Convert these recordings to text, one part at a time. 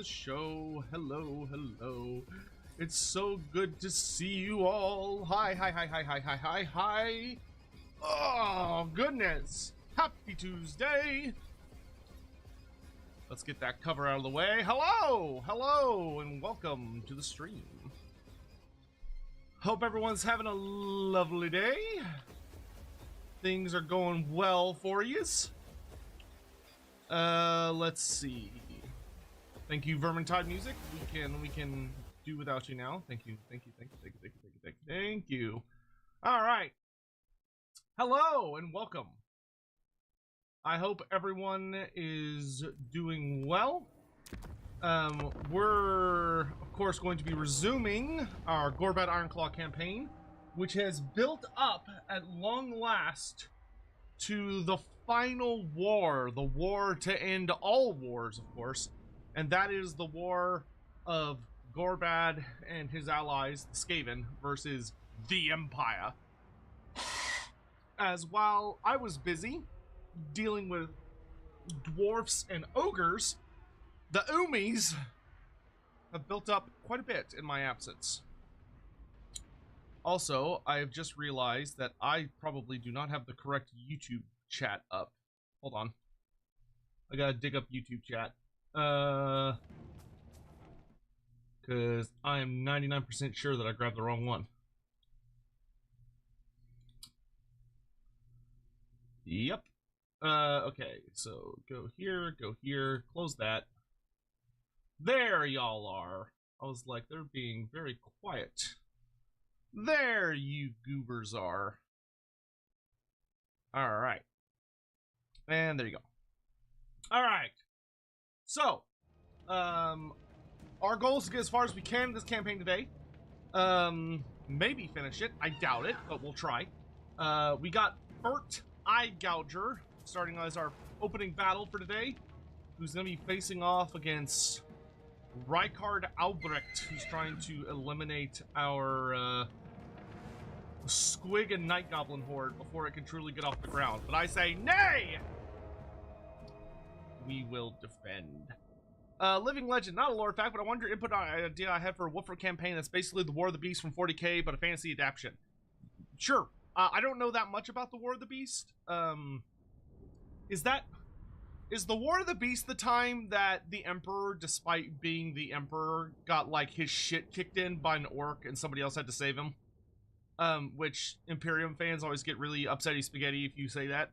show. Hello, hello. It's so good to see you all. Hi. Oh, goodness. Happy Tuesday. Let's get that cover out of the way. Hello, and welcome to the stream. Hope everyone's having a lovely day. Things are going well for yous. Let's see. Thank you, Vermintide Music. We can do without you now. Thank you. All right. Hello and welcome. I hope everyone is doing well. We're of course going to be resuming our Gorbad Ironclaw campaign, which has built up at long last to the final war, the war to end all wars, of course, and that is the war of Gorbad and his allies, the Skaven, versus the Empire. As while I was busy dealing with dwarfs and ogres, the Umis have built up quite a bit in my absence. Also, I have just realized that I probably do not have the correct YouTube chat up. Hold on. I gotta dig up YouTube chat. Because I am 99% sure that I grabbed the wrong one. Yep. Okay, so go here, close that. There y'all are. I was like, they're being very quiet. There you goobers are. Alright. And there you go. Alright. So, our goal is to get as far as we can in this campaign today. Maybe finish it. I doubt it, but we'll try. We got Bert Eye Gouger starting as our opening battle for today, who's going to be facing off against Rykard Albrecht, who's trying to eliminate our Squig and Night Goblin horde before it can truly get off the ground. But I say, nay! We will defend. Living Legend, not a lore fact, but I wonder your input on an idea I had for a Wolford campaign that's basically the War of the Beast from 40k, but a fantasy adaptation. Sure. I don't know that much about the War of the Beast. Is the War of the Beast the time that the Emperor, despite being the Emperor, got like his shit kicked in by an orc and somebody else had to save him? Which Imperium fans always get really upsetty spaghetti if you say that.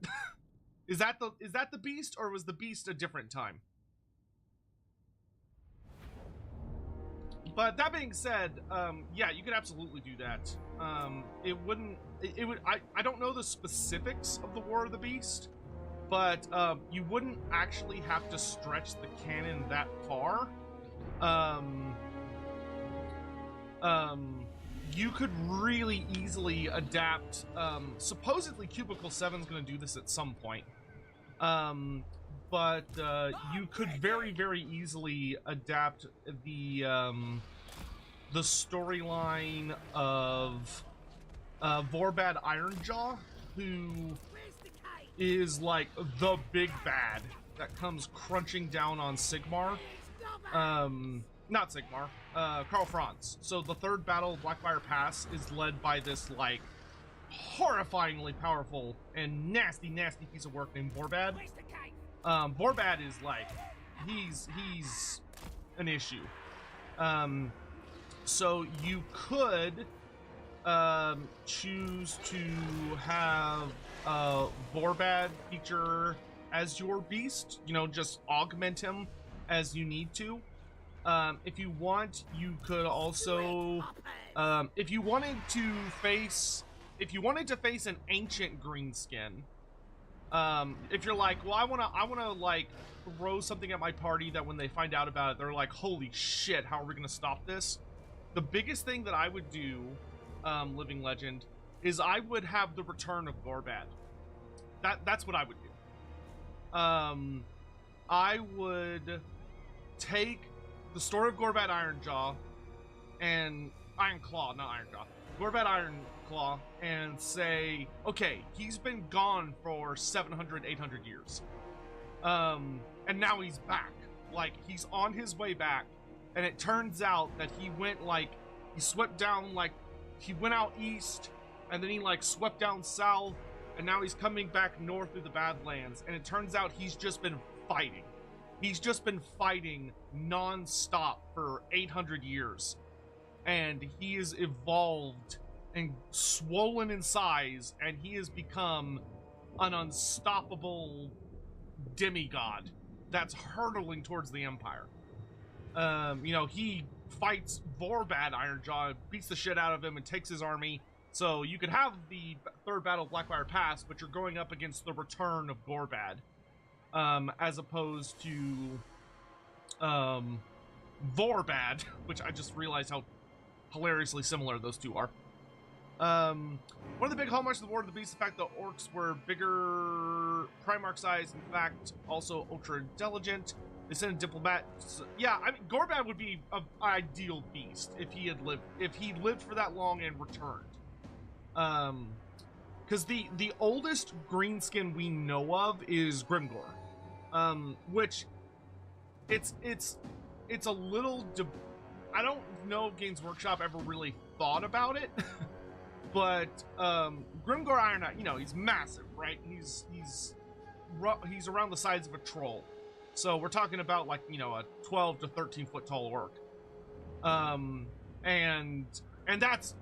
Is that the Beast, or was the Beast a different time? But that being said, yeah, you could absolutely do that. I don't know the specifics of the War of the Beast, but you wouldn't actually have to stretch the canon that far. You could really easily adapt, supposedly Cubicle 7's going to do this at some point. But you could very easily adapt the storyline of Gorbad Ironjaw, who is like the big bad that comes crunching down on Sigmar. Not Sigmar, Karl Franz. So the third battle, Blackfire Pass, is led by this like horrifyingly powerful and nasty piece of work named Gorbad. Gorbad is like, he's an issue. So you could choose to have Gorbad feature as your beast, you know, just augment him as you need to. If you want, you could also, if you wanted to face an ancient greenskin, if you're like, well, I wanna like throw something at my party that when they find out about it, they're like, holy shit, how are we gonna stop this? The biggest thing that I would do, Living Legend, is I would have the return of Gorbad. That's what I would do. I would take the story of Gorbad Ironjaw and Ironclaw, not Ironjaw, Gorbad Ironclaw, and say, okay, he's been gone for 700, 800 years. And now he's back. like he's on his way back, and it turns out that he went like he swept down, like he went out east, and then he like swept down south, and now he's coming back north through the Badlands, and it turns out he's just been fighting. He's just been fighting non-stop for 800 years, and he is evolved and swollen in size, and he has become an unstoppable demigod that's hurtling towards the Empire. You know, he fights Gorbad Ironjaw, beats the shit out of him, and takes his army. So you could have the third battle of Blackfire Pass, but you're going up against the return of Gorbad, as opposed to Gorbad, which I just realized how hilariously similar those two are. One of the big hallmarks of the War of the Beast is the fact that orcs were bigger, Primarch size, in fact, also ultra intelligent. They sent a diplomat. Yeah, I mean, Gorbad would be an ideal beast if he had lived for that long and returned. Because the oldest greenskin we know of is Grimgor, which it's a little. I don't know if Games Workshop ever really thought about it. But Grimgor Iron Knight, you know, he's massive, right? He's around the size of a troll, so we're talking about like, you know, a 12 to 13 foot tall orc, and that's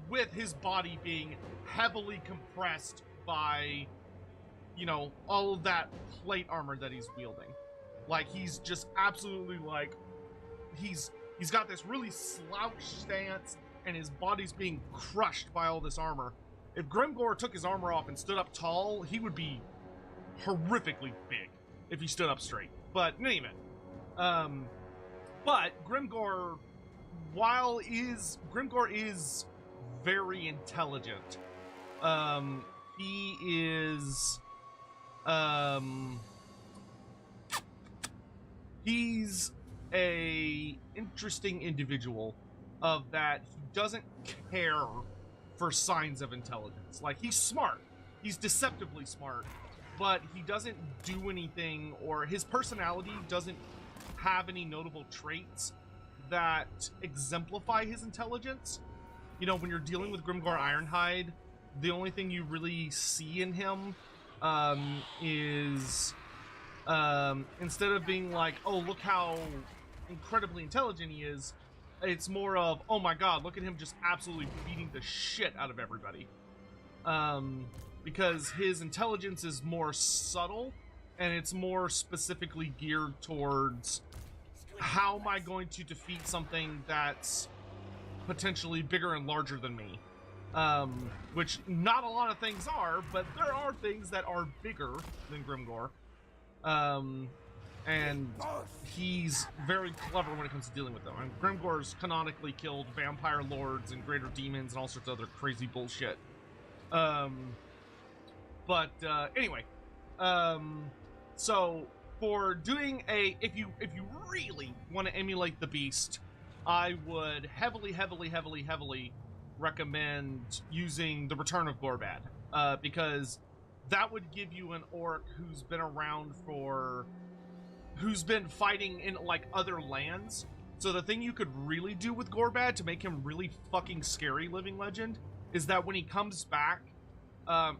with his body being heavily compressed by, you know, all of that plate armor that he's wielding. Like, he's just absolutely like he's got this really slouched stance, and his body's being crushed by all this armor. If Grimgor took his armor off and stood up tall, he would be horrifically big if he stood up straight. But in any event, but Grimgor, Grimgor is very intelligent. He is, he's a interesting individual of that he doesn't care for signs of intelligence. Like, he's smart, he's deceptively smart, but he doesn't do anything, or his personality doesn't have any notable traits that exemplify his intelligence. You know, when you're dealing with Grimgor Ironhide, the only thing you really see in him is instead of being like, oh, look how incredibly intelligent he is, it's more of, oh my god, look at him just absolutely beating the shit out of everybody. Because his intelligence is more subtle, and it's more specifically geared towards, how am I going to defeat something that's potentially bigger and larger than me? Which not a lot of things are, but there are things that are bigger than Grimgor. And he's very clever when it comes to dealing with them. I mean, Grimgor's canonically killed vampire lords and greater demons and all sorts of other crazy bullshit. Anyway, so for doing if you really want to emulate the beast, I would heavily recommend using the Return of Gorbad, because that would give you an orc who's been around who's been fighting in like other lands. So the thing you could really do with Gorbad to make him really fucking scary, living legend, is that when he comes back,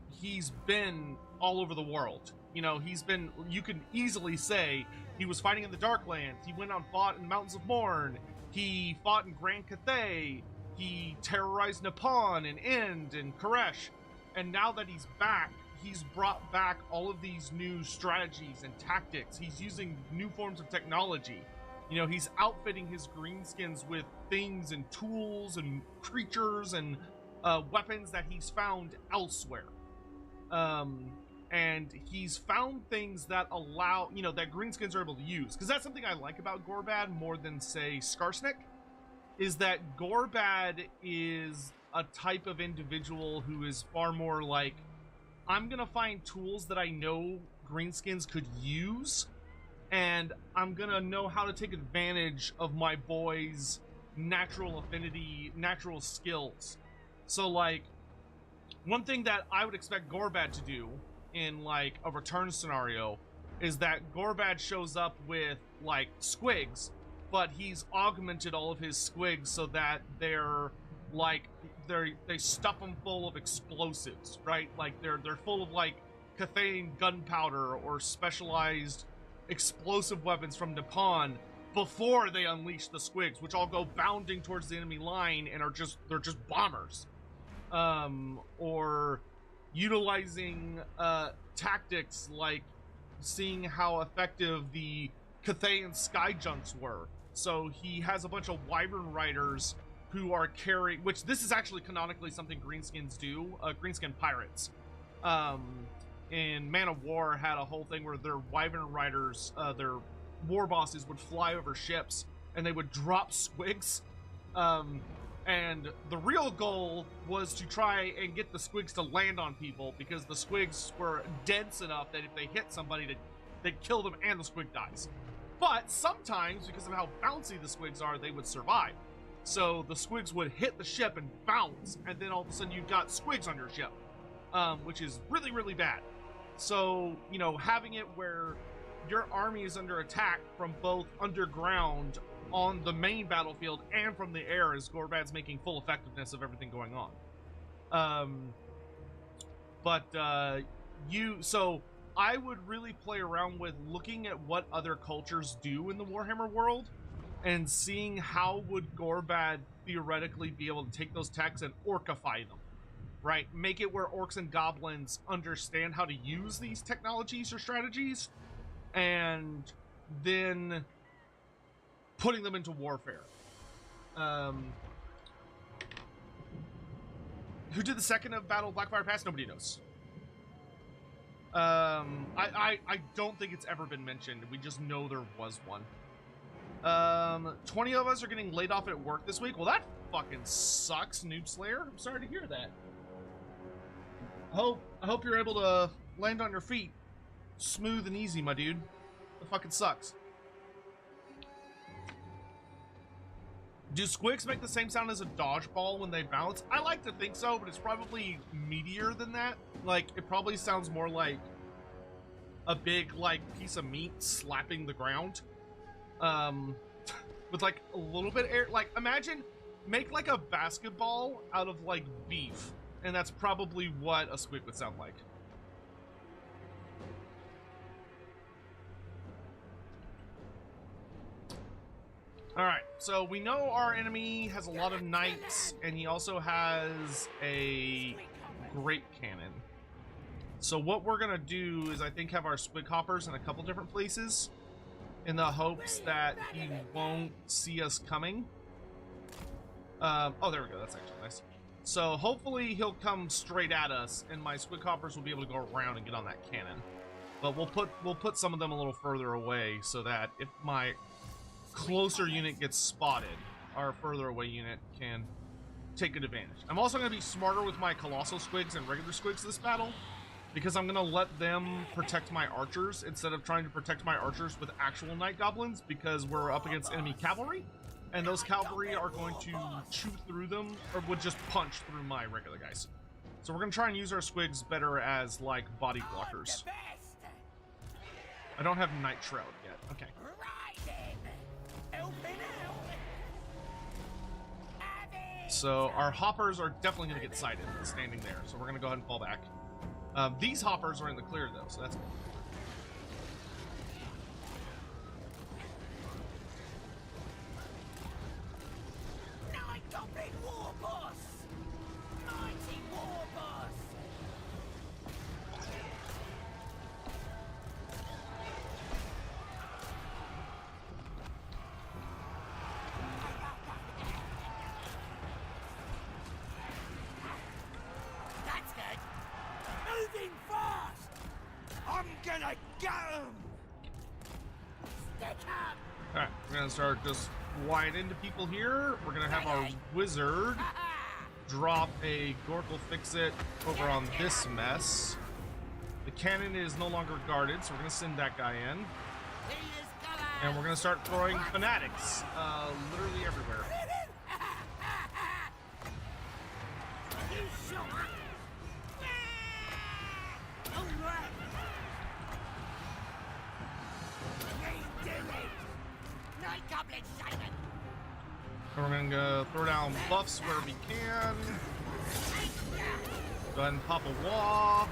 he's been all over the world. You know, you could easily say he was fighting in the Darklands, he went on fought in the Mountains of Morn, he fought in Grand Cathay, he terrorized Nippon and Ind and Koresh, and now that he's back, he's brought back all of these new strategies and tactics. He's using new forms of technology. You know, he's outfitting his greenskins with things and tools and creatures and weapons that he's found elsewhere. And he's found things that allow, you know, that greenskins are able to use. Because that's something I like about Gorbad more than, say, Skarsnik, is that Gorbad is a type of individual who is far more like, I'm gonna find tools that I know greenskins could use, and I'm gonna know how to take advantage of my boy's natural affinity, natural skills. So, like, one thing that I would expect Gorbad to do in, like, a return scenario is that Gorbad shows up with like squigs, but he's augmented all of his squigs so that they're like they stuff them full of explosives, right? Like they're full of like Cathane gunpowder or specialized explosive weapons from Nippon before they unleash the squigs, which all go bounding towards the enemy line and they're just bombers. Or utilizing tactics like seeing how effective the Cathayan sky junks were. So he has a bunch of Wyvern riders who are carrying, which this is actually canonically something Greenskins do, Greenskin pirates. In Man of War had a whole thing where their Wyvern riders, their war bosses would fly over ships and they would drop squigs. And the real goal was to try and get the squigs to land on people, because the squigs were dense enough that if they hit somebody, they'd kill them and the squig dies. But sometimes, because of how bouncy the squigs are, they would survive. So the squigs would hit the ship and bounce, and then all of a sudden you've got squigs on your ship, which is really, really bad. So, you know, having it where your army is under attack from both underground on the main battlefield and from the air, as Gorbad's making full effectiveness of everything going on. So I would really play around with looking at what other cultures do in the Warhammer world and seeing how would Gorbad theoretically be able to take those techs and orcify them, right? Make it where orcs and goblins understand how to use these technologies or strategies, and then putting them into warfare. Who did the second of Battle of Blackfire Pass? Nobody knows. I don't think it's ever been mentioned. We just know there was one. 20 of us are getting laid off at work this week. Well, that fucking sucks, Noob Slayer. I'm sorry to hear that. I hope you're able to land on your feet smooth and easy, my dude. That fucking sucks. Do squigs make the same sound as a dodgeball when they bounce? I like to think so, but it's probably meatier than that. Like, it probably sounds more like a big, like, piece of meat slapping the ground. With, like, a little bit of air. Like, make, like, a basketball out of, like, beef. And that's probably what a squig would sound like. Alright, so we know our enemy has a lot of knights, and he also has a great cannon. So what we're gonna do is, I think, have our squig hoppers in a couple different places in the hopes that he won't see us coming. Oh, there we go. That's actually nice. So hopefully he'll come straight at us, and my squig hoppers will be able to go around and get on that cannon. But we'll put some of them a little further away so that if my closer unit gets spotted, our further away unit can take an advantage. I'm also going to be smarter with my colossal squigs and regular squigs this battle, because I'm going to let them protect my archers instead of trying to protect my archers with actual night goblins, because we're up against enemy cavalry, and those cavalry are going to chew through them, or would just punch through my regular guys. So we're going to try and use our squigs better as, like, body blockers. I don't have Night Shroud yet. Okay. So our hoppers are definitely going to get sighted standing there, so we're going to go ahead and fall back. These hoppers are in the clear, though, so that's good. Alright, we're gonna start just wide into people here. We're gonna have our wizard drop a Gorkle Fix-It over on this mess. The cannon is no longer guarded, so we're gonna send that guy in. And we're gonna start throwing fanatics literally everywhere. We're gonna go throw down buffs where we can. Go ahead and pop a wall.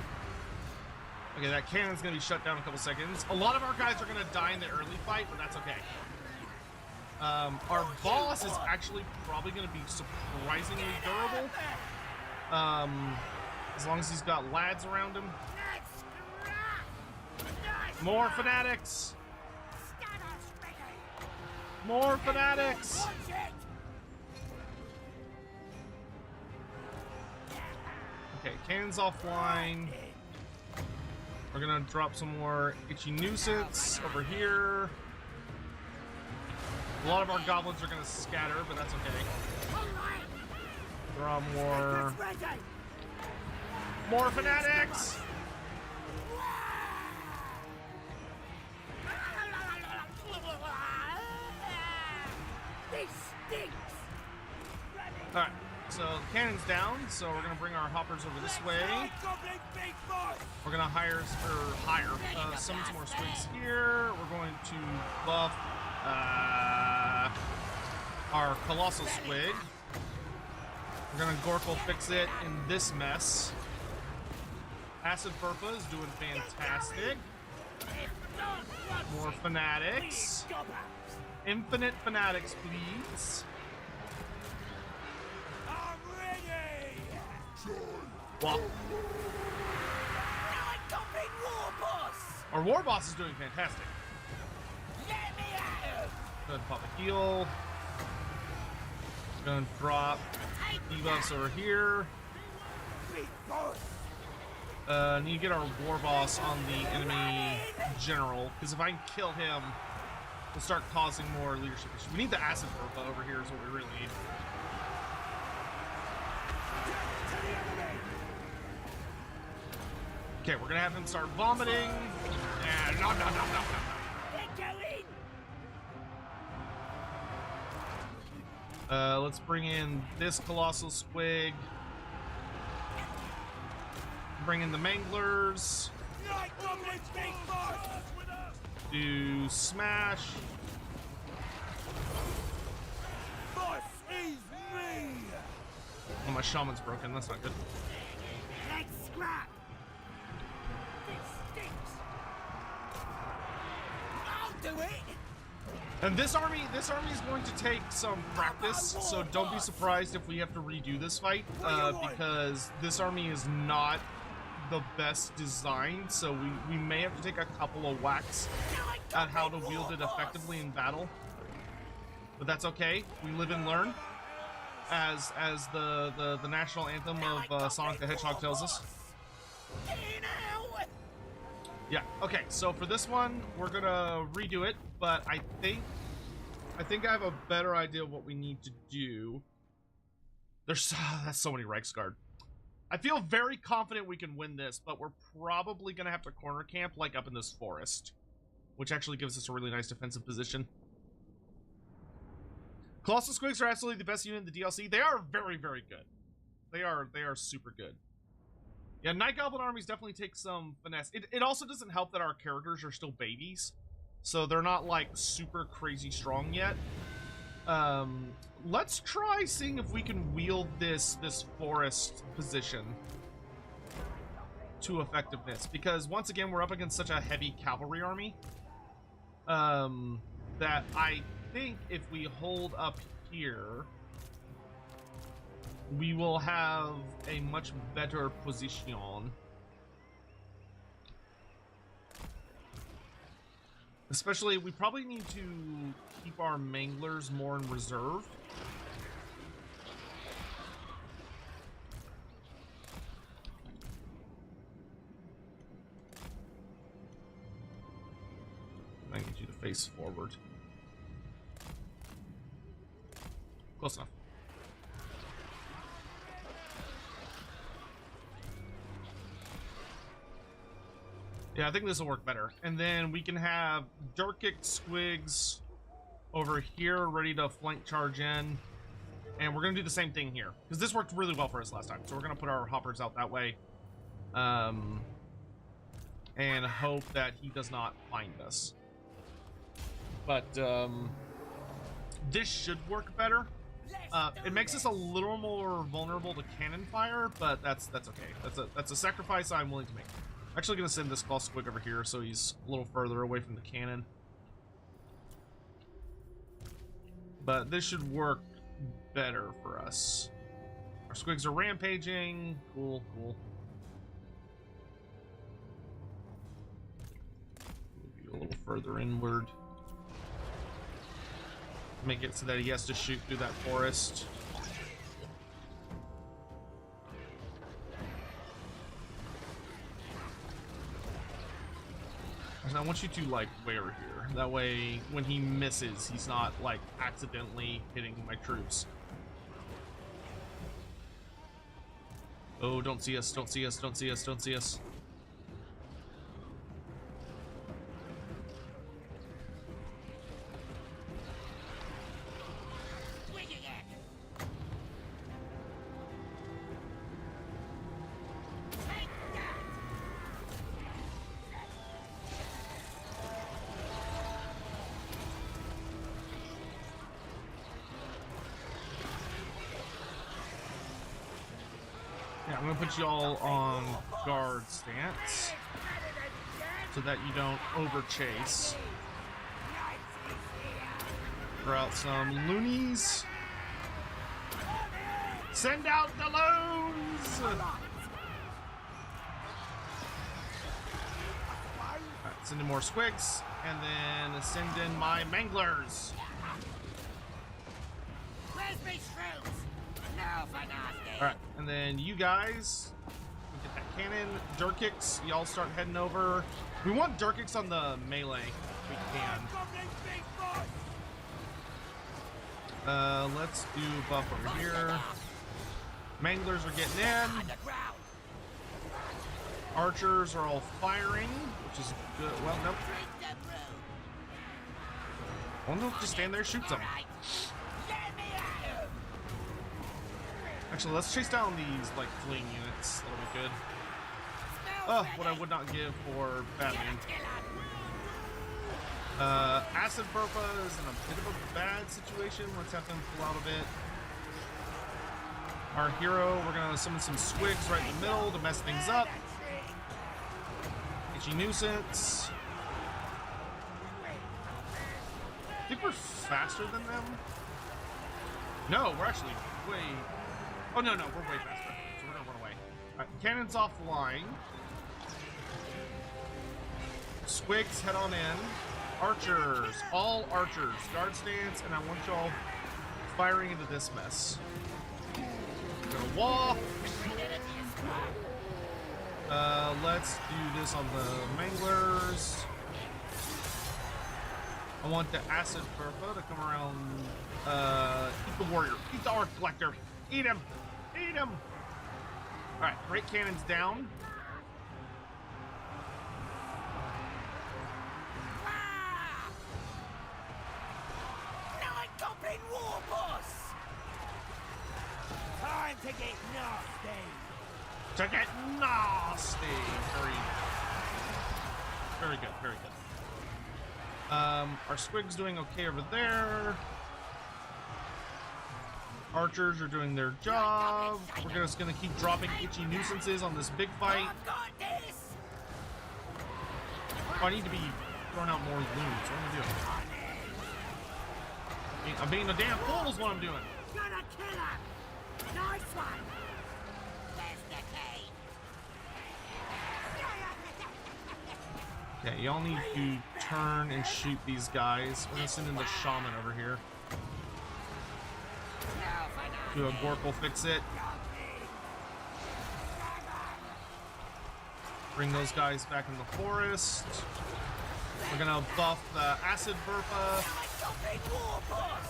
Okay, that cannon's gonna be shut down in a couple seconds. A lot of our guys are gonna die in the early fight, but that's okay. Our boss is actually probably gonna be surprisingly durable. As long as he's got lads around him. More fanatics! More fanatics! Okay, cannons offline. We're gonna drop some more itchy nuisance over here. A lot of our goblins are gonna scatter, but that's okay. Draw more fanatics! This stinks. Alright, so the cannon's down, so we're gonna bring our hoppers over this way. We're gonna summon some more squigs here. We're going to buff our colossal squig. We're gonna Gorkle fix it in this mess. Acid Burpa is doing fantastic. More fanatics. Infinite fanatics, please. I'm ready. Well, our war boss is doing fantastic. Let me out. Go ahead and pop a heal. Gonna drop debuffs over here. Need to get our war boss on the enemy general, because if I can kill him, we'll start causing more leadership issues. We need the acid purple over here is what we really need. Okay, we're gonna have him start vomiting. Yeah, no. Let's bring in this colossal squig. Bring in the manglers. Do smash. Oh, my shaman's broken. That's not good. Let's scrap. This stinks. I'll do it. And this army is going to take some practice, so don't be surprised if we have to redo this fight, because this army is not the best designed, so we may have to take a couple of whacks at how to wield it effectively in battle. But that's okay. We live and learn, as the national anthem of Sonic the Hedgehog tells us. Yeah, okay, so for this one, we're gonna redo it, but I think I have a better idea of what we need to do. That's so many Reichsguard. I feel very confident we can win this, but we're probably gonna have to corner camp, like, up in this forest, which actually gives us a really nice defensive position. Colossal Squigs are absolutely the best unit in the DLC. They are very, very good. They are super good. Yeah, Night Goblin armies definitely take some finesse. It also doesn't help that our characters are still babies, so they're not, like, super crazy strong yet. Let's try seeing if we can wield this forest position to effectiveness, because once again, we're up against such a heavy cavalry army that I think if we hold up here, we will have a much better position. Especially, we probably need to keep our manglers more in reserve. I need you to face forward. Close enough. Yeah, I think this will work better. And then we can have Durkic Squigs over here ready to flank charge in. And we're going to do the same thing here, because this worked really well for us last time. So we're going to put our hoppers out that way. And hope that he does not find us. But this should work better. It makes us a little more vulnerable to cannon fire, but that's okay. That's a sacrifice I'm willing to make. I'm actually gonna send this claw squig over here so he's a little further away from the cannon. But this should work better for us. Our squigs are rampaging. Cool, cool. Move you a little further inward. Make it so that he has to shoot through that forest. And I want you to, like, way over here. That way, when he misses, he's not, like, accidentally hitting my troops. Oh, don't see us, don't see us, don't see us, don't see us. Yeah, I'm gonna put you all on guard stance so that you don't overchase. Throw out some loonies. Send out the loons! Alright, send in more squigs, and then send in my manglers. Alright, and then you guys get that cannon, dirt kicks, y'all start heading over. We want dirt kicks on the melee if we can. Let's do buff over here. Manglers are getting in. Archers are all firing, which is good. Well, nope. Well, no, just stand there, shoot them. Actually, let's chase down these, like, fleeing units. That'll be good. Oh, what I would not give for Batman. Acid Burpa is in a bit of a bad situation. Let's have them pull out a bit. Our hero, we're gonna summon some squigs right in the middle to mess things up. Itchy nuisance. I think we're faster than them. No, we're actually way... Oh, no, we're way faster. So we're gonna run away. Alright, cannon's offline. Squigs, head on in. Archers, all archers, guard stance, and I want y'all firing into this mess. Gonna wall. Let's do this on the manglers. I want the acid Burpa to come around. Eat the warrior, eat the arc collector, eat him, eat him. All right, great cannons down. Time to get nasty. To get nasty. Very good, very good. Our squig's doing okay over there. Archers are doing their job. We're just gonna keep dropping itchy nuisances on this big fight. Oh, I need to be throwing out more loons. What am I doing? I'm being a damn fool is what I'm doing. Gonna kill him. Nice one. There's the key. Yeah, y'all need to turn and shoot these guys. We're gonna send in the shaman over here. Do a Gorkle fix it. Bring those guys back in the forest. We're gonna buff the acid Burpa.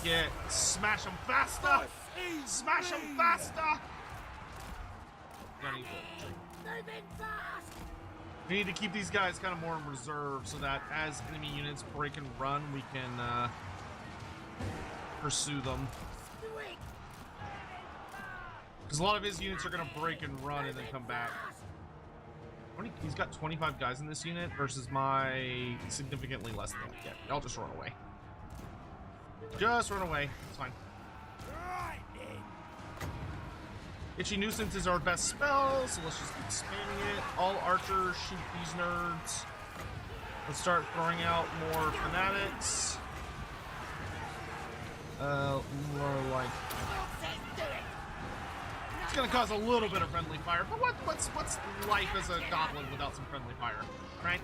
Yeah, smash them faster! Smash them faster! We need to keep these guys kind of more in reserve so that as enemy units break and run, we can pursue them. Because a lot of his units are going to break and run and then come back. He's got 25 guys in this unit versus my significantly less than that. Yeah, I'll just run away. Just run away. It's fine. Itchy Nuisance is our best spell, so let's just keep spamming it. All archers shoot these nerds. Let's start throwing out more fanatics. More like... It's gonna cause a little bit of friendly fire, but what's life as a goblin without some friendly fire, right?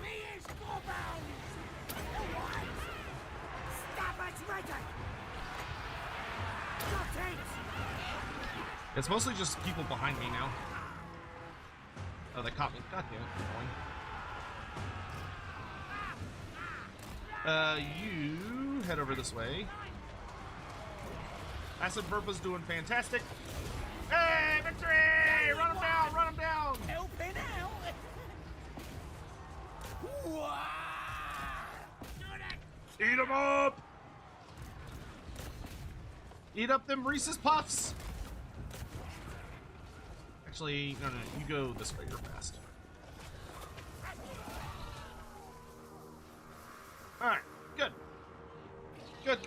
It's mostly just people behind me now. Oh, they caught me. God damn it, keep going. You head over this way. Acid Purple's doing fantastic. Hey, victory! Run him down! Run him down! Helping out! Eat him up! Eat up them Reese's Puffs! Actually, no, you go this way, you're fast. Alright, good. Good.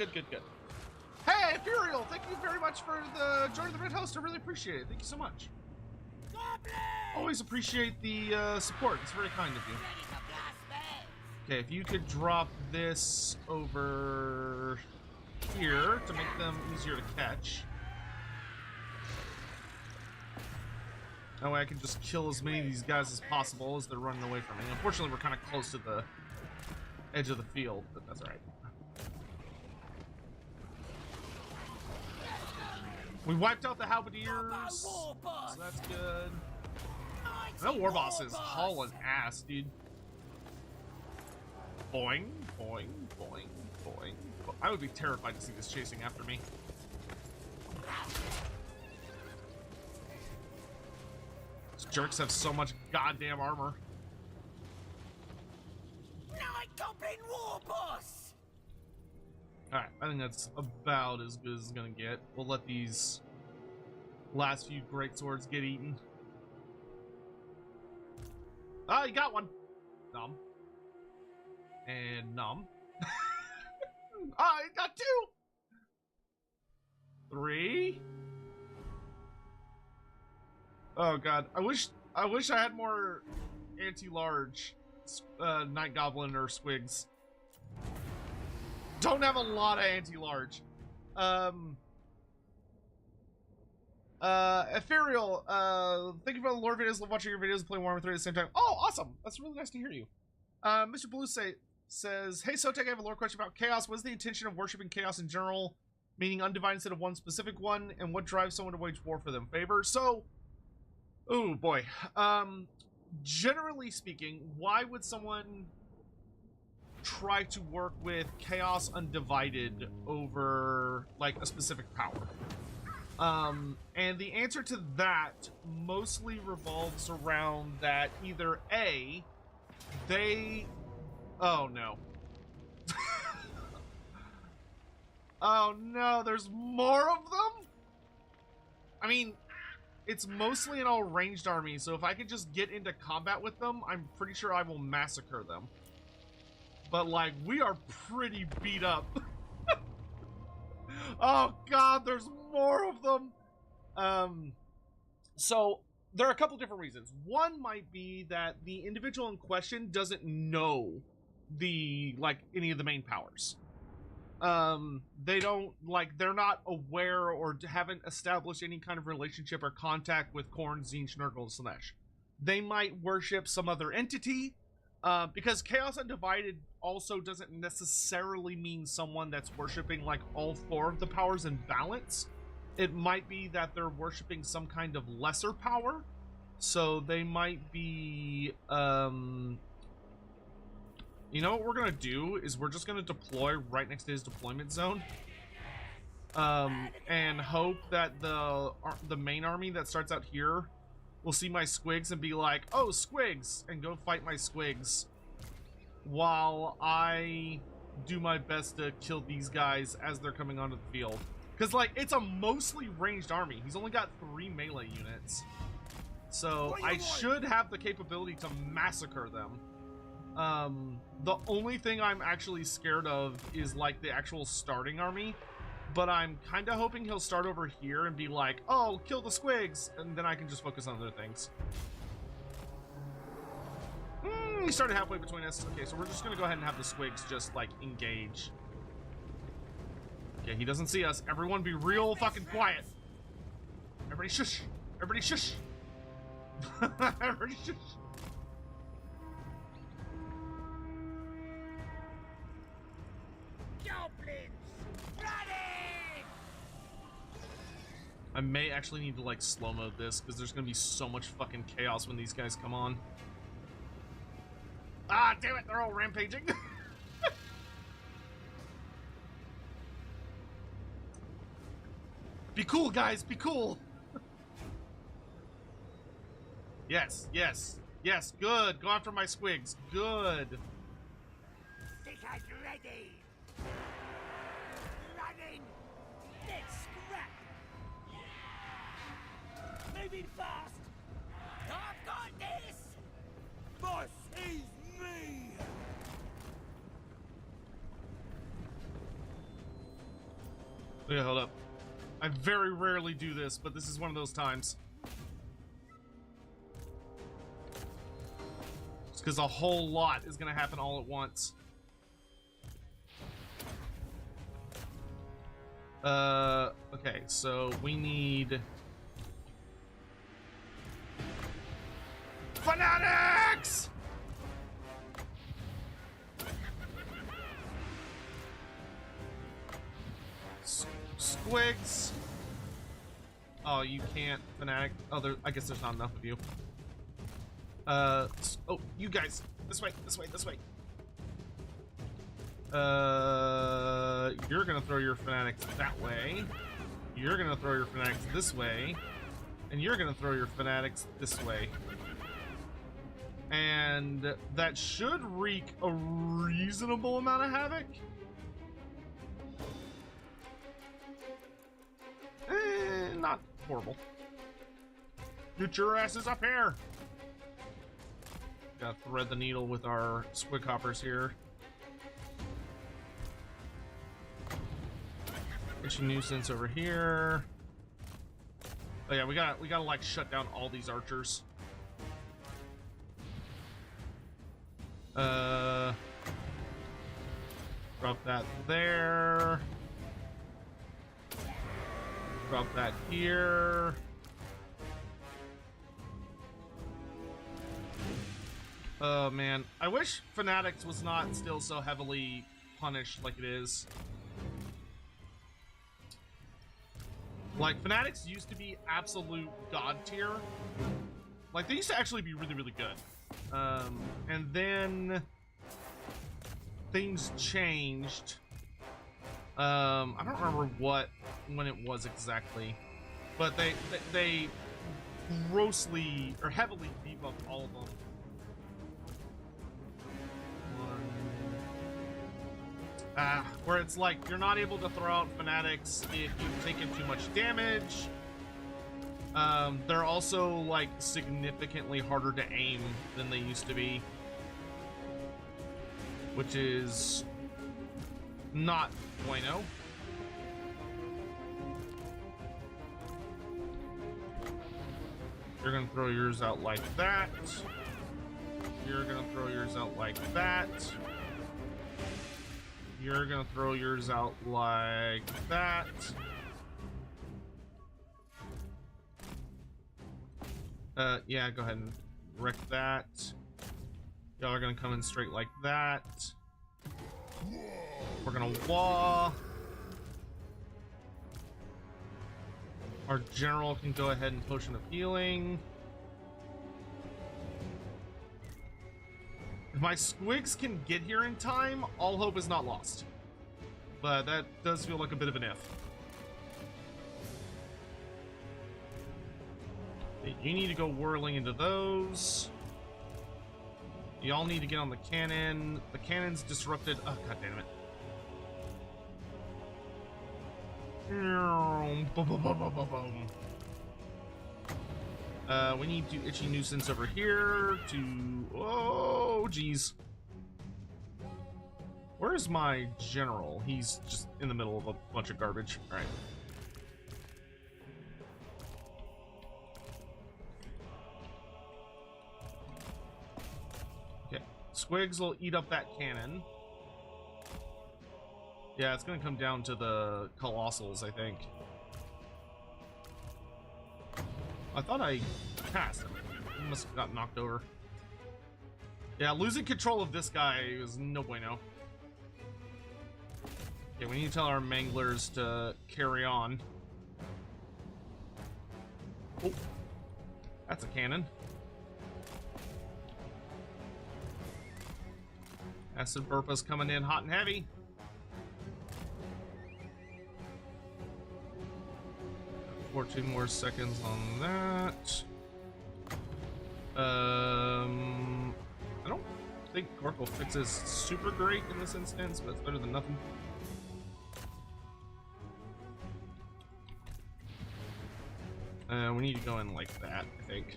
Hey, Imperial! Thank you very much for the joining the Red Host. I really appreciate it. Thank you so much. Goblin! Always appreciate the support. It's very kind of you. Okay, if you could drop this over here to make them easier to catch. That way I can just kill as many of these guys as possible as they're running away from me. Unfortunately, we're kind of close to the edge of the field, but that's alright. We wiped out the halberdiers, so that's good. That war boss is hauling ass, dude. Boing, boing, boing, boing. I would be terrified to see this chasing after me. These jerks have so much goddamn armor. Night Goblin war boss! Alright, I think that's about as good as it's gonna get. We'll let these last few great swords get eaten. Oh, you got one! Nom. And nom. Ah, you got 2! 3. Oh god, I wish I had more anti-large Night Goblin or Squigs. Don't have a lot of anti-large. Ethereal, thank you for the lore videos. Love watching your videos and playing Warhammer 3 at the same time. Oh, awesome! That's really nice to hear you. Mr. Blue says, hey Sotek, I have a lore question about chaos. What is the intention of worshipping chaos in general, meaning undivided instead of one specific one, and what drives someone to wage war for them? Favor? So, oh boy. Generally speaking, why would someone try to work with chaos undivided over like a specific power? And the answer to that mostly revolves around that either A, they... Oh no. Oh no, there's more of them? I mean, it's mostly an all ranged army, so if I could just get into combat with them, I'm pretty sure I will massacre them. But like, we are pretty beat up. Oh god, there's more of them. So there are a couple different reasons. One might be that the individual in question doesn't know any of the main powers. They don't, they're not aware or haven't established any kind of relationship or contact with Khorne, Tzeentch, Nurgle, and Slaanesh. They might worship some other entity, because Chaos Undivided also doesn't necessarily mean someone that's worshiping like all 4 of the powers in balance. It might be that they're worshiping some kind of lesser power. So they might be, you know what we're gonna do is we're just gonna deploy right next to his deployment zone, and hope that the main army that starts out here will see my squigs and be like, oh, squigs, and go fight my squigs while I do my best to kill these guys as they're coming onto the field. Because like, it's a mostly ranged army. He's only got 3 melee units, so I should have the capability to massacre them. The only thing I'm actually scared of is like the actual starting army, but I'm kind of hoping he'll start over here and be like, oh, kill the squigs, and then I can just focus on other things. He started halfway between us. Okay, so we're just gonna go ahead and have the squigs just like engage. Okay, he doesn't see us. Everyone be real fucking quiet. Everybody shush. Everybody shush. Everybody shush. Goblins! Running! I may actually need to like slow mode this because there's gonna be so much fucking chaos when these guys come on. Ah, damn it, they're all rampaging. Be cool, guys, be cool. Yes, yes, yes, good. Go after my squigs. Good. Stickers ready! Running! Let's scrap! Moving fast! I've got this! Boss is me! Okay, hold up. I very rarely do this, but this is one of those times. It's because a whole lot is going to happen all at once. Okay, so we need... Fanatics! Squigs. Oh, you can't fanatic. Oh, there. I guess there's not enough of you. Oh, you guys. This way. This way. This way. You're gonna throw your fanatics that way. You're gonna throw your fanatics this way, and you're gonna throw your fanatics this way. And that should wreak a reasonable amount of havoc. Not horrible. Get your asses up here! Gotta thread the needle with our squig hoppers here. Get your nuisance over here. Oh yeah, we gotta like shut down all these archers. Drop that there. Drop that here. Oh man, I wish Fanatics was not still so heavily punished like it is. Like, Fanatics used to be absolute god tier. Like, they used to actually be really, really good. And then things changed. I don't remember when it was exactly, but they grossly or heavily debuffed all of them. Where it's like you're not able to throw out Fanatics if you've taken too much damage. They're also like significantly harder to aim than they used to be, which is not bueno. You're gonna throw yours out like that. You're gonna throw yours out like that. You're gonna throw yours out like that. Yeah, go ahead and wreck that. Y'all are gonna come in straight like that. We're gonna WAAAGH. Our general can go ahead and potion of healing. If my squigs can get here in time, all hope is not lost. But that does feel like a bit of an if. You need to go whirling into those. Y'all need to get on the cannon. The cannon's disrupted. Oh, god damn it. We need to itchy nuisance over here to... Oh, geez. Where's my general? He's just in the middle of a bunch of garbage. All right. Okay. Squigs will eat up that cannon. Yeah, it's gonna come down to the colossals, I think. I thought I passed him. He must have got knocked over. Yeah, losing control of this guy is no bueno. Okay, we need to tell our manglers to carry on. Oh, that's a cannon. Acid Burpa's coming in hot and heavy. 14 more seconds on that. I don't think Gorkle fixes super great in this instance, but it's better than nothing. We need to go in like that, I think.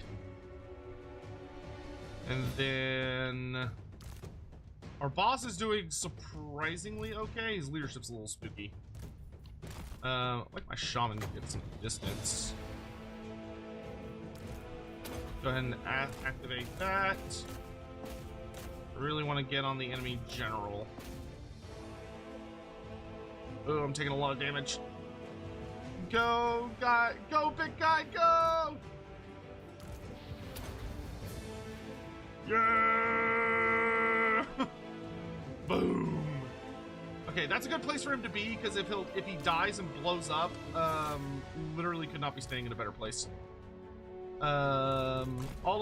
And then our boss is doing surprisingly okay. His leadership's a little spooky. Like my shaman to get some distance. Go ahead and activate that. I really want to get on the enemy general. Oh, I'm taking a lot of damage. Go, guy! Go, big guy! Go! Yeah! Boom! Okay, that's a good place for him to be, because if he dies and blows up, literally could not be staying in a better place. All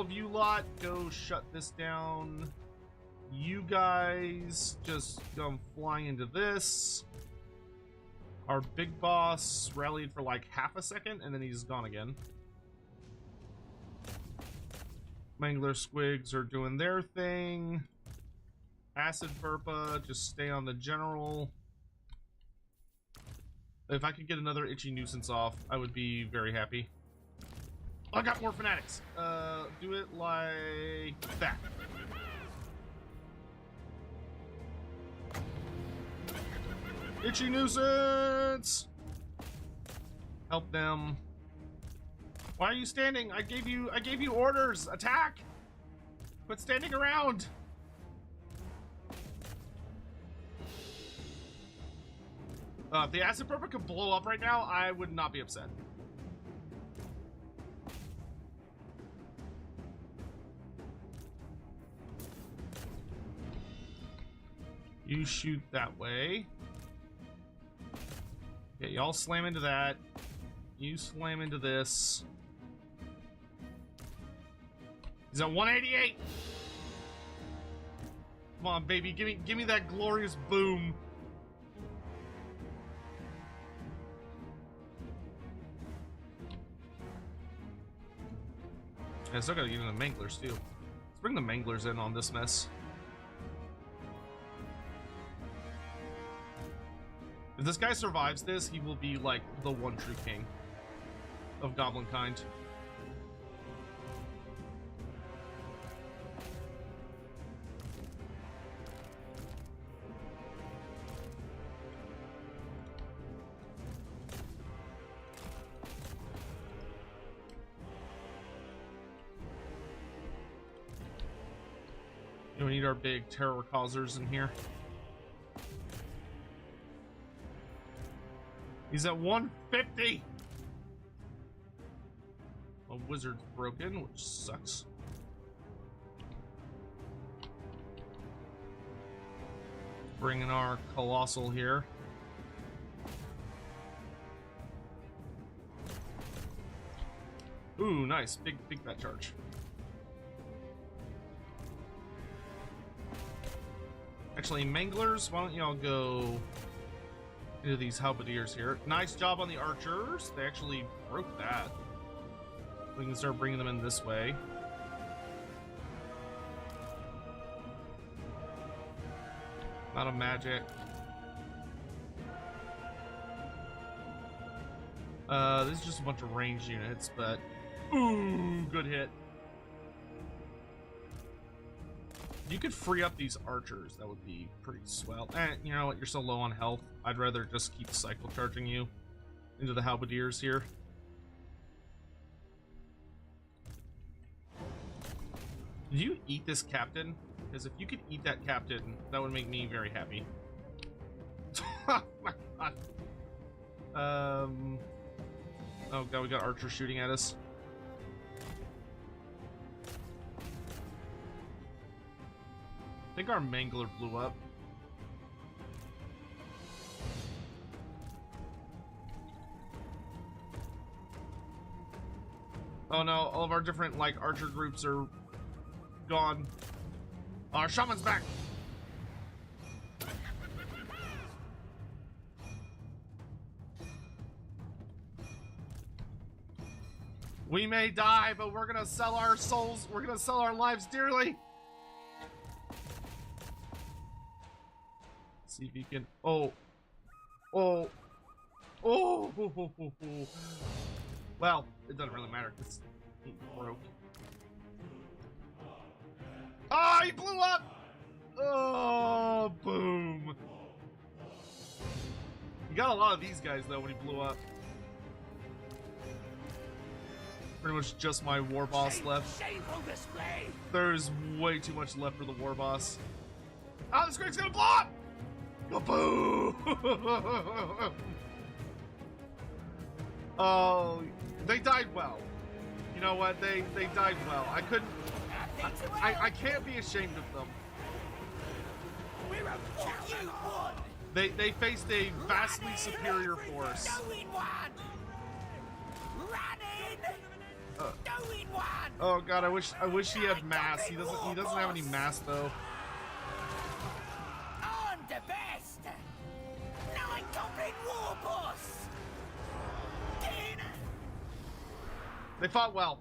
of you lot, go shut this down. You guys just come flying into this. Our big boss rallied for like half a second, and then he's gone again. Mangler Squigs are doing their thing. Acid Burpa, just stay on the general. If I could get another itchy nuisance off, I would be very happy. Oh, I got more fanatics. Do it like that. Itchy nuisance! Help them. Why are you standing? I gave you orders. Attack! Quit standing around. If the acid purple could blow up right now, I would not be upset. You shoot that way. Okay, y'all slam into that. You slam into this. He's at 188. Come on, baby, give me that glorious boom. I still gotta get in the manglers too. Let's bring the manglers in on this mess. If this guy survives this, he will be like the one true king of goblin kind. We need our big terror causers in here. He's at 150. A wizard's broken, which sucks. Bringing our colossal here. Ooh, nice. Big fat charge. Actually, manglers, why don't y'all go into these halberdiers here. Nice job on the archers. They actually broke that. We can start bringing them in this way. Not a magic. This is just a bunch of ranged units, but ooh, good hit. You could free up these archers. That would be pretty swell. You know what? You're so low on health. I'd rather just keep cycle charging you into the halberdiers here. Did you eat this captain? Because if you could eat that captain, that would make me very happy. Oh my god. Oh god, we got archers shooting at us. I think our mangler blew up. Oh no, all of our different, like, archer groups are gone. Our shaman's back! We may die, but we're gonna sell our souls, we're gonna sell our lives dearly! See if you can. Oh. Well, it doesn't really matter because he broke. Oh, he blew up! Oh, boom. You got a lot of these guys though when he blew up. Pretty much just my war boss left. There's way too much left for the war boss. Oh, this Greg's gonna blow up! Boom! Oh, they died well. You know what? They died well. I couldn't. I can't be ashamed of them. They faced a vastly superior force. Oh god, I wish he had mass. He doesn't have any mass though. They fought well.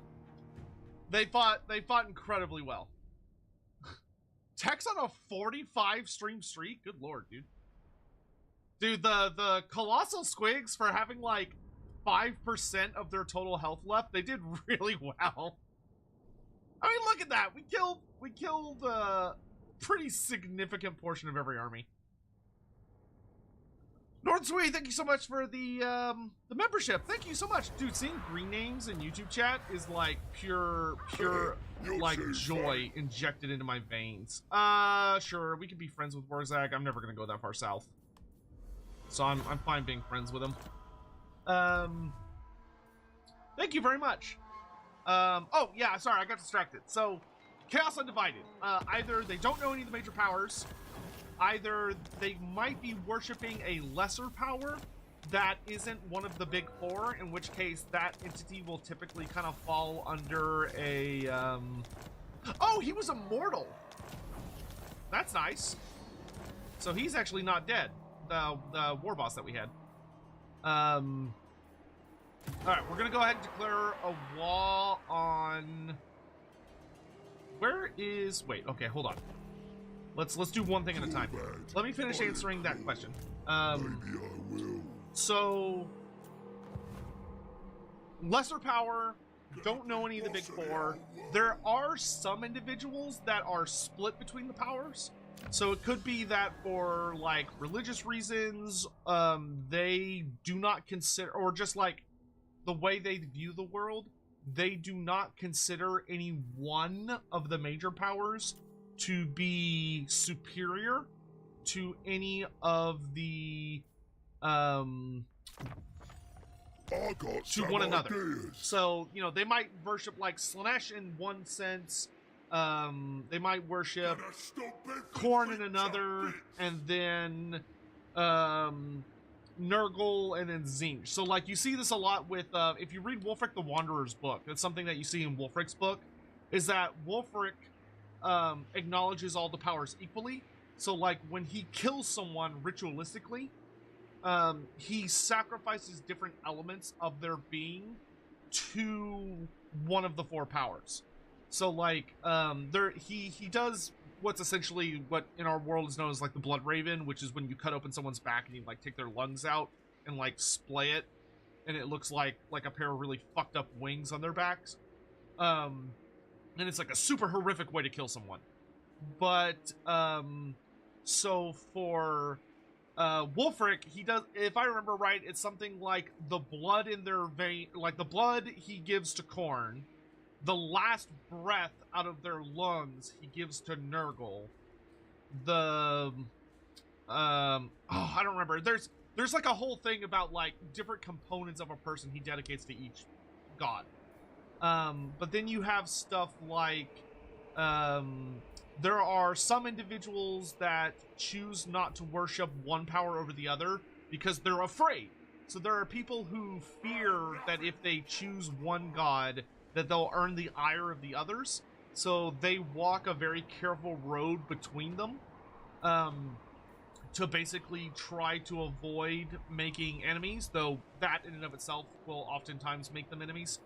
They fought incredibly well. Tech's on a 45 stream streak? Good lord, dude. Dude, the Colossal Squigs, for having like 5% of their total health left, they did really well. I mean, look at that. We killed a pretty significant portion of every army. Nordsway, thank you so much for the membership. Thank you so much. Dude, seeing green names in YouTube chat is like pure like joy injected into my veins. Sure, we can be friends with WAAAGH. I'm never gonna go that far south. So I'm fine being friends with him. Thank you very much. Oh yeah, sorry, I got distracted. So Chaos Undivided. Either they don't know any of the major powers, either they might be worshiping a lesser power that isn't one of the big four, in which case that entity will typically kind of fall under a oh, he was immortal. That's nice. So he's actually not dead, the war boss that we had. All right, we're gonna go ahead and declare a wall on. Where is? Wait, okay, hold on. Let's do one thing at a time. Let me finish answering that question. So lesser power, don't know any of the big four. There are some individuals that are split between the powers. So it could be that for like religious reasons, they do not consider, or just like the way they view the world, they do not consider any one of the major powers to be superior to any of the to one another. So, you know, they might worship like Slanesh in one sense, they might worship Korn in another, and then Nurgle, and then Zinj. So like you see this a lot with if you read Wulfric the Wanderer's book, that's something that you see in Wulfric's book, is that Wulfric acknowledges all the powers equally. So like when he kills someone ritualistically, he sacrifices different elements of their being to one of the four powers. So like he does what's essentially what in our world is known as like the Blood Raven, which is when you cut open someone's back and you like take their lungs out and like splay it, and it looks like a pair of really fucked up wings on their backs. And it's like a super horrific way to kill someone. But so for Wulfric, he does, if I remember right, it's something like the blood in their vein, like the blood he gives to Khorne, the last breath out of their lungs he gives to Nurgle. The oh, I don't remember. There's like a whole thing about like different components of a person he dedicates to each god. But then you have stuff like there are some individuals that choose not to worship one power over the other because they're afraid. So there are people who fear that if they choose one god, that they'll earn the ire of the others. So they walk a very careful road between them, to basically try to avoid making enemies, though that in and of itself will oftentimes make them enemies.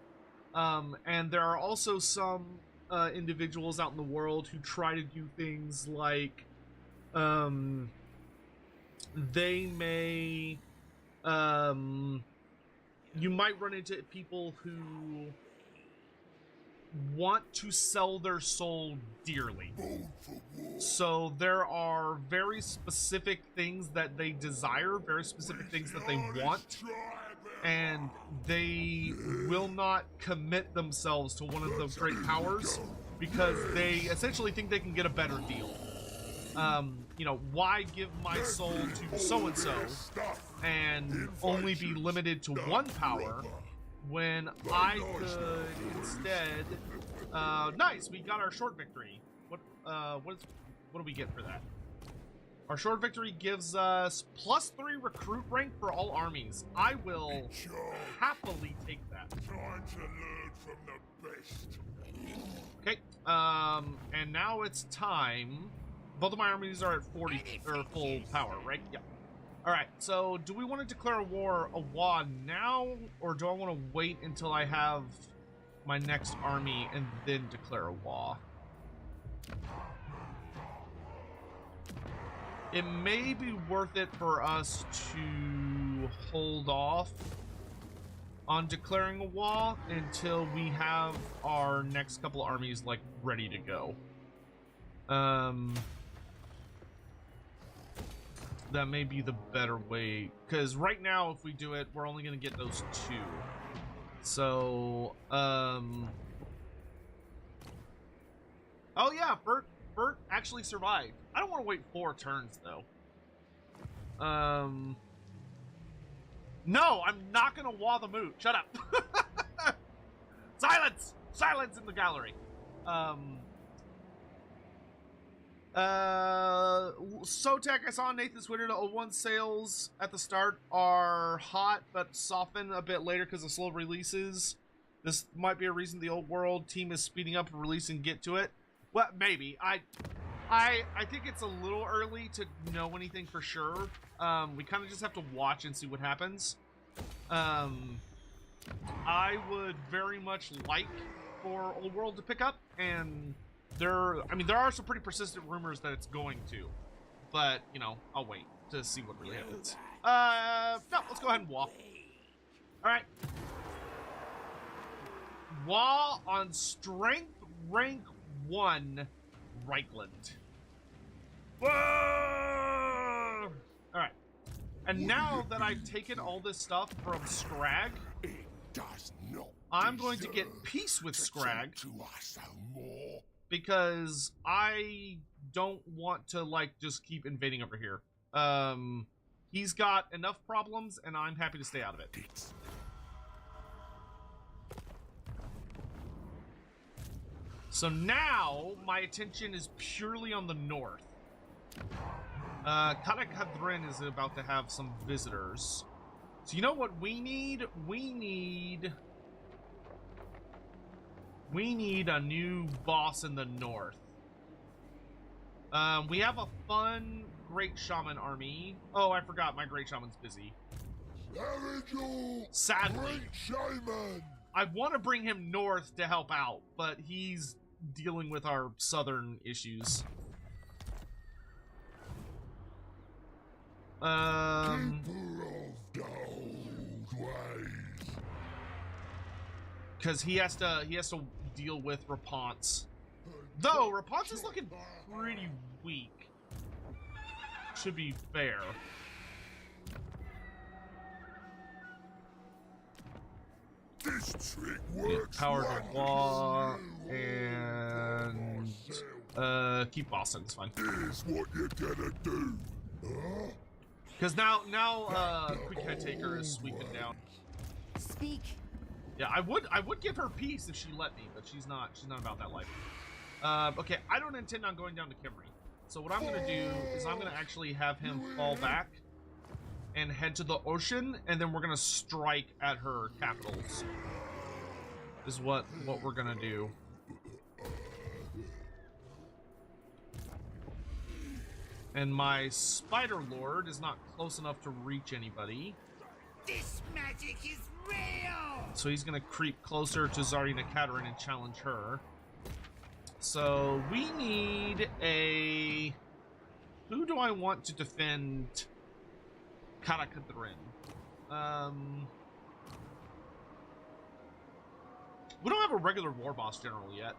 And there are also some individuals out in the world who try to do things like they may you might run into people who want to sell their soul dearly. So there are very specific things that they desire, very specific things that they want, and they will not commit themselves to one of the great powers because they essentially think they can get a better deal. You know, why give my soul to so-and-so and only be limited to one power when I could instead... nice, we got our short victory. What do we get for that? Our short victory gives us +3 recruit rank for all armies. I will happily take that. Time to learn from the best. Okay, and now it's time. Both of my armies are at 40 or full power, right? Yeah. All right. So, do we want to declare a war, a WAAAGH now, or do I want to wait until I have my next army and then declare a WAAAGH? It may be worth it for us to hold off on declaring a WAAAGH until we have our next couple of armies like ready to go. That may be the better way, because right now if we do it, we're only going to get those 2. So, oh yeah, Bert actually survived. I don't want to wait 4 turns, though. No, I'm not going to WAAAGH the moot. Shut up. Silence! Silence in the gallery. Sotek, I saw on Nathan's Twitter, the 01 sales at the start are hot, but soften a bit later because of slow releases. This might be a reason the old world team is speeding up and releasing Get to It. Well, maybe. I think it's a little early to know anything for sure. We kind of just have to watch and see what happens. I would very much like for Old World to pick up, and there are some pretty persistent rumors that it's going to, but you know, I'll wait to see what really happens. No, let's go ahead and WAAAGH. All right, WAAAGH on strength rank 1, Reichland. Whoa! All right, and now that I've taken all this stuff from Scrag, I'm going to get peace with Scrag because I don't want to like just keep invading over here. He's got enough problems, and I'm happy to stay out of it. So now my attention is purely on the north. Katakadrin is about to have some visitors. So you know what we need? We need a new boss in the north. We have a fun Great Shaman army. Oh, I forgot, my Great Shaman's busy. Sadly. I want to bring him north to help out, but he's dealing with our southern issues. Because he has to deal with Rapance. Though, Rapunzel's looking pretty weak. To be fair. This trick works. Power to wall and keep bossing. It's fine. Here's what you're gonna do. Huh? Because now Quick Head Taker is sweeping down. Speak. Yeah, I would give her peace if she let me, but she's not about that life. Okay, I don't intend on going down to Kimry. So what I'm gonna do is I'm gonna actually have him fall back and head to the ocean, and then we're gonna strike at her capitals. Is what we're gonna do. And my Spider Lord is not close enough to reach anybody. This magic is real. So he's gonna creep closer to Zarina Katarin and challenge her. So we need a... Who do I want to defend Karakadrin? We don't have a regular war boss general yet.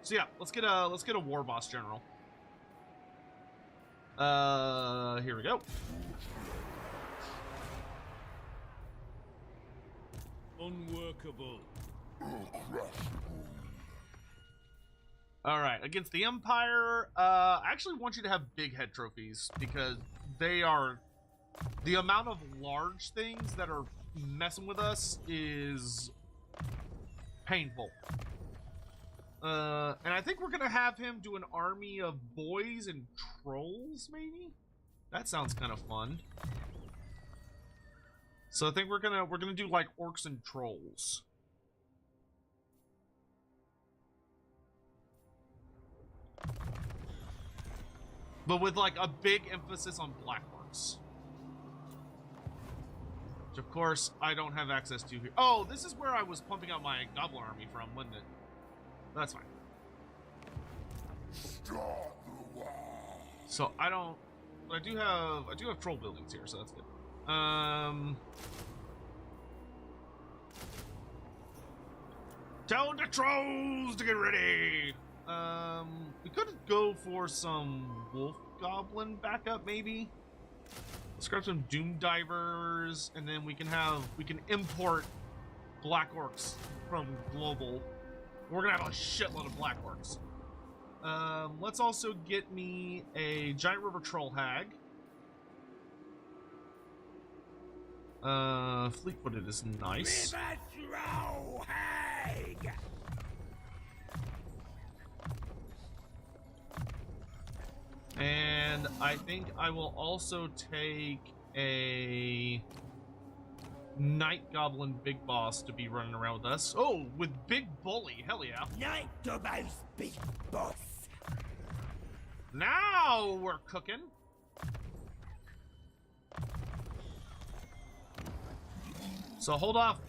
So yeah, let's get a war boss general. Here we go. Unworkable. All right, against the Empire, I actually want you to have big head trophies because they are... The amount of large things that are messing with us is painful. And I think we're gonna have him do an army of boys and trolls, maybe? That sounds kind of fun. So I think we're gonna do like orcs and trolls. But with like a big emphasis on black orcs. Which of course I don't have access to here. Oh, this is where I was pumping out my goblin army from, wasn't it? That's fine. So I don't... I do have troll buildings here, so that's good. Tell the trolls to get ready! We could go for some wolf goblin backup, maybe? Let's grab some doom divers, and then we can import black orcs from global. We're gonna have a shitload of black orcs. Let's also get me a giant river troll hag. Fleet-footed is nice. River Troll Hag. And I think I will also take a Night Goblin Big Boss to be running around with us. Oh, with Big Bully. Hell yeah. Night Gobo's big boss. Now we're cooking. So hold off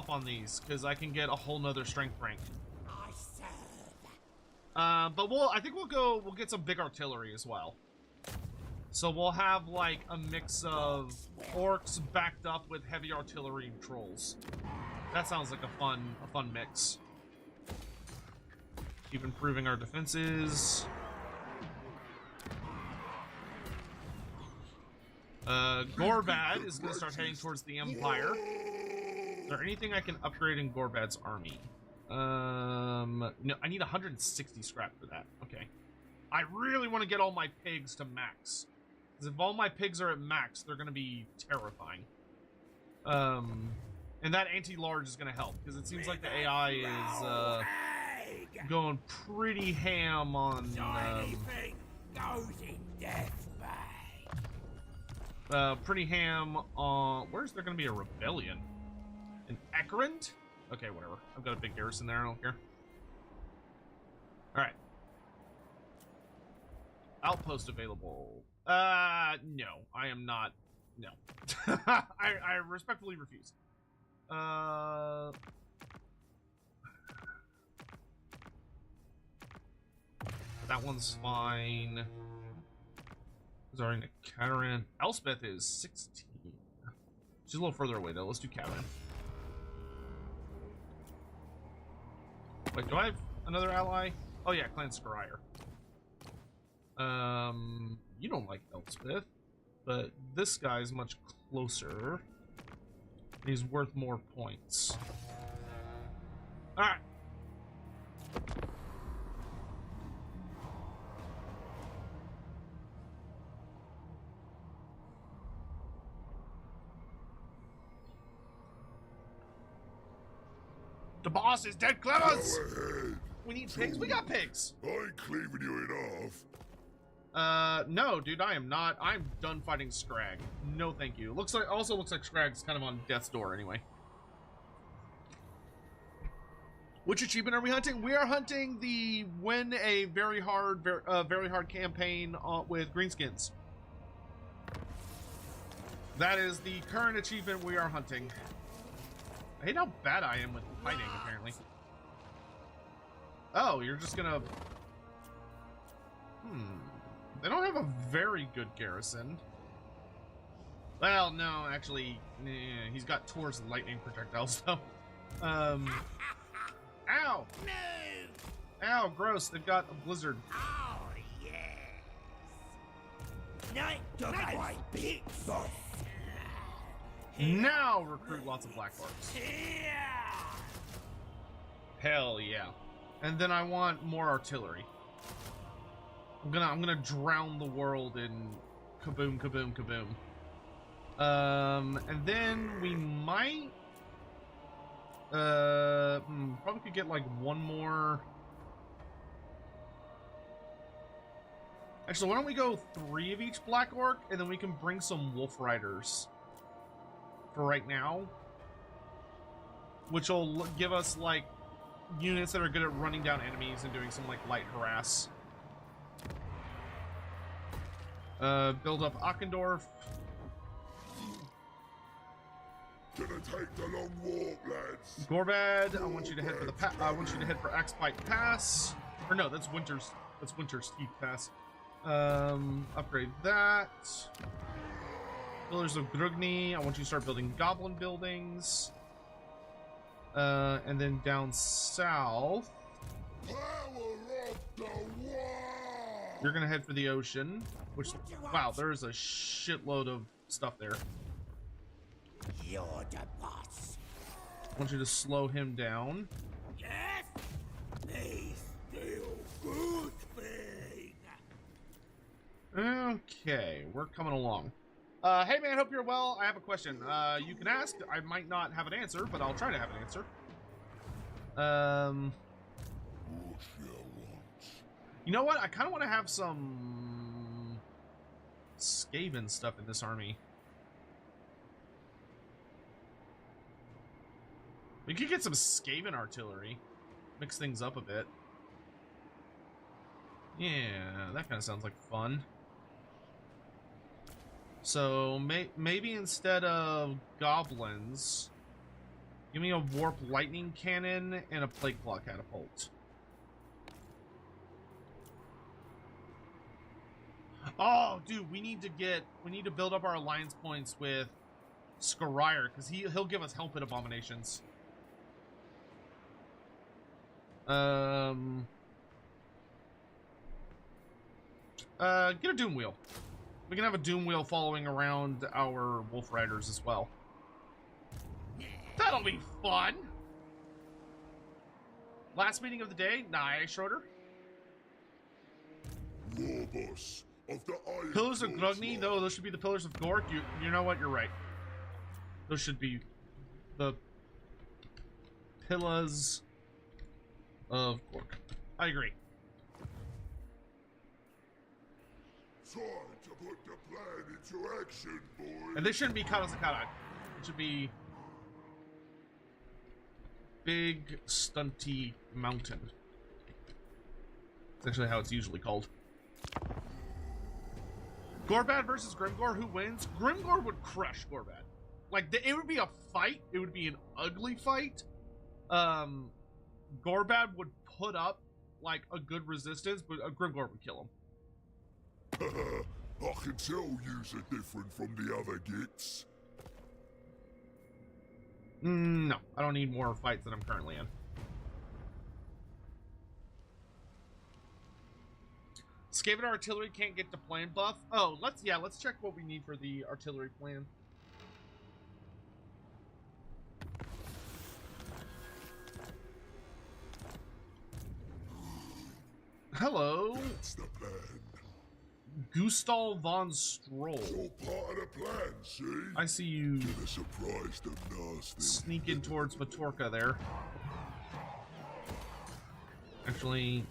on these, because I can get a whole nother strength rank. I serve. But I think we'll get some big artillery as well. So we'll have like a mix of orcs backed up with heavy artillery and trolls. That sounds like a fun mix. Keep improving our defenses. Gorbad is going to start heading towards the Empire. Is there anything I can upgrade in Gorbad's army? No, I need 160 scrap for that. Okay. I really want to get all my pigs to max. Because if all my pigs are at max, they're going to be terrifying. And that anti-large is going to help. Because it seems like the AI is going pretty ham on... Anything goes in death bay. Pretty ham on... Where's there going to be a rebellion? An Ekerand? Okay, whatever. I've got a big garrison there. I don't care. Alright. Outpost available. No. I am not... No. I respectfully refuse. That one's fine. Zarina Katarin. Elspeth is 16. She's a little further away, though. Let's do Katarin. Wait, do I have... another ally? Oh yeah, Clan Scryer. You don't like Elspeth, but this guy's much closer. He's worth more points. Alright. The boss is dead, Clemens! Go ahead. We need pigs? We got pigs! I ain't cleaving you in half. No, dude, I am not. I'm done fighting Scrag. No, thank you. Also looks like Scrag's kind of on death's door anyway. Which achievement are we hunting? We are hunting the win a very hard campaign with greenskins. That is the current achievement we are hunting. I hate how bad I am with fighting, apparently. Oh, you're just gonna... They don't have a very good garrison. Well, no, actually, he's got Tor's lightning projectiles, though. Ow! No! Ow, gross, they've got a blizzard. Oh, yes! Night to my beats! Now recruit lots of black orcs. Hell yeah. And then I want more artillery. I'm gonna drown the world in kaboom, kaboom, kaboom. And then we might probably could get like one more. Actually, why don't we go 3 of each black orc, and then we can bring some wolf riders for right now, which will give us like units that are good at running down enemies and doing some like light harass. Build up ALTDORF. Gonna take the long walk, lads. Gorbad, I want you to head for the I want you to head for Axpike Pass. Or no, that's Winter's Teeth Pass. Upgrade that. Pillars of Grugni, I want you to start building goblin buildings. And then down south, Power of the war. you're gonna head for the ocean, which, wow, there's a shitload of stuff there. You're the boss. I want you to slow him down. Yes? They still good thing. Okay, we're coming along. Hey man, hope you're well. I have a question. You can ask. I might not have an answer, but I'll try to have an answer. You know what? I kind of want to have some Skaven stuff in this army. We could get some Skaven artillery. Mix things up a bit. Yeah, that kind of sounds like fun. So, maybe instead of goblins, give me a warp lightning cannon and a plague claw catapult. Oh, dude, we need to build up our alliance points with Scryer, because he'll give us helmet abominations. Get a Doom Wheel. We can have a Doom Wheel following around our Wolf Riders as well. That'll be fun! Last meeting of the day? Nah, Schroeder? War boss of the Iron Pillars of Claws Grugni, line. though, those should be the Pillars of Gork. You know what? You're right. Those should be the Pillars of Gork. I agree. Time to put the plan into action, boys. And they shouldn't be Karasakara. It should be Big Stunty Mountain. That's actually how it's usually called. Gorbad versus Grimgor, who wins? Grimgor would crush Gorbad. Like, it would be a fight. It would be an ugly fight. Gorbad would put up, like, a good resistance, but Grimgor would kill him. I can tell yous are different from the other gits. No, I don't need more fights than I'm currently in. Skaven artillery can't get to plan buff. Oh, let's check what we need for the artillery plan. Hello. That's the plan. Gustav von Stroll. It's all part of the plan, see? I see you Gonna surprise them nasty. sneaking towards Matorka there. Actually,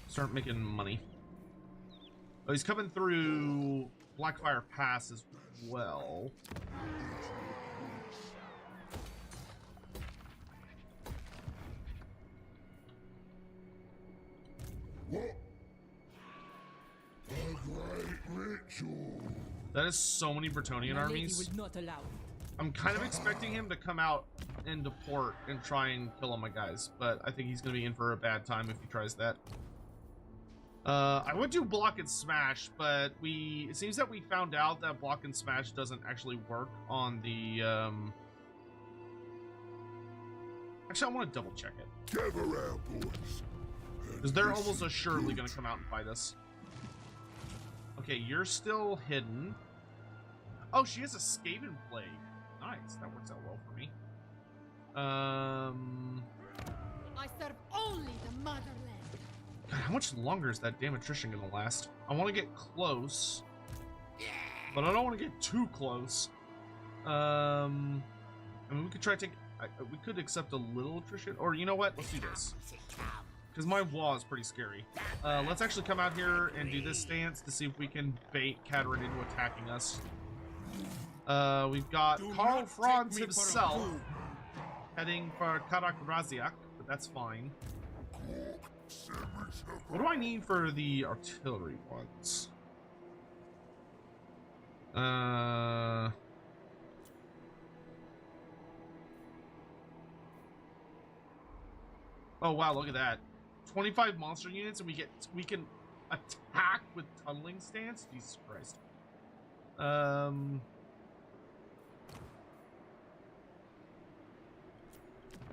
start making money. Oh, he's coming through Blackfire Pass as well. What? A great ritual. That is so many Bretonnian armies. Will not allow it. I'm kind of expecting him to come out into port and try and kill all my guys, but I think he's going to be in for a bad time if he tries that. I would do block and smash, but it seems that we found out that block and smash doesn't actually work on the actually, I want to double check it, Gather round, boys. because they're almost assuredly going to come out and fight us. Okay, you're still hidden. Oh, she has a Skaven plague. Nice, that works out well for me. I serve only the motherland. God, how much longer is that damn attrition gonna last? I want to get close, but I don't want to get too close. I mean, we could try to take. We could accept a little attrition, or you know what? Let's do this, because my wall is pretty scary. Let's actually come out here and do this stance to see if we can bait Katerin into attacking us. We've got Karl Franz himself heading for Karak-Raziak, but that's fine. What do I need for the artillery ones? Oh wow, look at that. 25 monster units and we can attack with tunneling stance? Jesus Christ.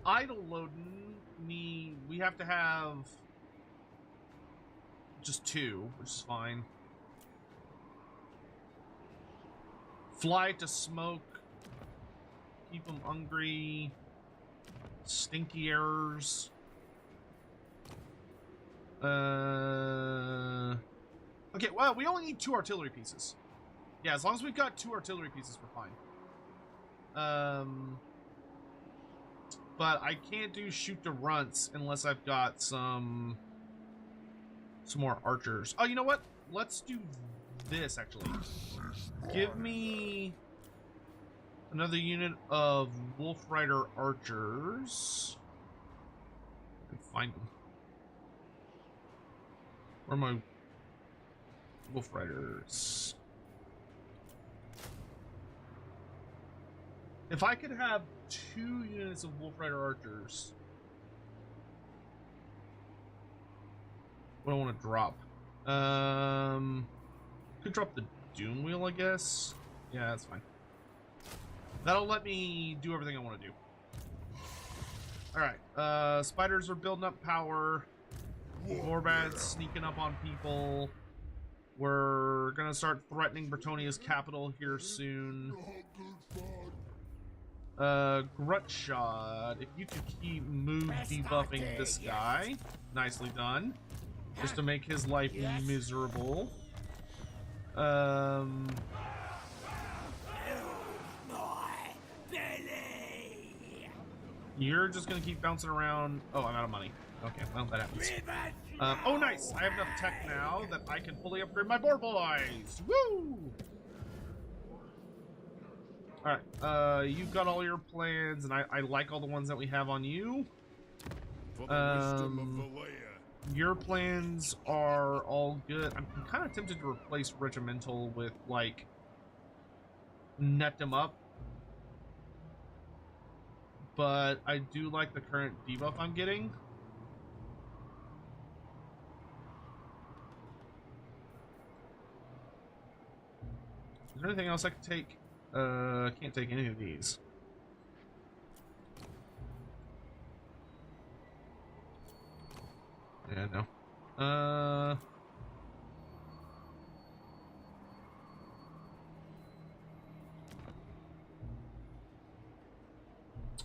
Idle loading, we have to have just 2, which is fine. Fly to smoke, keep them hungry, stinky errors. Okay, well, we only need 2 artillery pieces. Yeah, as long as we've got 2 artillery pieces, we're fine. But I can't do shoot to runts unless I've got some more archers. Oh, you know what? Let's do this, actually. Give me another unit of Wolf Rider archers. I can find them. Where are my Wolf Riders? If I could have 2 units of Wolf Rider archers, what do I want to drop? Could drop the Doom Wheel, I guess. Yeah, that's fine. That'll let me do everything I want to do. Alright, spiders are building up power. Gorbad's sneaking up on people. We're gonna start threatening Bretonia's capital here soon. Grutshot, if you could keep debuffing this guy. Nicely done. Just to make his life miserable. You're just gonna keep bouncing around. Oh, I'm out of money. Okay, well, that happens. Oh, nice! I have enough tech now that I can fully upgrade my boar boys! Woo! Alright, you've got all your plans, and I like all the ones that we have on you. For the wisdom of WAAAGH. Your plans are all good. I'm kind of tempted to replace Regimental with, like, net them up. But I do like the current debuff I'm getting. Is there anything else I can take? I can't take any of these. Yeah, no.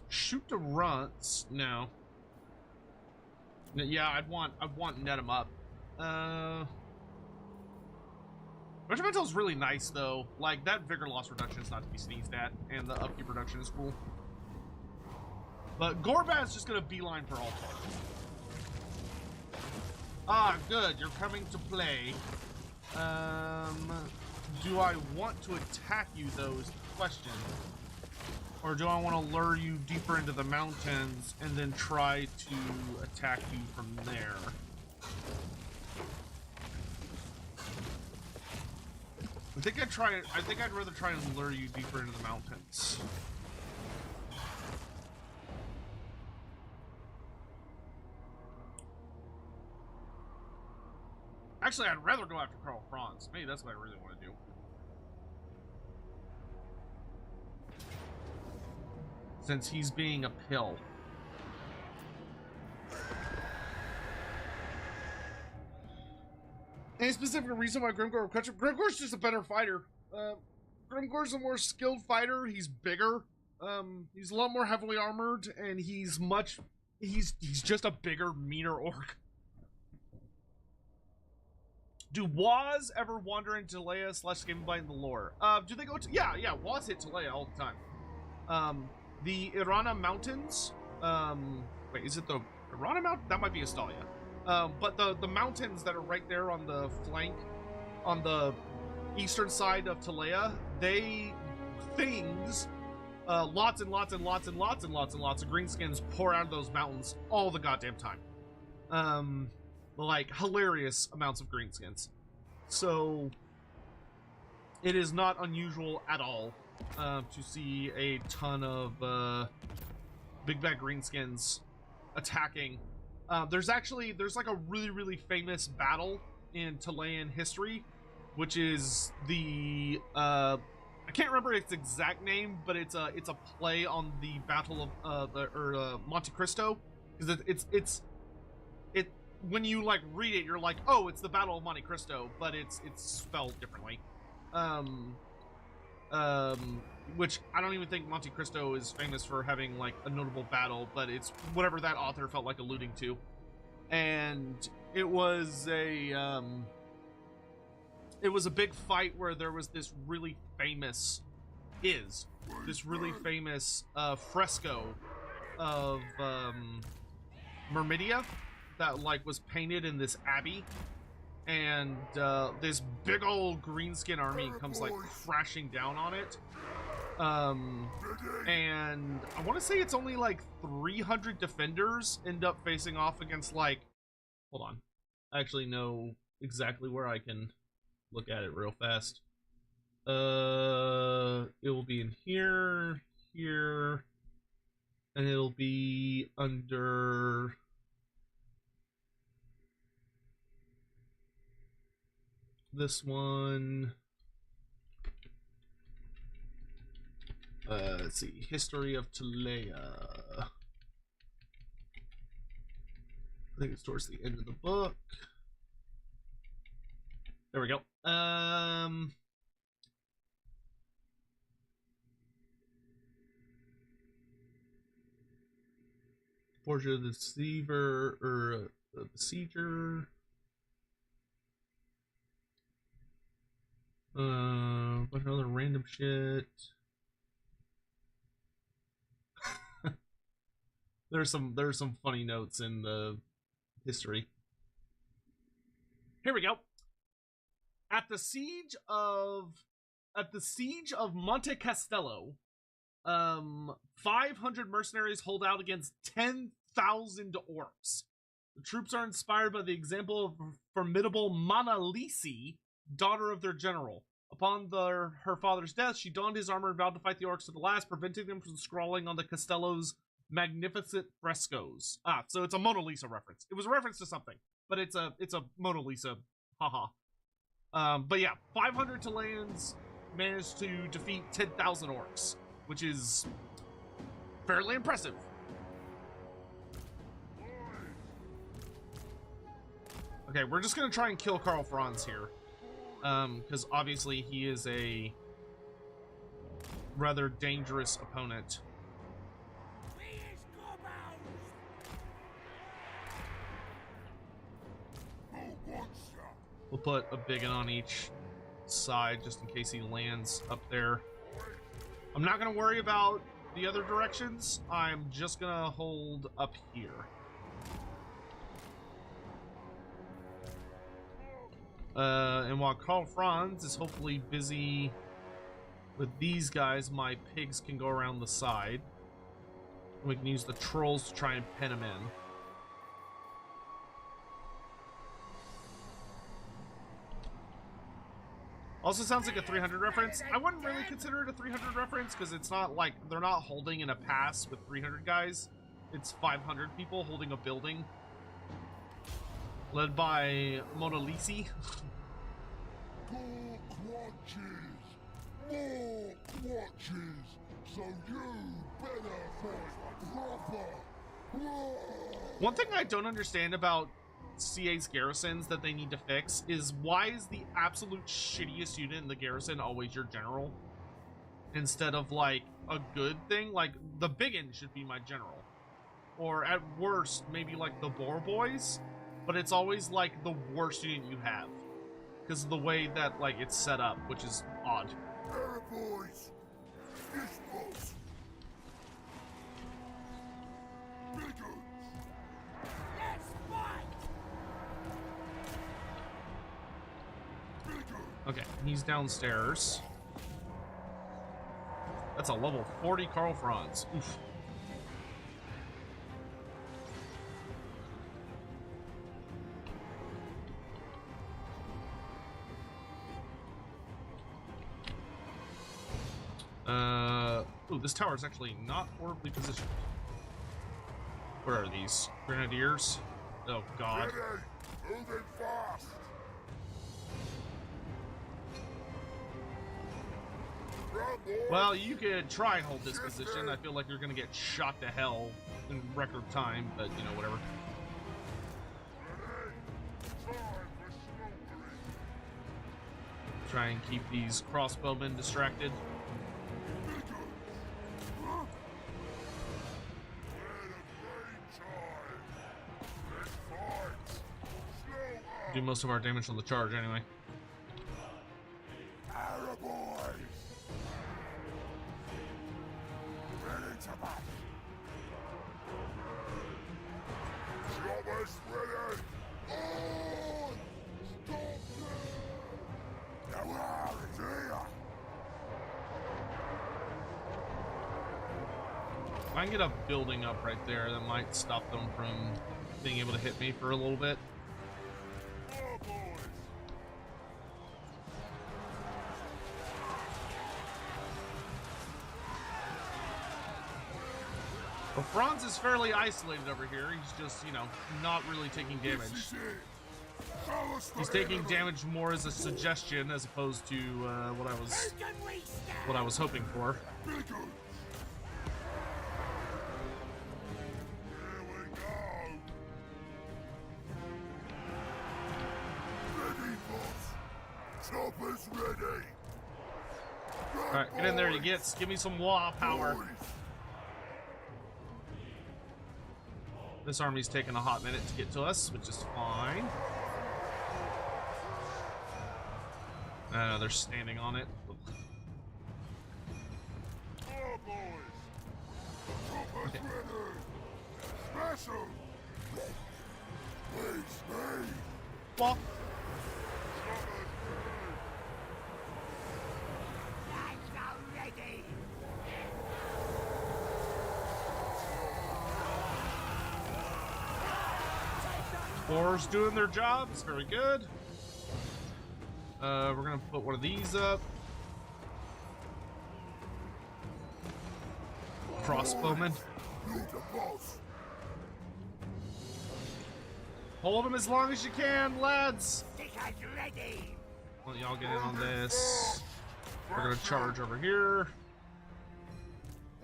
Shoot the runts. No. Yeah, I'd want net him up. Regimental's really nice though. Like that vigor loss reduction is not to be sneezed at, and the upkeep reduction is cool. But Gorbad's just gonna beeline for ALTDORF. Ah, good. You're coming to play. Do I want to attack you, though, is the question. Or do I want to lure you deeper into the mountains and then try to attack you from there? I think I'd rather try and lure you deeper into the mountains. Actually, I'd rather go after Karl Franz. Maybe that's what I really want to do. Since he's being a pill. Any specific reason why Grimgor would catch him? Grimgor's just a better fighter. Grimgor's a more skilled fighter. He's bigger. He's a lot more heavily armored, and he's just a bigger, meaner orc. Do WAAAGH ever wander into Talea / Gameblight in the lore? Do they go to... Yeah, WAAAGH hit Talea all the time. The Irana Mountains... wait, is it the Irana Mountain? That might be Astalia. But the mountains that are right there on the flank, on the eastern side of Talea, lots and lots of greenskins pour out of those mountains all the goddamn time. Like hilarious amounts of greenskins. So it is not unusual at all to see a ton of big bad greenskins attacking. There's like a really famous battle in Talayan history, which is the I can't remember its exact name, but it's a play on the Battle of Monte Cristo, because it's when you like read it, you're like, oh, it's the Battle of Monte Cristo, but it's spelled differently. Which I don't even think Monte Cristo is famous for having like a notable battle, but it's whatever that author felt like alluding to. And it was a big fight where there was this really famous fresco of Myrmidia that like was painted in this abbey, and this big old greenskin army comes like crashing down on it. And I want to say it's only like 300 defenders end up facing off against like, hold on, I actually know exactly where I can look at it real fast. It will be in here, and it'll be under this one. Let's see, History of Talea. I think it's towards the end of the book. There we go. Forger of the Deceiver, or the Besieger. Bunch of other random shit. There's some funny notes in the history. Here we go. At the siege of Monte Castello, 500 mercenaries hold out against 10,000 orcs. The troops are inspired by the example of formidable Manalisi, daughter of their general. Upon her father's death, she donned his armor and vowed to fight the orcs to the last, preventing them from scrawling on the Castello's magnificent frescoes. So it's a Mona Lisa reference. It was a reference to something, but it's a Mona Lisa. Haha. But yeah, 500 Talayans managed to defeat 10,000 orcs, which is fairly impressive. Okay, we're just gonna try and kill Karl Franz here. Because obviously he is a rather dangerous opponent. Where's Gorbad? Who wants ya? We'll put a biggin on each side just in case he lands up there. I'm not gonna worry about the other directions. I'm just gonna hold up here. And while Karl Franz is hopefully busy with these guys, my pigs can go around the side. We can use the trolls to try and pen him in. Also sounds like a 300 reference. I wouldn't really consider it a 300 reference because it's not like they're not holding in a pass with 300 guys. It's 500 people holding a building. Led by Mona Lisa. More watches! More watches! So you better fight proper! One thing I don't understand about CA's garrisons that they need to fix is why is the absolute shittiest unit in the garrison always your general? Instead of like a good thing, like the biggin should be my general. Or at worst, maybe like the Boar Boys, but it's always like the worst unit you have. Because of the way that like it's set up, which is odd. Arrow boys! This boss! Bigger! Let's fight! Bigger! Okay, he's downstairs. That's a level 40 Karl Franz. Oof. Ooh, this tower is actually not horribly positioned. Where are these? Grenadiers? Oh, God. Ready! Moving fast! Run, boy! Well, you could try and hold this position. I feel like you're gonna get shot to hell in record time, but, you know, whatever. Ready? Time for slaughtering! Try and keep these crossbowmen distracted. Bigger! We're at a great time! Let's fight! Slow Do most of our damage on the charge anyway. Arrow boys! Ready to match! Choppers ready! On! Stop there! Now it's here! If I can get a building up right there, that might stop them from being able to hit me for a little bit. More boys! Well, Franz is fairly isolated over here. He's just, you know, not really taking damage. This is it! Fellas for He's taking enemy! damage more as a suggestion as opposed to what Who can we stand? I was hoping for. Bigger! Here we go! Ready, boss! Choppers ready! All right, get in there, you gets. Give me some WAAAGH power. Boys! This army's taking a hot minute to get to us, which is fine. They're standing on it. More boys! Choppers Okay. ready! Smash 'em! Face me! Well, Choppers ready! That's not ready! Boar's doing their jobs. Very good. We're gonna put one of these up. Crossbowmen. You're the boss! Hold them as long as you can, lads. Stickers ready! Let y'all get in on this. We're gonna charge over here.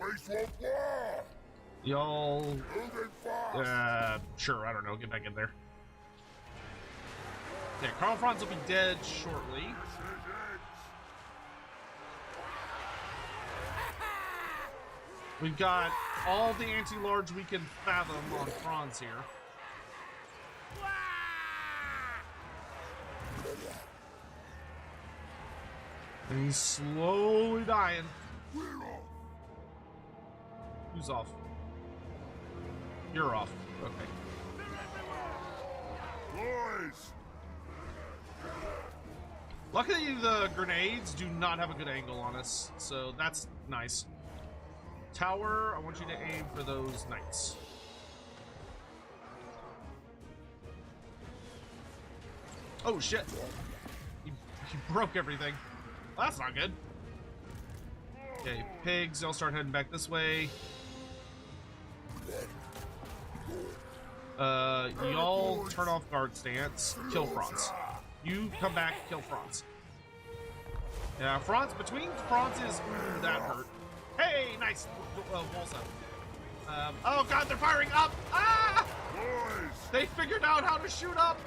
Waste one war! Y'all, Moving fast! sure, I don't know. Get back in there. Okay, Karl Franz will be dead shortly. We've got all the anti-large we can fathom on Franz here. And he's slowly dying. Who's off? You're off. Okay. Boys! Luckily, the grenades do not have a good angle on us, so that's nice. Tower, I want you to aim for those knights. Oh shit! He broke everything. Well, that's not good. Okay, pigs, I'll start heading back this way. Y'all turn off guard stance. Kill Franz. You come back, kill Franz. Yeah, Franz, between Franz's, that hurt. Hey, nice walls up. Oh god, they're firing up! Ah! Boys! They figured out how to shoot up!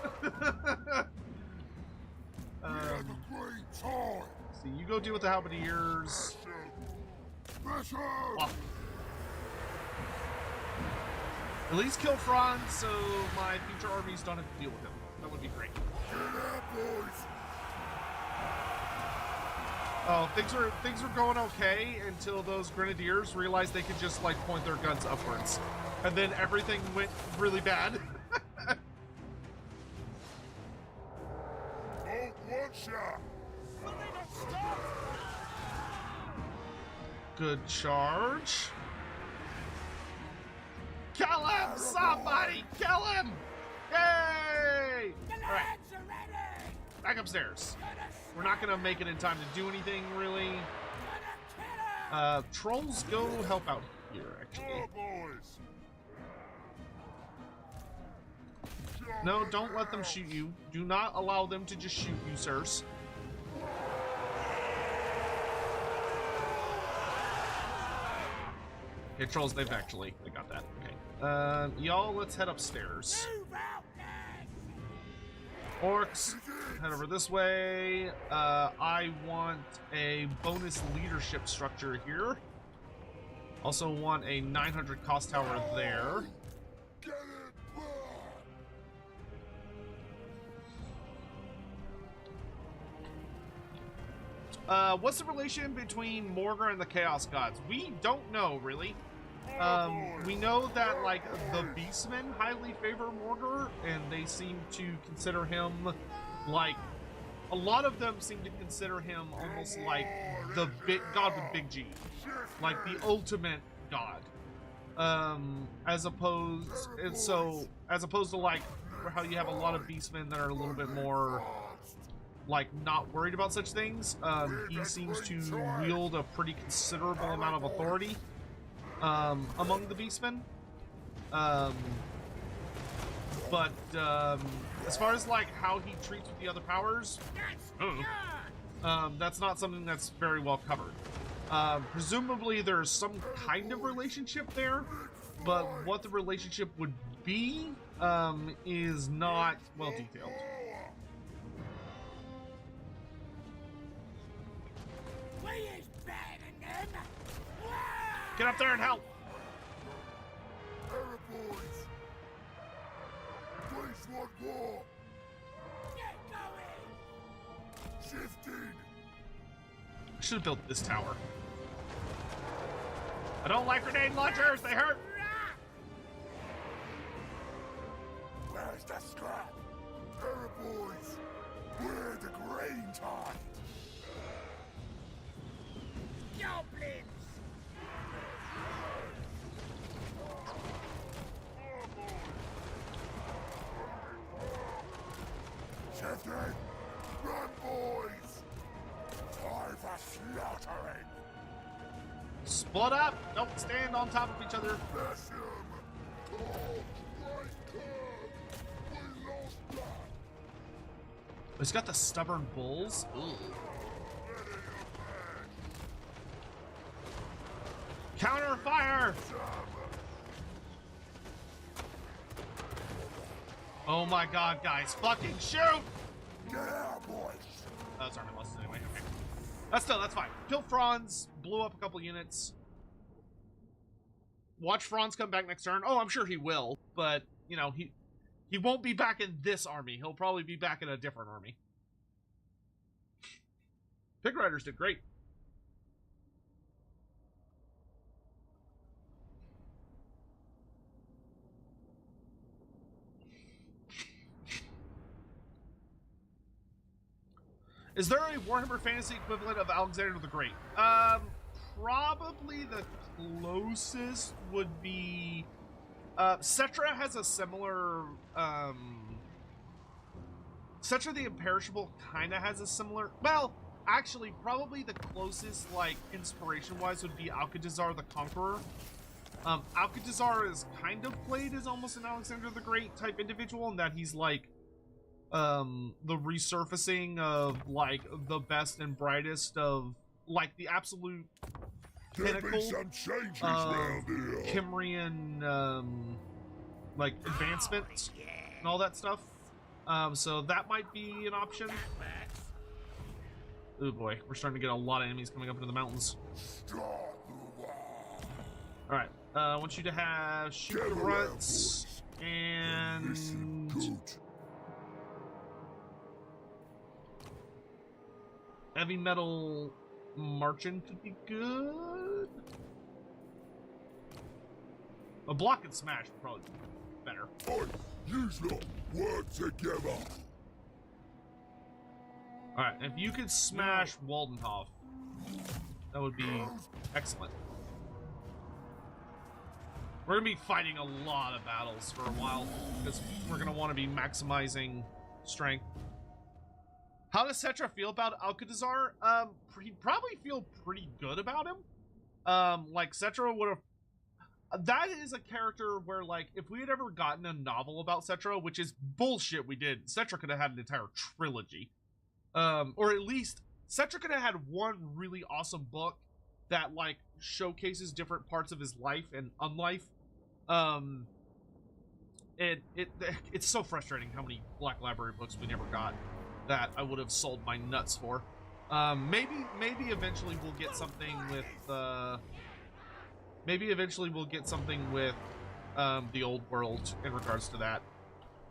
Great time! See, you go deal with the halberdiers. Pressure! Oh. At least kill Franz so my future armies don't have to deal with him. That would be great. Get out, boys! Oh, things were going okay until those grenadiers realized they could just like point their guns upwards, and then everything went really bad. Oh, one shot! Good charge. Kill him! Somebody kill him! Yay! All right, back upstairs. We're not gonna make it in time to do anything really. Trolls, go help out here, actually. Oh, boys! No, don't let them shoot you. Do not allow them to just shoot you, sirs. Okay, trolls, they got that. Okay. Y'all, let's head upstairs. Orcs, head over this way. I want a bonus leadership structure here. Also want a 900 cost tower there. Get it back! What's the relation between Morgar and the Chaos Gods? We don't know, really. We know that, like, the Beastmen highly favor Morgar, and they seem to consider him, like, a lot of them seem to consider him almost like the big god with big G, like the ultimate god. As opposed to like how you have a lot of Beastmen that are a little bit more like not worried about such things. He seems to wield a pretty considerable amount of authority among the Beastmen. But as far as like how he treats with the other powers, that's not something that's very well covered. Presumably there's some kind of relationship there, but what the relationship would be is not well detailed. Get up there and help! Arab boys! Please want war! Get going! Shifting! I should have built this tower. I don't like grenade launchers, they hurt! Where's the scrap? Arab boys! We're the grain tide! Goblins! Shifting! Run, boys! Time for slaughtering! Split up! Don't stand on top of each other. Bless him! Oh, right turn! We lost that! He's got the stubborn bulls. Ooh. Counter fire! Oh my god, guys. Fucking shoot! Get out, boys! That's army losses anyway. Okay. That's fine. Kill Franz, blew up a couple units. Watch Franz come back next turn. Oh, I'm sure he will, but you know he won't be back in this army. He'll probably be back in a different army. Pig Riders did great. Is there a Warhammer Fantasy equivalent of Alexander the Great? Probably the closest would be... Cetra has a similar... Cetra the Imperishable kind of has a similar... Well, actually, probably the closest, like, inspiration-wise would be Alcatazar the Conqueror. Alcatazar is kind of played as almost an Alexander the Great type individual in that he's, like, the resurfacing of like the best and brightest of like the absolute pinnacle some changes round here. Kimrian like advancement and all that stuff. So that might be an option. Oh boy, we're starting to get a lot of enemies coming up into the mountains. Alright, I want you to have shoot the ruts and heavy metal marching could be good. A block and smash would probably be better. Oi, use lot, work together. Alright, if you could smash Waldenhof, that would be excellent. We're gonna be fighting a lot of battles for a while, because we're gonna want to be maximizing strength. How does Cetra feel about Alcatazar? He'd probably feel pretty good about him. Like, Cetra would have... That is a character where, like, if we had ever gotten a novel about Cetra, which is bullshit we did, Cetra could have had an entire trilogy. Or at least, Cetra could have had one really awesome book that, like, showcases different parts of his life and unlife. It's so frustrating how many Black Library books we never got that I would have sold my nuts for. Maybe eventually we'll get something with the old world in regards to that.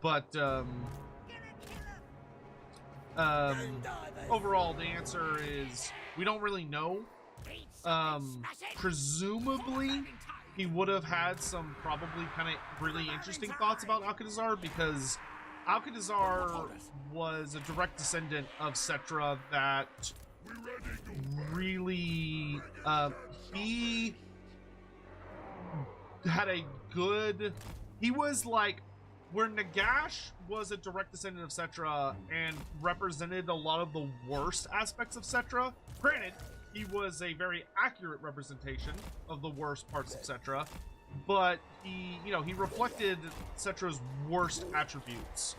But overall the answer is we don't really know. Presumably he would have had some probably kind of really interesting thoughts about Alcatazar, because Alcatazar was a direct descendant of Cetra that really, he had a good, he was like, where Nagash was a direct descendant of Cetra and represented a lot of the worst aspects of Cetra. Granted, he was a very accurate representation of the worst parts of Cetra, but he, you know, he reflected Cetra's worst attributes.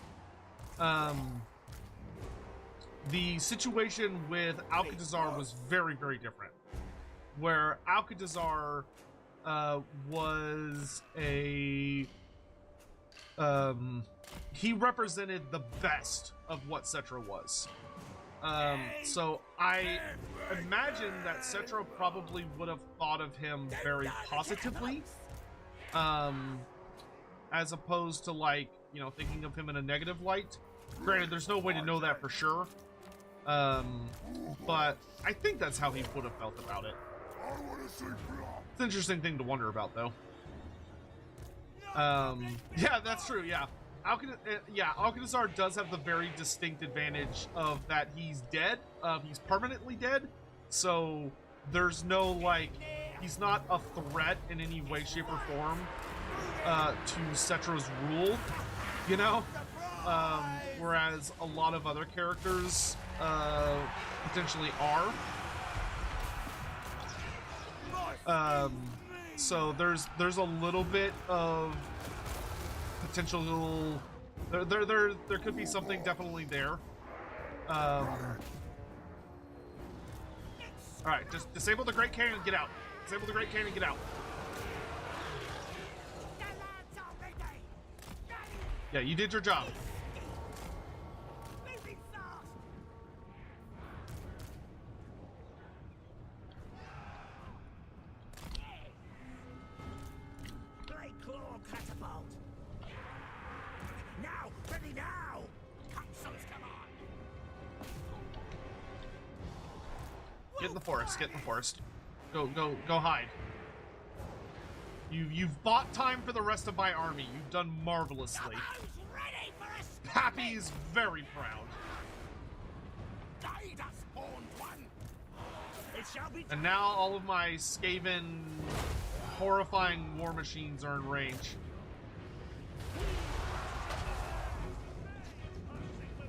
The situation with Alcatazar was very, very different. Where Alcatazar was a... he represented the best of what Cetra was. So I imagine that Cetra probably would have thought of him very positively, as opposed to, like, you know, thinking of him in a negative light. Granted, there's no way to know that for sure, but I think that's how he would have felt about it. It's an interesting thing to wonder about, though. Yeah, that's true, yeah. Alcatazar does have the very distinct advantage of that he's dead. He's permanently dead, so there's no, like, he's not a threat in any way, shape, or form to Cetra's rule, you know? Whereas a lot of other characters potentially are. So there's a little bit of potential. There could be something definitely there. All right, just disable the Great Cannon and get out. Disable the Great Cannon and get out. Yeah, you did your job. Get in the forest. Get in the forest. Go hide. You've bought time for the rest of my army. You've done marvelously. Who's ready for a scrapping? Pappy's very proud. Die, das spawned one. It shall be. And now all of my Skaven, horrifying war machines are in range.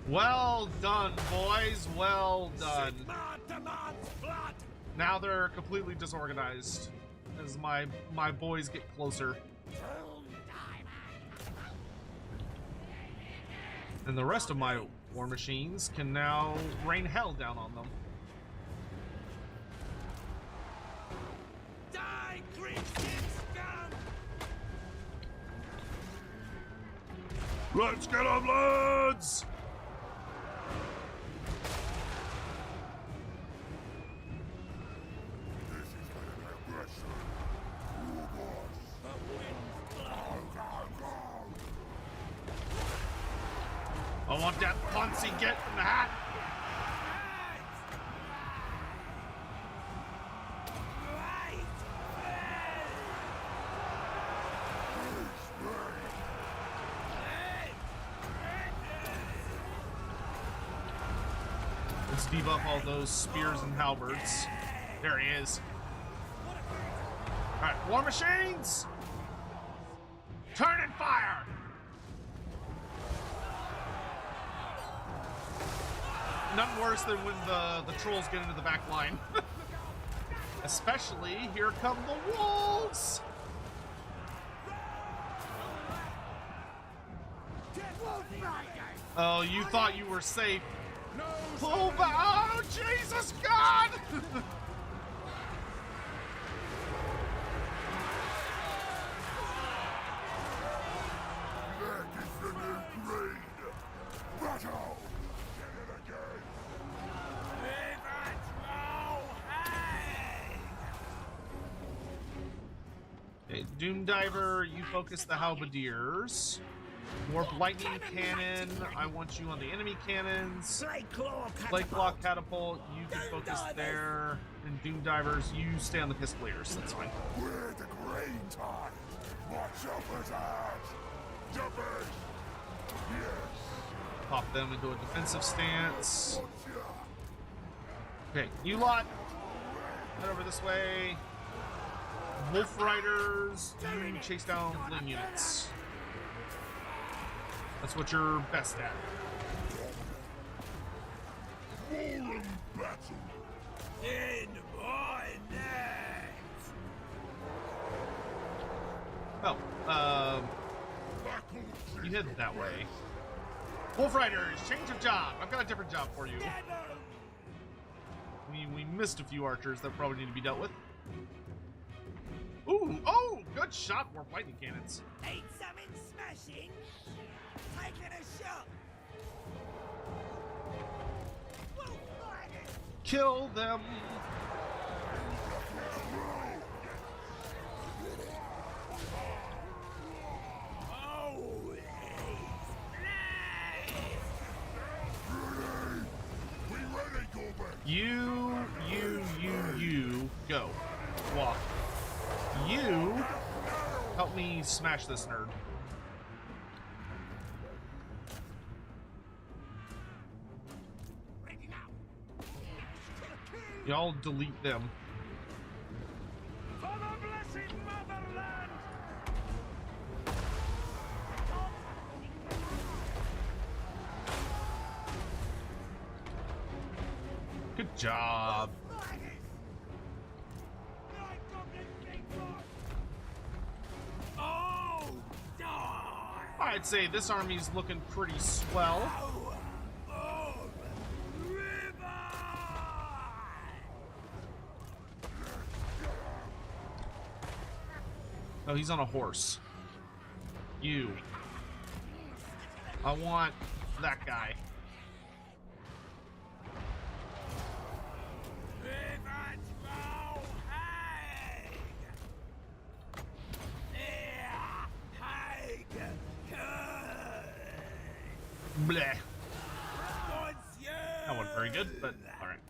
Well done, boys. Well done. Sigmar demands blood. Now they're completely disorganized as my boys get closer. And the rest of my war machines can now rain hell down on them. Die, greasy scum. Let's get them, lads! This is gonna be aggressive. I want that Ponzi get in the hat. Let's debuff all those spears and halberds. There he is. Alright, war machines! Turn and fire! Nothing worse than when the trolls get into the back line. Especially, here come the wolves! Oh, you thought you were safe. Pull back! Oh, Jesus God! That is the new grade. Battle! Get it again. Okay, Doom Diver, you focus the halberdiers. Warp Lightning Cannon, I want you on the enemy cannons. Blade Claw Catapult, you can focus there. And Doom Divers, you stay on the Pistoliers, that's fine. We're the green time. Watch out for that. Jumpers. Yes. Pop them into a defensive stance. Gotcha. Okay, you lot, head over this way. Wolf Riders, you chase down fleeing units. That's what you're best at. Roaring battle. In my name. Oh, you head that way. Wolf Riders, change of job. I've got a different job for you. We missed a few archers that probably need to be dealt with. Ooh, oh, good shot, Warp Lightning Cannons. Need something smashing? Taking a shot. Wolf riders. Kill them. We ready, Gorbad? You, go. Walk. You, help me smash this nerd. Ready now. Y'all delete them. For the blessed motherland. Good job. Oh, die! I'd say this army's looking pretty swell. Oh, river! Oh, he's on a horse. You. I want that guy. Bleh. That wasn't very good, but alright.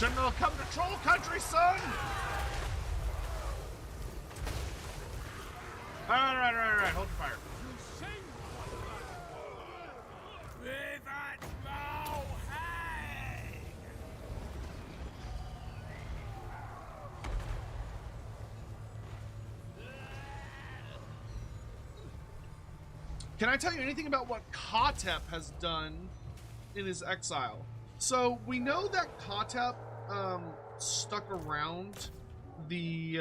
Shouldn't have come to troll country, son! Alright, hold your fire. Vivat WAAAGH! Can I tell you anything about what Kotep has done in his exile? So we know that Kotep stuck around the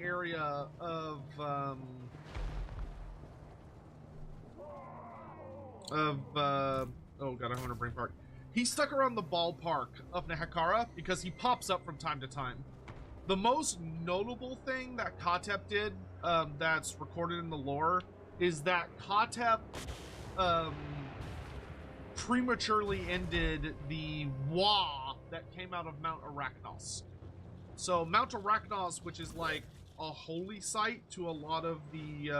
area of oh god, I want to brain fart. He stuck around the ballpark of Nehekara because he pops up from time to time. The most notable thing that Kotep did that's recorded in the lore is that Kotep prematurely ended the WAAAGH that came out of Mount Arachnos. So Mount Arachnos, which is like a holy site to a lot of the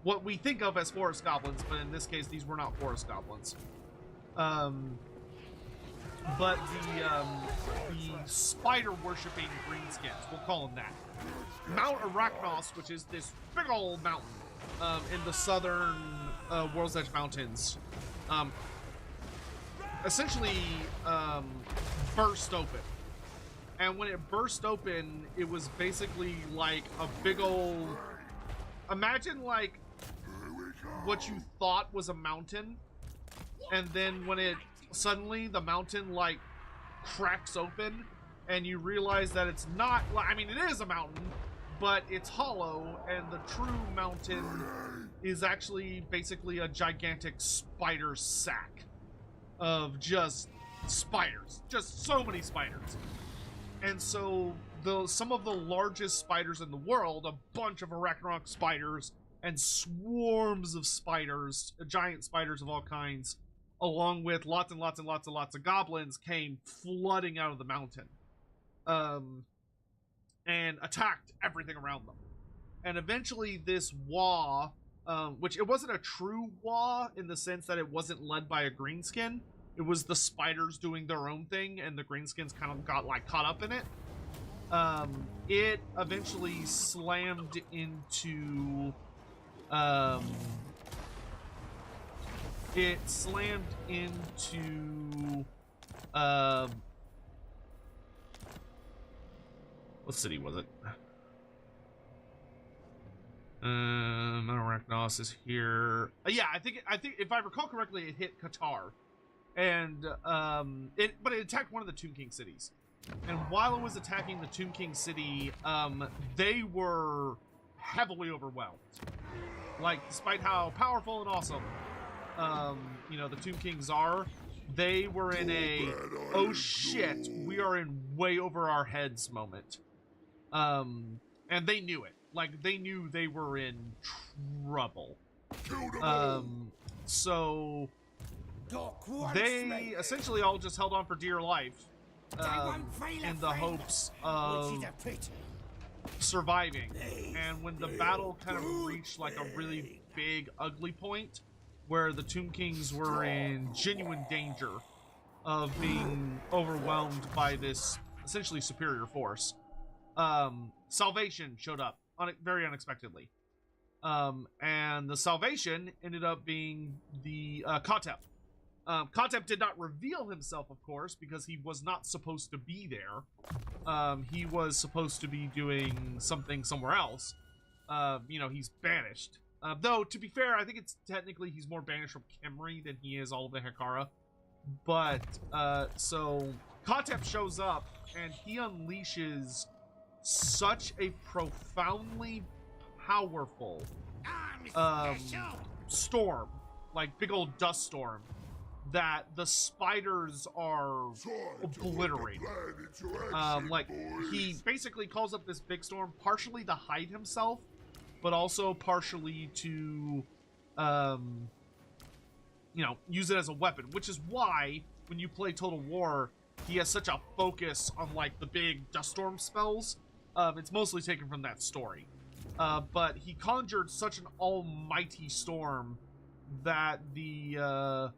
what we think of as forest goblins, but in this case these were not forest goblins. But the spider worshipping greenskins, we'll call them that. Mount Arachnos, which is this big old mountain in the southern World's Edge Mountains, essentially burst open. And when it burst open, it was basically like a big old... Imagine like what you thought was a mountain, and then when it suddenly the mountain like cracks open and you realize that it's not, I mean, it is a mountain, but it's hollow, and the true mountain is actually basically a gigantic spider sack of just spiders, just so many spiders. And so some of the largest spiders in the world, a bunch of arachnarok spiders and swarms of spiders, giant spiders of all kinds, along with lots and lots and lots and lots of goblins, came flooding out of the mountain and attacked everything around them. And eventually this WAAAGH, which it wasn't a true WAAAGH in the sense that it wasn't led by a greenskin, it was the spiders doing their own thing, and the greenskins kind of got like caught up in it. It eventually slammed into what city was it? Mount Arachnos is here. Yeah, I think if I recall correctly, it hit Qatar, and but it attacked one of the Tomb King cities. And while it was attacking the Tomb King city, they were heavily overwhelmed. Like, despite how powerful and awesome, you know, the Tomb Kings are, they were in a oh shit, we are in way over our heads moment. And they knew it. Like, they knew they were in trouble. So they essentially all just held on for dear life, in the hopes of surviving. And when the battle kind of reached like a really big, ugly point, where the Tomb Kings were in genuine danger of being overwhelmed by this essentially superior force, Salvation showed up very unexpectedly. And the Salvation ended up being the Kotep. Kotep did not reveal himself, of course, because he was not supposed to be there. He was supposed to be doing something somewhere else. You know, he's banished. Though, to be fair, I think it's technically he's more banished from Khemri than he is all of the Hekara. But, so, Kotep shows up, and he unleashes such a profoundly powerful storm, like big old dust storm, that the spiders are obliterated. Like, he basically calls up this big storm partially to hide himself, but also partially to, you know, use it as a weapon, which is why when you play Total War, he has such a focus on, like, the big dust storm spells. It's mostly taken from that story. But he conjured such an almighty storm that the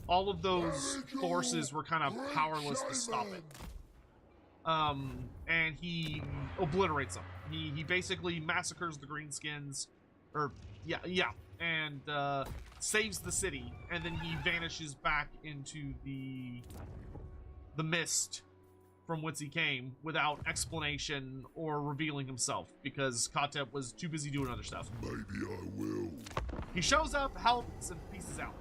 all of those forces were kind of powerless to stop it. And he obliterates them. He basically massacres the greenskins, or yeah, and saves the city, and then he vanishes back into the mist from whence he came without explanation or revealing himself, because Katep was too busy doing other stuff. Maybe I will. He shows up, helps, and pieces out.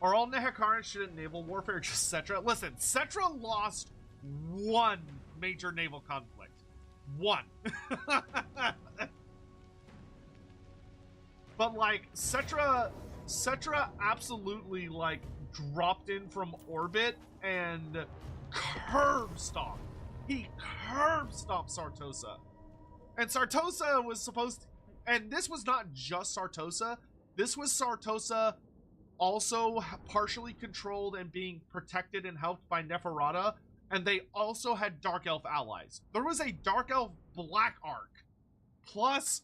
Are all Nehekarans shit at naval warfare just Cetra? Listen, Cetra lost one major naval conflict. One. But like Cetra absolutely like dropped in from orbit and curb stomped. He curb stomped Sartosa. And Sartosa was supposed to, and this was not just Sartosa, this was Sartosa also partially controlled and being protected and helped by Neferata, and they also had Dark Elf allies. There was a Dark Elf Black Arc, plus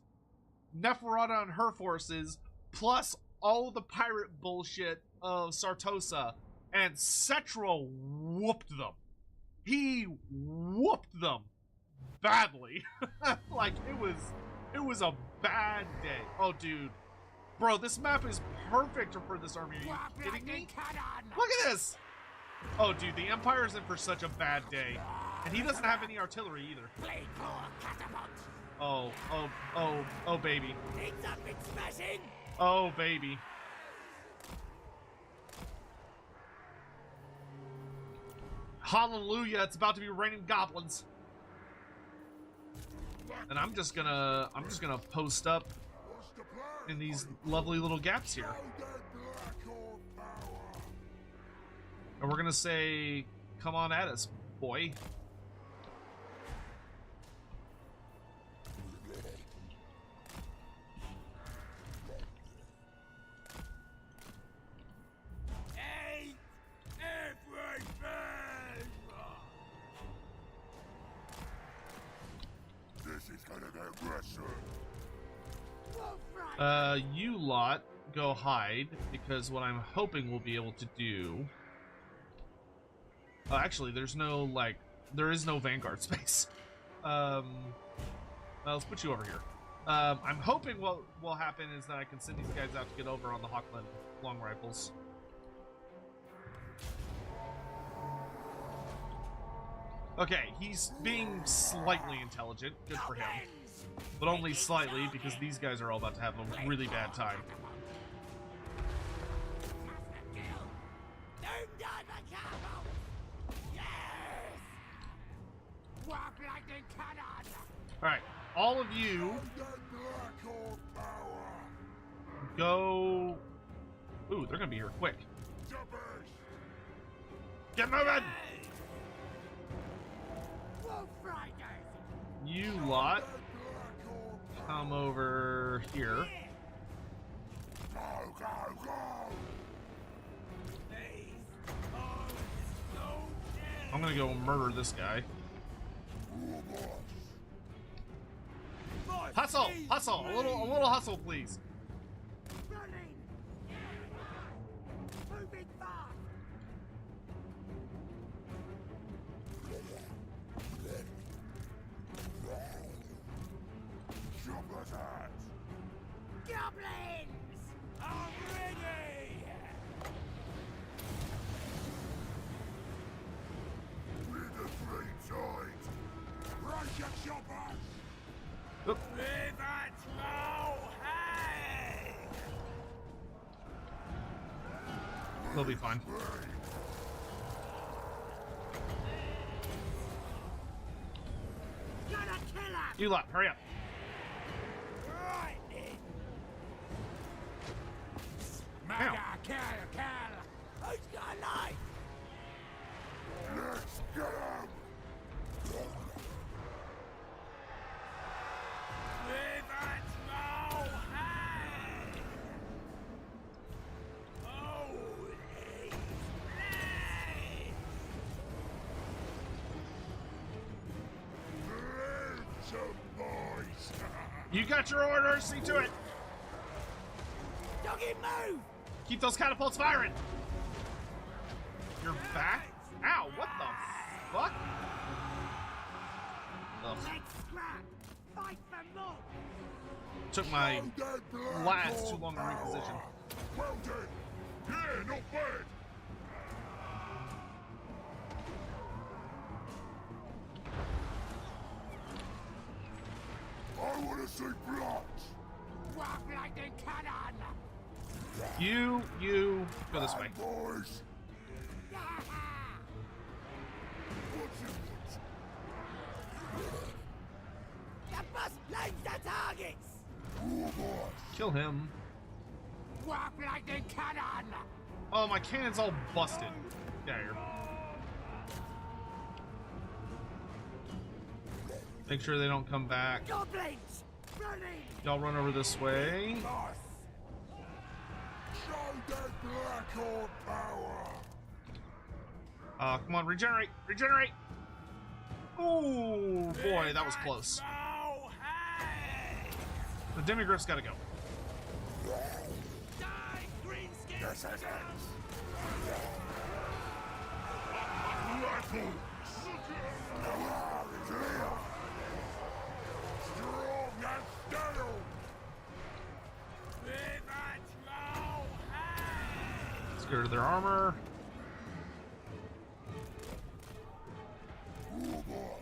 Neferata and her forces, plus all the pirate bullshit of Sartosa, and Cetra whooped them. He whooped them badly. Like, it was a bad day. Oh, dude. Bro, this map is perfect for this army. Are you kidding me? Look at this! Oh, dude, the Empire's in for such a bad day. And he doesn't have any artillery either. Oh, baby. Oh, baby. Hallelujah, it's about to be raining goblins. And I'm just gonna post up in these lovely little gaps here. And we're gonna say, come on at us, boy. You lot go hide, because what I'm hoping we'll be able to do... actually, there is no Vanguard space. Let's put you over here. I'm hoping what will happen is that I can send these guys out to get over on the Hawkland long rifles. Okay, he's being slightly intelligent. Good for him. But only slightly, because these guys are all about to have a really bad time. Alright, all of you go... Ooh, they're gonna be here quick. Get moving! You lot come over here. I'm gonna go murder this guy. Hustle! Hustle! A little hustle, please. Goblins! I'm ready! We're the three tides. Right, your choppers! Oop. Live at WAAAGH! They'll be fine. Gotta kill him! You lot, hurry up. Right then! Ow. Kill! Who's got a knife? Let's get him! Live at WAAAGH! Holy flame! Live to boys! You got your orders, see to it. Fucking move! Keep those catapults firing! You're back? Ow, what the fuck? Ugh. Let's scrap! Fight for more! Took my Show that black lads hole too long to power. reposition. Well done. Yeah, not bad. I want to see blocks. Walk like the cannon! You go this way. Boys. What's it? The bus blames the targets! Kill him. Walk like the cannon! Oh, my cannon's all busted. Get out of here. Make sure they don't come back. Goblins! Running! Y'all run over this way. Nice. Show that black hole power. Come on, regenerate! Regenerate! Oh boy, that was close. Oh, hey! The demigriff's gotta go. Die, greenskin! This is it. Rifle. Now clear. Strong and stale. Let's get rid of their armor.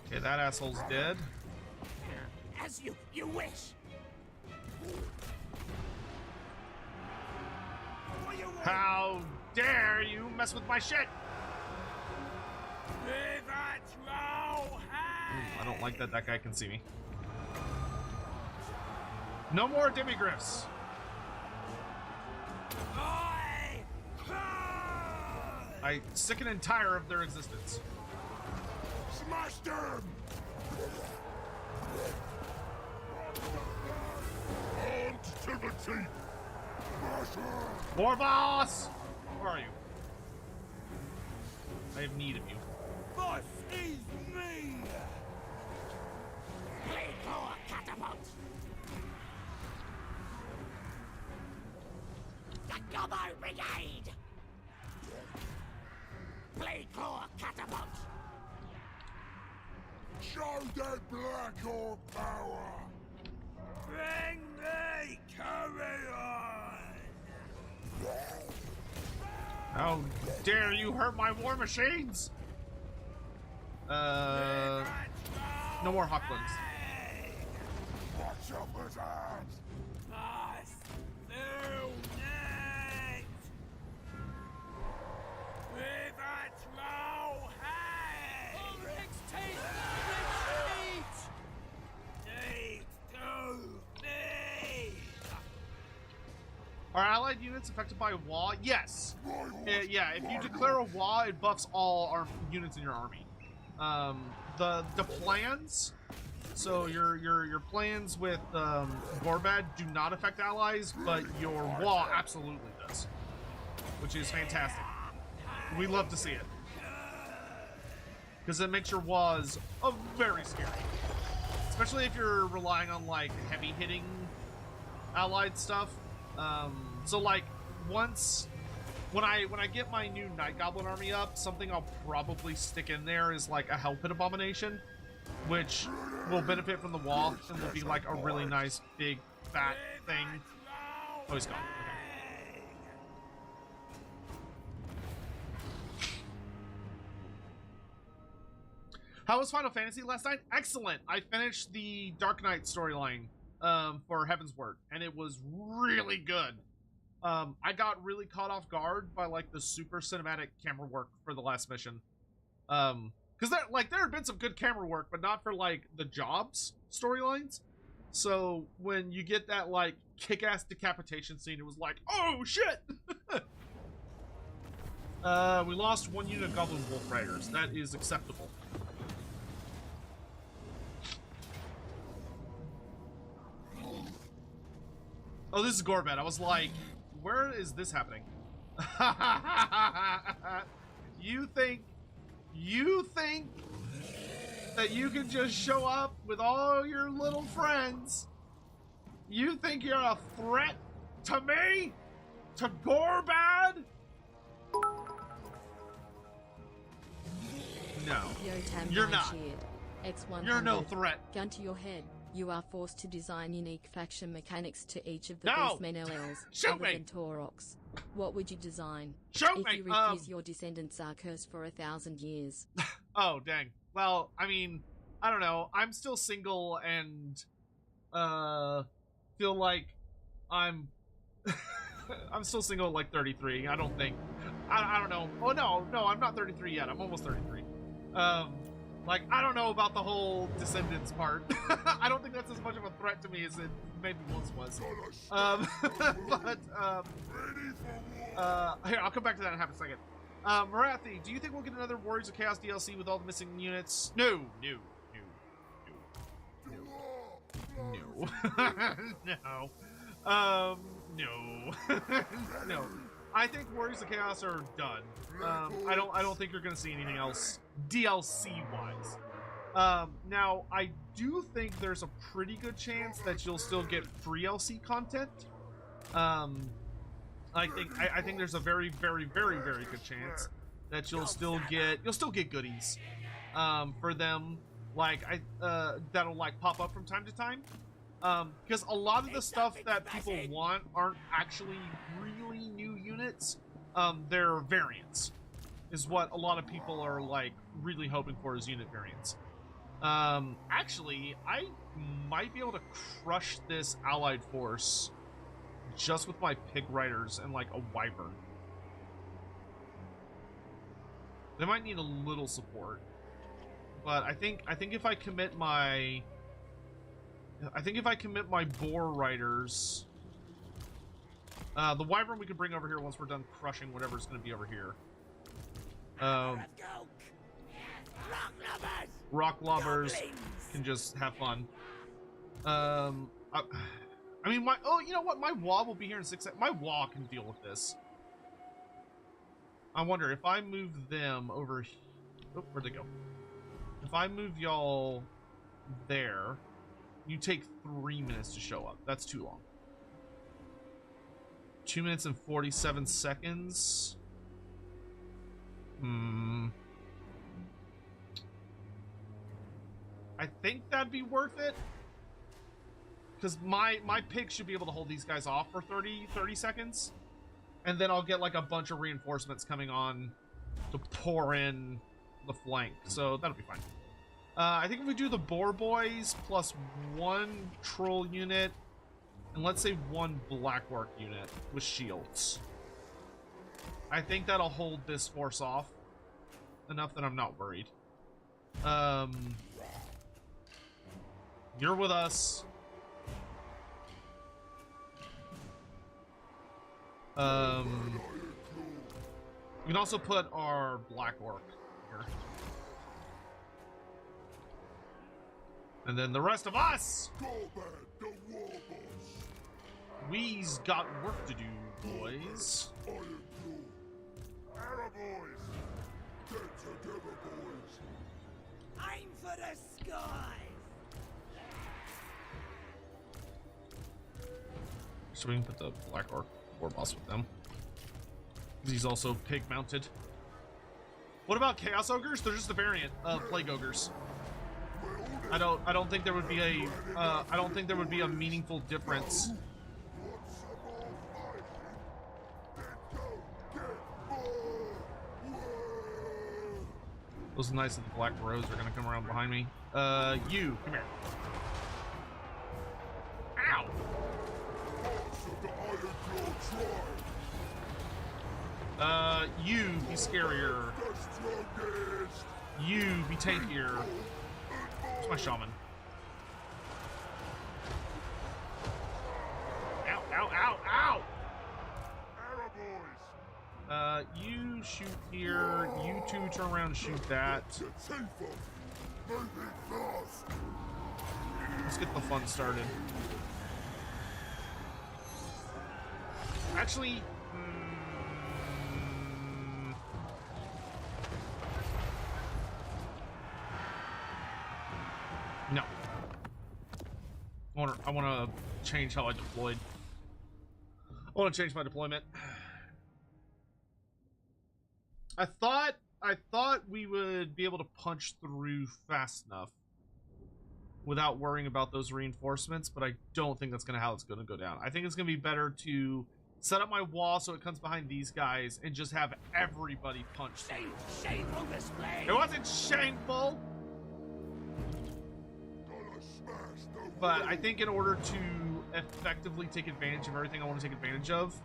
Okay, that asshole's dead. As you wish! What you want? How dare you mess with my shit! I don't like that that guy can see me. No more demigriffs. I sick and tired of their existence. Smash them. Armed to the teeth. Smash them. War boss! Where are you? I have need of you. Boss is me! Play for catapult! The Gobbo Brigade! Play for catapult! Show that black hole power. Bring me carry-on! How dare you hurt my war machines? No more Hawklands. Watch your hands. Boss! Unite! Overthrow hay! Ulrich's teeth! Retreat! Teeth to me! Are allied units affected by WAAAGH? Yes. Royals. Yeah, if you declare a WAAAGH, it buffs all units in your army. The plans, so your plans with Gorbad do not affect allies, but your WAAAGH absolutely does, which is fantastic. We love to see it because it makes your WAAGHs very scary, especially if you're relying on like heavy hitting allied stuff. So like once. When I get my new Night Goblin army up, something I'll probably stick in there is like a Hell Pit Abomination, which will benefit from the WAAGH and will be like a really nice big fat thing. Oh, he's gone. Okay. How was Final Fantasy last night? Excellent. I finished the Dark Knight storyline for Heaven's Word, and it was really good. I got really caught off guard by like the super cinematic camera work for the last mission. Because there had been some good camera work, but not for like the jobs storylines. So when you get that like kick-ass decapitation scene, it was like, oh shit! We lost one unit of Goblin Wolf Riders. That is acceptable. Oh, this is Gorbad. I was like, where is this happening? You think that you can just show up with all your little friends? You think you're a threat to me? to Gorbad? No. Yotam You're not. X100. You're no threat. Gun to your head. You are forced to design unique faction mechanics to each of the No! Beastmen LLs Shoot other me! than Taurox. What would you design? Shoot If me! you refuse, your descendants are cursed for 1,000 years. Oh, dang. Well, I mean, I don't know. I'm still single and, feel like I'm, I'm still single at like 33. I don't think, I don't know. Oh, no, I'm not 33 yet. I'm almost 33. Like, I don't know about the whole descendants part. I don't think that's as much of a threat to me as it maybe once was. But, here, I'll come back to that in half a second. Marathi, do you think we'll get another Warriors of Chaos DLC with all the missing units? No. No. No. I think Warriors of Chaos are done. I don't think you're gonna see anything else DLC wise. Now I do think there's a pretty good chance that you'll still get free LC content. I think there's a very good chance that you'll still get goodies for them, like that'll like pop up from time to time. Because a lot of the stuff that people want aren't actually really new units. They're variants, is what a lot of people are like really hoping for, is unit variants. Actually, I might be able to crush this allied force just with my pig riders and like a wyvern. They might need a little support, but I think if I commit my boar riders, the wyvern we can bring over here once we're done crushing whatever's going to be over here. Rock lobbers can just have fun. I mean, you know what? My WAAAGH will be here in 6 seconds. My WAAAGH can deal with this. I wonder if I move them over. Oh, where'd they go? If I move y'all there, you take 3 minutes to show up. That's too long. 2 minutes and 47 seconds. I think that'd be worth it. Because my pick should be able to hold these guys off for 30 seconds. And then I'll get like a bunch of reinforcements coming on to pour in the flank. So that'll be fine. I think if we do the boar boys plus 1 troll unit and let's say 1 blackwork unit with shields, I think that'll hold this force off enough that I'm not worried. You're with us. We can also put our black orc here. And then the rest of us! We's got work to do, boys. Aim for the skies! So we can put the black orc war boss with them. He's also pig mounted. What about chaos ogres? They're just a variant of plague ogres. I don't think there would be a meaningful difference. Those nice little black rows are gonna come around behind me. You come here. Ow! You be scarier. You be tankier. It's my shaman. Ow, ow, ow, ow! You shoot here. You two turn around and shoot that. Let's get the fun started. Actually, no. I want to change how I deployed. I want to change my deployment. I thought we would be able to punch through fast enough without worrying about those reinforcements, but I don't think that's how it's gonna go down. I think it's gonna be better to set up my wall so it comes behind these guys and just have everybody punch through. Shameful display! It wasn't shameful! But I think in order to effectively take advantage of everything I want to take advantage of,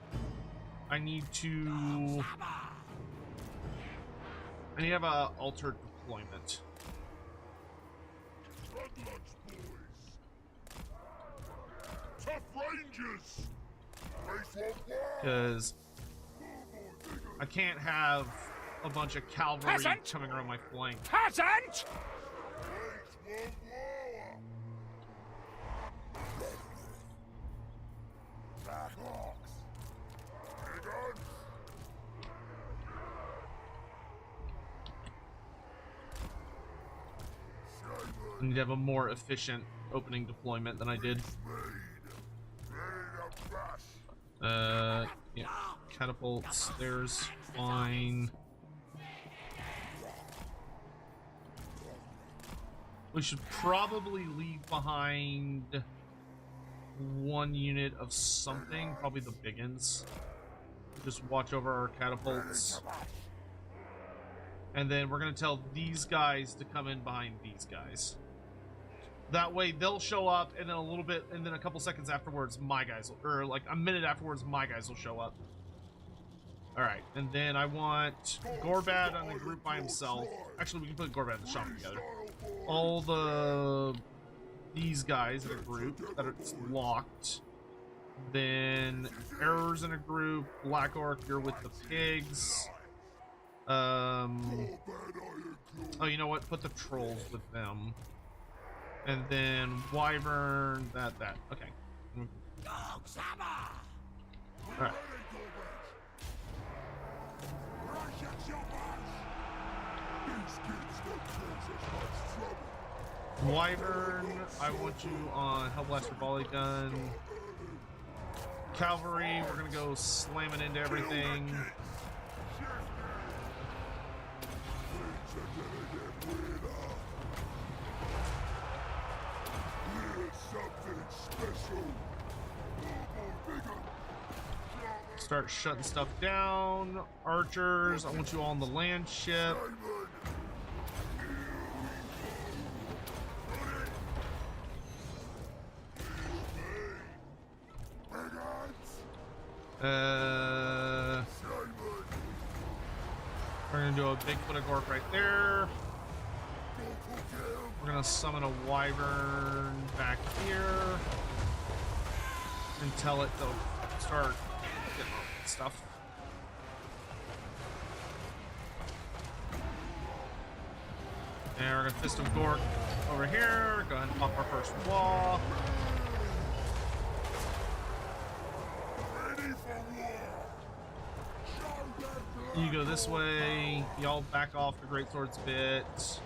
I need to have a altered deployment. Tough Rangers! Because I can't have a bunch of cavalry Peasant! coming around my flank. Peasant! I need to have a more efficient opening deployment than I did. Yeah, catapults, there's fine. We should probably leave behind one unit of something, probably the biggins. Just watch over our catapults. And then we're gonna tell these guys to come in behind these guys. That way they'll show up, and then a couple seconds afterwards, my guys will, or like a minute afterwards, my guys will show up. Alright, and then I want Gorbad on the group by himself. Actually, we can put Gorbad and the Shaman together. All these guys in a group that are locked. Then Errors in a group. Black Orc, you're with the pigs. Oh, you know what? Put the trolls with them. And then Wyvern, that. Okay. Alright. Wyvern, I want you on Hellblaster Volley Gun. Cavalry, we're gonna go slamming into everything. Start shutting stuff down. Archers, I want you all on the land ship. We're gonna do a big foot of Gork right there. We're gonna summon a Wyvern back here and tell it to start getting stuff. And we're gonna Fist of Gork over here. Go ahead and pop our first wall. You go this way. Y'all back off the Great Swords bit.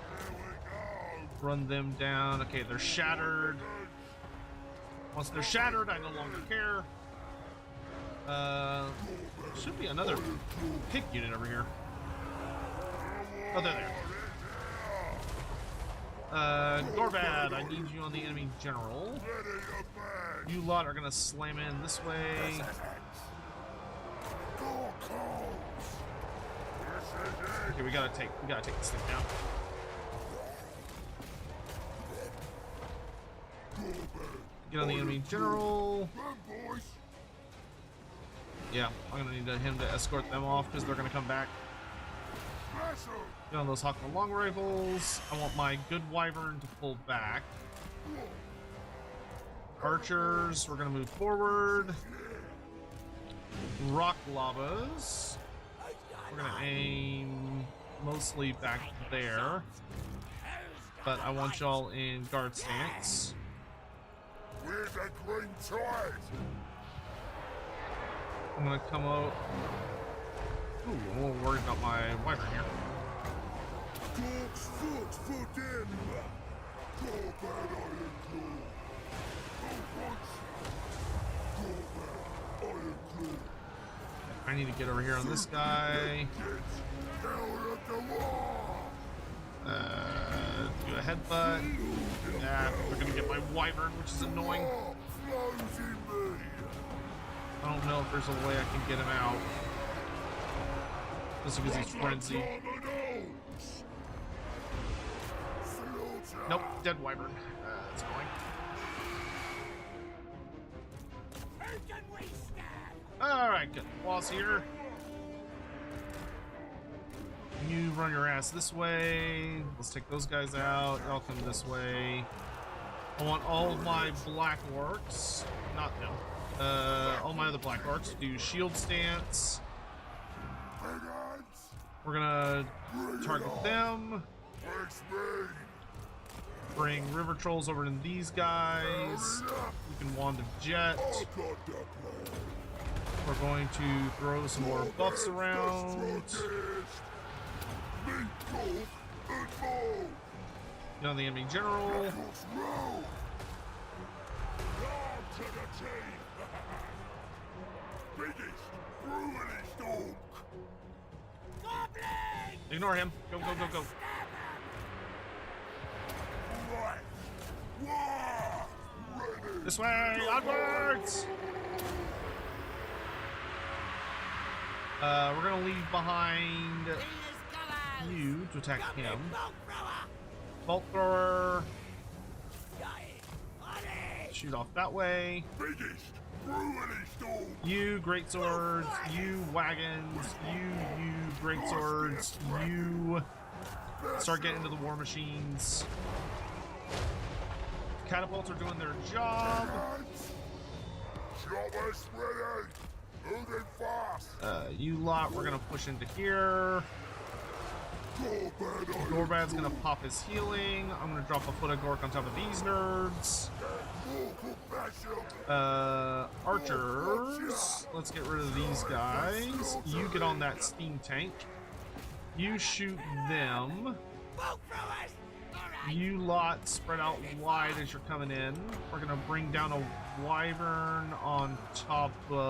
Run them down. Okay, they're shattered. Once they're shattered, I no longer care. Should be another pig unit over here. Oh, they're there. Gorbad, I need you on the enemy general. You lot are gonna slam in this way. Okay, we gotta take this thing down. Get on the enemy general. Yeah, I'm gonna need him to escort them off because they're gonna come back. Get on those Hawk and long rifles. I want my good Wyvern to pull back. Archers, we're gonna move forward. Rock lavas. We're gonna aim mostly back there, but I want y'all in guard stance. Where's that green tide? I'm gonna come out. Ooh, I'm a little worried about my Wyvern here. Gork's foot for them. Gorbad Iron Claw. Go once. Gorbad Iron Claw. I need to get over here on this guy. Do a headbutt. Yeah, we're gonna get my wyvern, which is annoying. I don't know if there's a way I can get him out. Just because he's frenzied. Nope, dead wyvern. That's going. Alright, good. Boss here. You run your ass this way. Let's take those guys out. Y'all come this way. I want all of my black orcs. Not them. All my other black orcs to do shield stance. We're gonna target them. Bring river trolls over to these guys. We can wand of jet. We're going to throw some more buffs around. Get on the enemy general. Ignore him. Go, go, go, go. This way, onwards! We're gonna leave behind you to attack him. Bolt thrower. Shoot off that way. You great swords. You wagons. You great swords. You start getting into the war machines. Catapults are doing their job. You lot, we're gonna push into here. Gorbad's gonna pop his healing. I'm gonna drop a foot of Gork on top of these nerds. Archers. Let's get rid of these guys. You get on that steam tank. You shoot them. You lot spread out wide as you're coming in. We're gonna bring down a wyvern on top of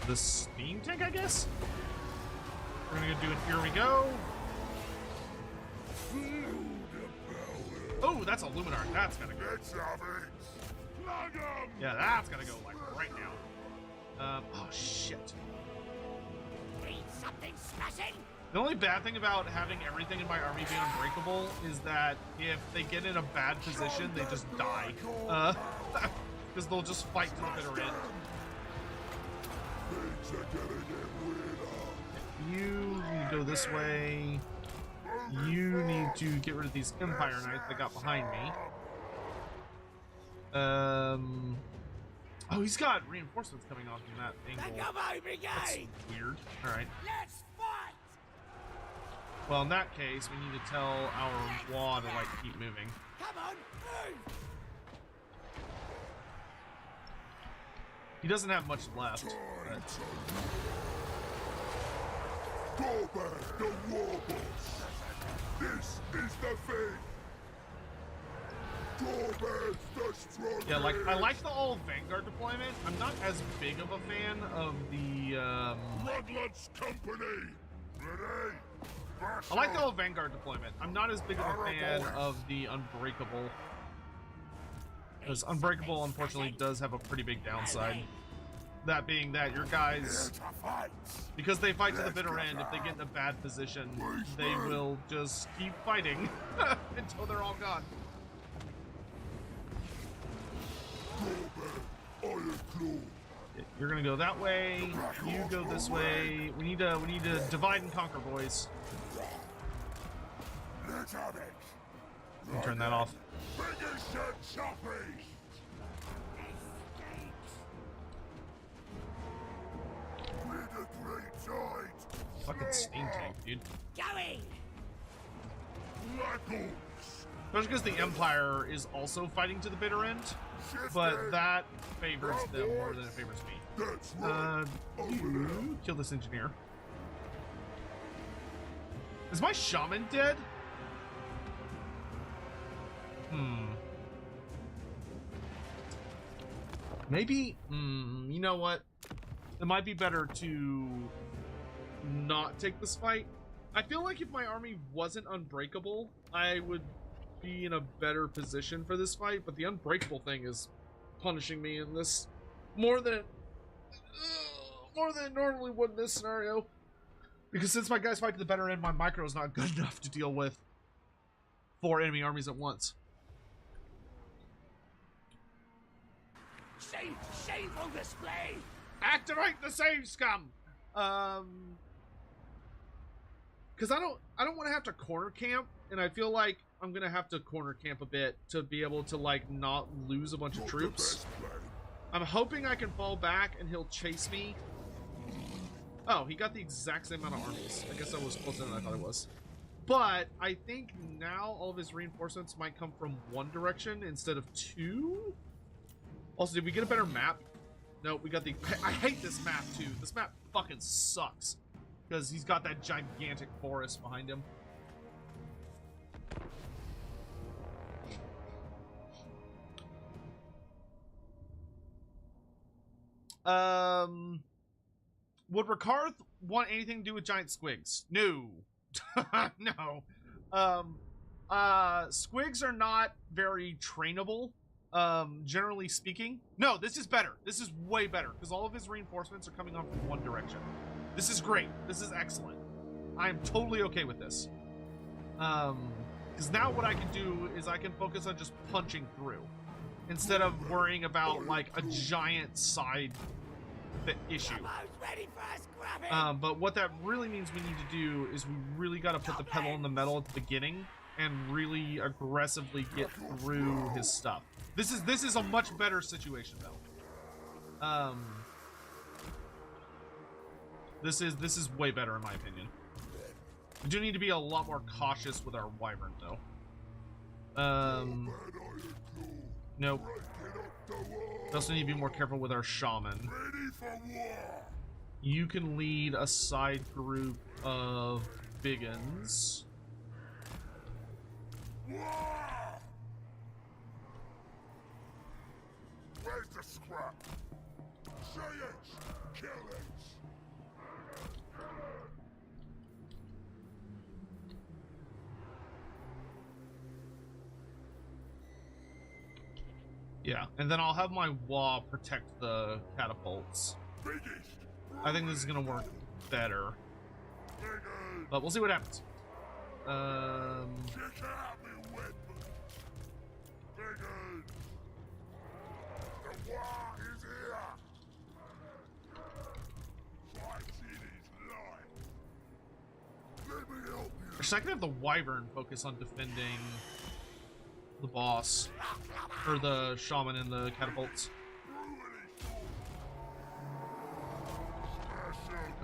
the steam tank, I guess. We're gonna do it. Here we go. Oh, that's a Luminar. That's gonna go. Yeah, that's gonna go like right now. Oh shit. Something smashing. The only bad thing about having everything in my army be unbreakable is that if they get in a bad position, they just die. Because they'll just fight to the bitter end. You need to go this way. You need to get rid of these Empire Knights that got behind me. Oh, he's got reinforcements coming off from that angle. That's weird. Alright. Let's fight. Well, in that case, we need to tell our WAAAGH to, like, keep moving. Come on, move. He doesn't have much left. But... Gorbad, the war boss. This is the thing. Gorbad, the strongest. Yeah, like, I like the all Vanguard deployment. I'm not as big of a fan of the, Bloodlust Company. Ready? I like the all Vanguard deployment. I'm not as big of a fan of the Unbreakable. Because Unbreakable, unfortunately, does have a pretty big downside. That being that your guys, because they fight to the bitter end, if they get in a bad position, they will just keep fighting until they're all gone. You're gonna go that way. You go this way. We need to divide and conquer, boys. Turn that off. Fucking steam tank, dude. Going. Especially because the Empire is also fighting to the bitter end, but that favors them more than it favors me. You kill this engineer. Is my shaman dead? Maybe, you know what? It might be better to not take this fight. I feel like if my army wasn't unbreakable, I would be in a better position for this fight, but the unbreakable thing is punishing me in this more than it normally would in this scenario. Because since my guys fight to the better end, my micro is not good enough to deal with 4 enemy armies at once. Shameful display! Activate the save scum! Because I don't want to have to corner camp, and I feel like I'm gonna have to corner camp a bit to be able to like not lose a bunch of troops. I'm hoping I can fall back and he'll chase me. Oh, he got the exact same amount of armies. I guess I was closer than I thought it was. But I think now all of his reinforcements might come from one direction instead of 2. Also, did we get a better map? No, we got the... I hate this map, too. This map fucking sucks. Because he's got that gigantic forest behind him. Would Ricarth want anything to do with giant squigs? No. No. Squigs are not very trainable. Generally speaking. No, this is better. This is way better because all of his reinforcements are coming on from one direction. This is great. This is excellent. I am totally okay with this. Because now what I can do is I can focus on just punching through instead of worrying about like a giant side issue. But what that really means we need to do is we really got to put the pedal in the metal at the beginning and really aggressively get through his stuff. This is a much better situation though. This is way better in my opinion. We do need to be a lot more cautious with our wyvern though. Nope. We also need to be more careful with our shaman. You can lead a side group of biggins. Where's the scrap? Say it! Kill it! Yeah, and then I'll have my wall protect the catapults. I think this is gonna work better. But we'll see what happens. Actually, I can have the wyvern focus on defending the boss. Or the shaman and the catapults.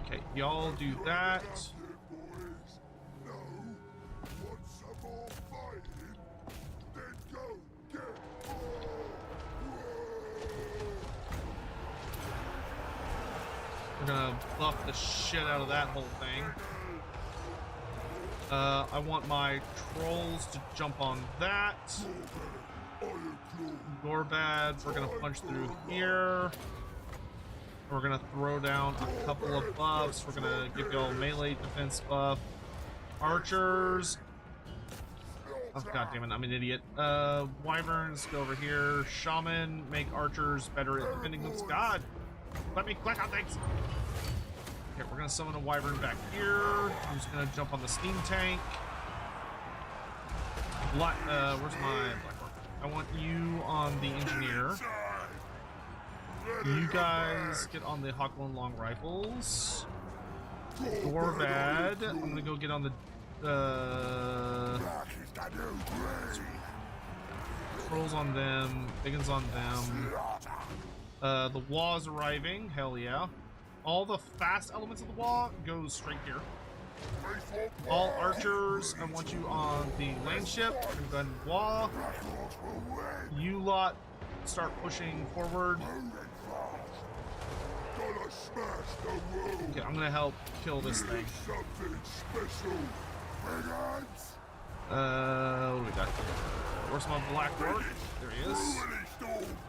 Okay, y'all do that. We're gonna buff the shit out of that whole thing. I want my trolls to jump on that. Gorbad, we're gonna punch through here. We're gonna throw down a couple of buffs. We're gonna give y'all melee defense buff. Archers. Oh god damn it, I'm an idiot. Wyverns, go over here. Shaman, make archers better at defending them. God, let me click on things. Okay, we're gonna summon a wyvern back here. Who's gonna jump on the steam tank. Where's my black? I want you on the engineer. You guys get on the Hawkbone long rifles. Gorbad, I'm gonna go get on the trolls on them, biggins on them. The WAAAGH is arriving, hell yeah. All the fast elements of the WAAAGH go straight here. All archers, I want you on the lane ship. And then WAAAGH. You lot start pushing forward. Okay, I'm gonna help kill this thing. What do we got? Where's my black orc? There he is.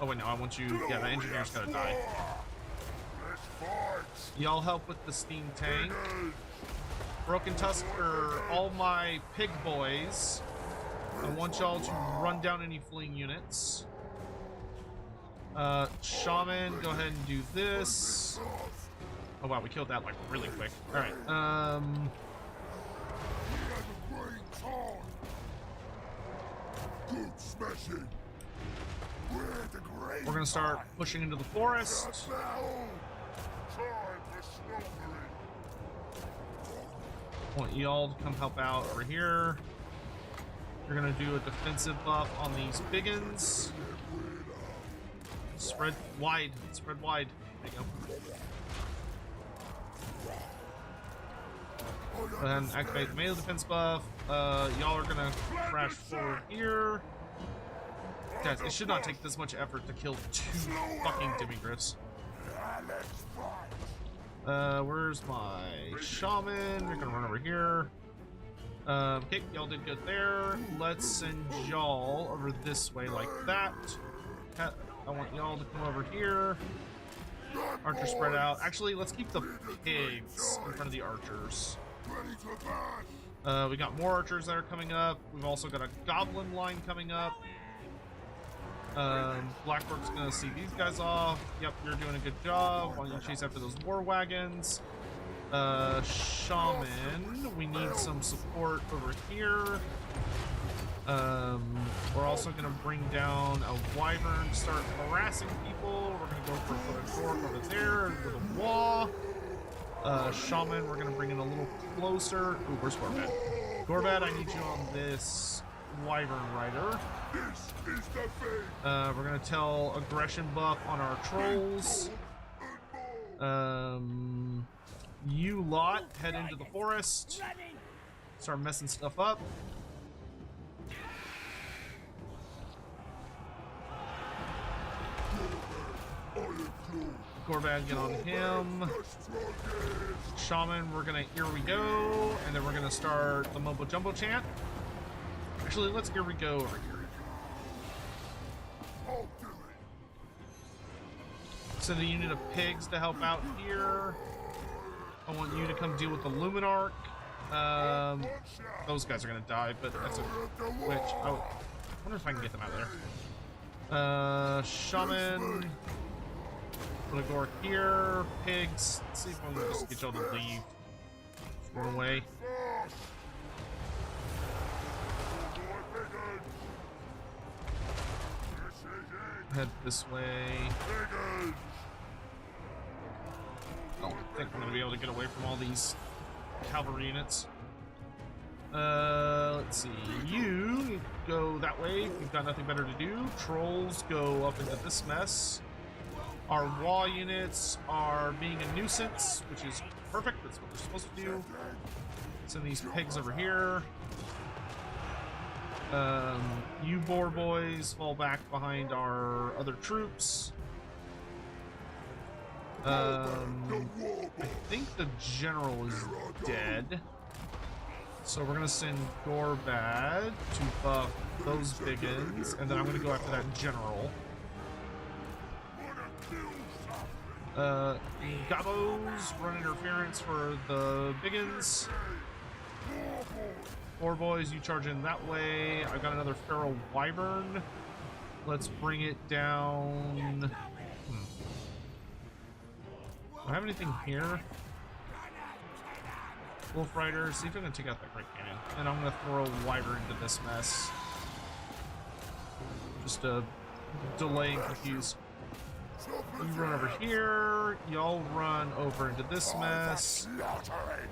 Oh wait, no, I want you. Yeah, the engineer's gotta die. Y'all help with the steam tank. Broken Tusk, or all my pig boys. I want y'all to run down any fleeing units. Shaman, go ahead and do this. Oh wow, we killed that like really quick. All right. Good smashing. We're gonna start pushing into the forest. I want y'all to come help out over here. You're gonna do a defensive buff on these biggins. Spread wide. Spread wide. There you go. Go ahead and activate the melee defense buff. Y'all are gonna crash forward here. Guys, it should not take this much effort to kill 2 fucking demigriffs. Where's my shaman? You're gonna run over here. Okay, y'all did good there. Let's send y'all over this way like that. I want y'all to come over here. Archer spread out. Actually, let's keep the pigs in front of the archers. We got more archers that are coming up. We've also got a goblin line coming up. Blackwork's gonna see these guys off. Yep, you're doing a good job. Why don't you chase after those war wagons? Shaman, we need some support over here. We're also gonna bring down a wyvern, start harassing people. We're gonna go for a foot of Gork over there with a wall. Shaman, we're gonna bring in a little closer. Ooh, where's Gorbad? Gorbad, I need you on this wyvern rider. We're gonna tell aggression buff on our trolls. You lot head into the forest. Start messing stuff up. Gorbad, get on him. Shaman, we're gonna here we go, and then we're gonna start the mumbo jumbo chant. Actually, let's here we go over here. Send a unit of pigs to help out here. I want you to come deal with the Luminarch. Those guys are gonna die, but that's a witch. Oh, I wonder if I can get them out of there. Shaman. Put a Gork here. Pigs. Let's see if I can just get y'all to leave. Run away. Head this way. I don't think we're gonna be able to get away from all these cavalry units. Let's see. You go that way. You've got nothing better to do. Trolls go up into this mess. Our wall units are being a nuisance, which is perfect. That's what they're supposed to do. Send these pigs over here. You boar boys fall back behind our other troops. I think the general is dead. So we're gonna send Gorbad to buff those biggins, and then I'm gonna go after that general. Gobos, run interference for the biggins. Boar boys, you charge in that way. I've got another feral wyvern. Let's bring it down. Do I have anything here? Wolf Rider, see if I can take out that Great Cannon. And I'm gonna throw a wyvern into this mess. Just to delay and confuse. You run over here. Y'all run over into this mess.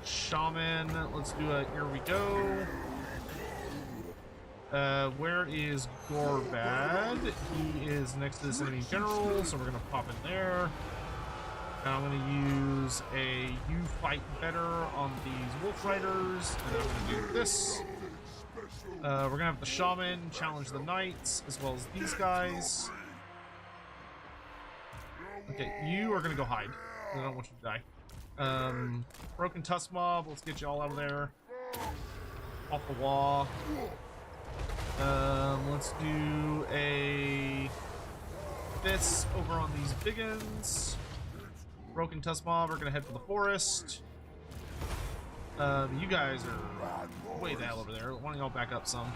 Shaman, let's do a here we go. Where is Gorbad? He is next to this enemy general, so we're gonna pop in there. And I'm gonna use a you fight better on these wolf riders, and then I'm gonna do this. We're gonna have the shaman challenge the knights as well as these guys. Okay, you are gonna go hide. I don't want you to die. Broken Tusk Mob, let's get you all out of there. Off the wall. Let's do a this over on these biggins. Broken Tusk Mob are gonna head for the forest. You guys are way the hell over there. Why don't y'all back up some?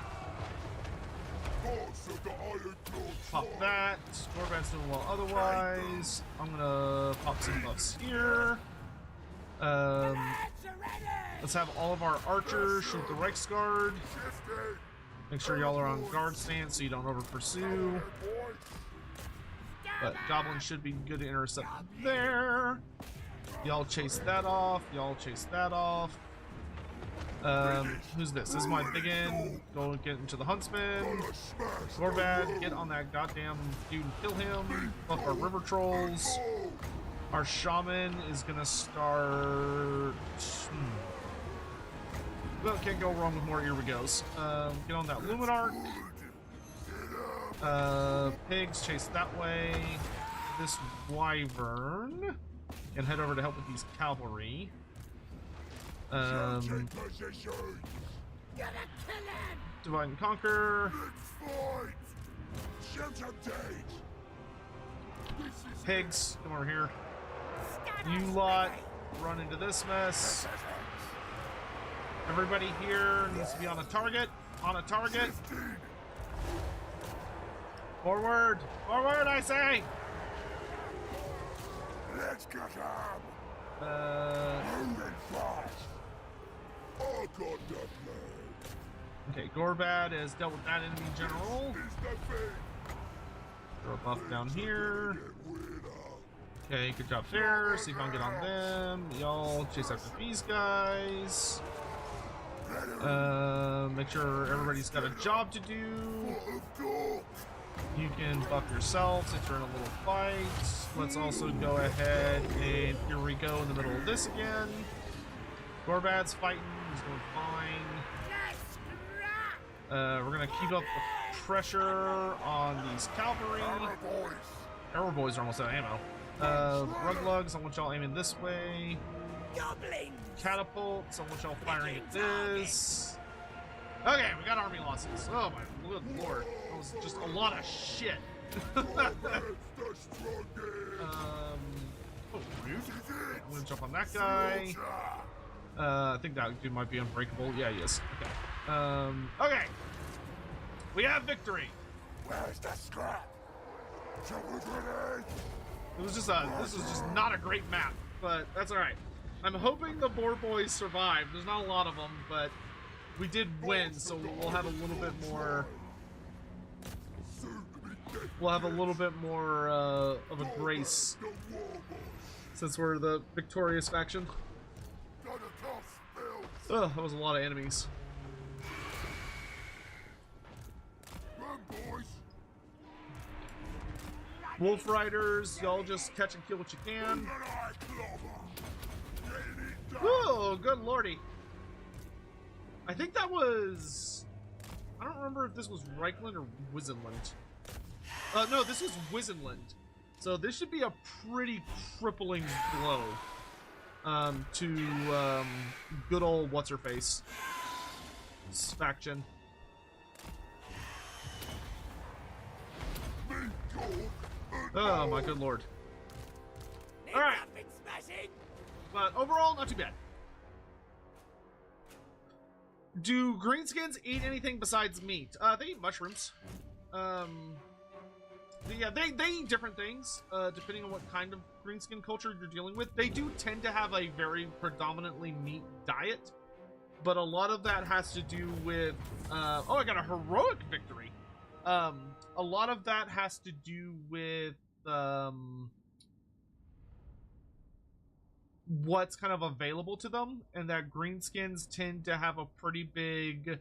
Pop that. Gorbad's doing well otherwise. I'm gonna pop some buffs here. Let's have all of our archers shoot the Reichsguard. Make sure y'all are on guard stance so you don't over pursue. But goblins should be good to intercept there. Y'all chase that off. Y'all chase that off. Who's this? This is my big end. Go get into the huntsman. Gorbad, get on that goddamn dude and kill him. Buff our river trolls. Our shaman is gonna start. Well, can't go wrong with more Irrigos. Get on that Luminarch. Pigs chase that way. This wyvern. And head over to help with these cavalry. Divide and conquer. Pigs, come over here. You lot run into this mess. Everybody here needs to be on a target. On a target. Forward! Forward, I say! Let's get him! Okay, Gorbad has dealt with that enemy general. Throw a buff down here. Okay, good job there. See if I can get on them. Y'all chase after these guys. Make sure everybody's got a job to do. You can buff yourselves if you're in a little fight. Let's also go ahead and here we go in the middle of this again. Gorbad's fighting, he's doing fine. We're gonna keep up the pressure on these cavalry. Arrow boys are almost out of ammo. Ruglugs, I want y'all aiming this way. Catapults, I want y'all firing at this. Okay, we got army losses. Oh my good lord. That was just a lot of shit. Oh, rude. I'm gonna jump on that guy. I think that dude might be unbreakable. Yeah, he is. Okay. Okay. We have victory. Where's the scrap? This was just not a great map, but that's alright. I'm hoping the Boar Boys survive. There's not a lot of them, but we did win, so we'll have a little bit more. We'll have a little bit more of a grace since we're the victorious faction. Ugh, that was a lot of enemies. Wolf Riders, y'all just catch and kill what you can. Whoa, good lordy. I think that was... I don't remember if this was Reichland or Wisenland. No, this was Wisenland. So this should be a pretty crippling blow to good old what's-her-face faction. Oh my good lord. Alright. But overall, not too bad. Do greenskins eat anything besides meat? They eat mushrooms. Yeah, they eat different things, depending on what kind of greenskin culture you're dealing with. They do tend to have a very predominantly meat diet, but a lot of that has to do with, oh, I got a heroic victory. A lot of that has to do with, what's kind of available to them, and that greenskins tend to have a pretty big,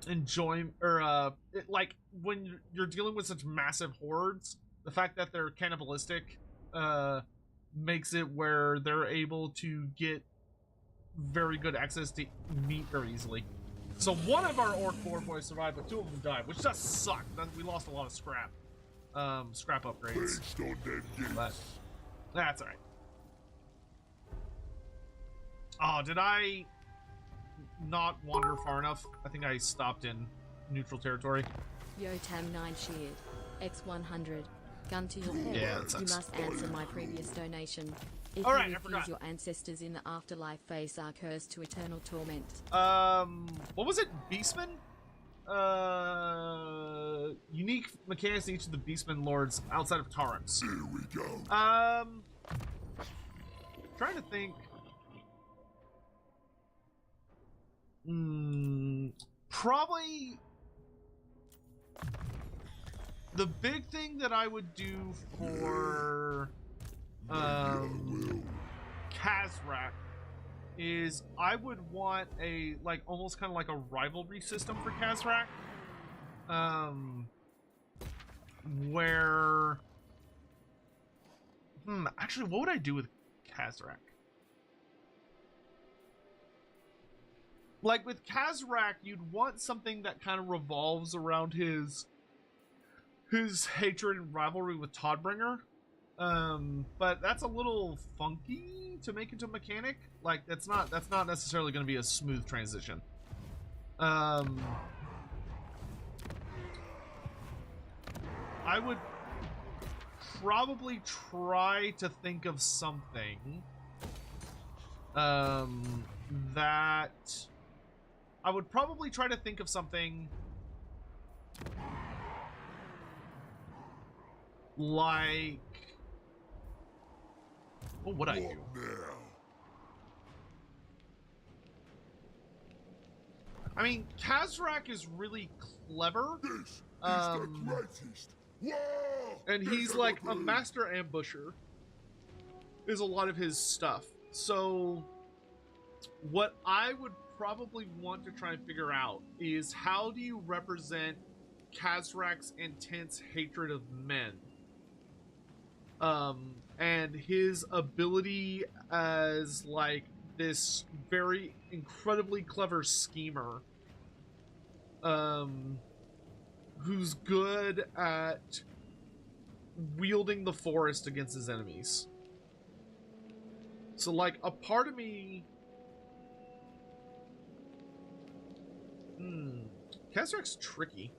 enjoyment, or like when you're dealing with such massive hordes, the fact that they're cannibalistic makes it where they're able to get very good access to meat very easily. So one of our orc boar boys survived, but two of them died, which does suck. We lost a lot of scrap upgrades, but that's all right. Oh, did I not wander far enough? I think I stopped in neutral territory. Yotam 9 shared. X100. gun to your head, Yeah, that you sucks. must answer my previous donation. If All right, I you forgot. refuse, your ancestors in the afterlife face are cursed to eternal torment. What was it? Beastmen? Unique mechanics to each of the Beastmen lords outside of Torrents. Here we go. Trying to think. Probably the big thing that I would do for Kazrak is I would want a almost kind of like a rivalry system for Kazrak, where actually, what would I do with Kazrak? Like with Kazrak, you'd want something that kind of revolves around his hatred and rivalry with Toddbringer. But that's a little funky to make into a mechanic. Like that's not necessarily going to be a smooth transition. I would probably try to think of something that I would probably try to think of something like, what would I do? I mean, Kazrak is really clever. This is the greatest. Whoa! And he's like a master ambusher. Is a lot of his stuff. So what I would probably want to try and figure out is how do you represent Kazrak's intense hatred of men? And his ability as like this very incredibly clever schemer, who's good at wielding the forest against his enemies. So like a part of me, Kazrak's tricky.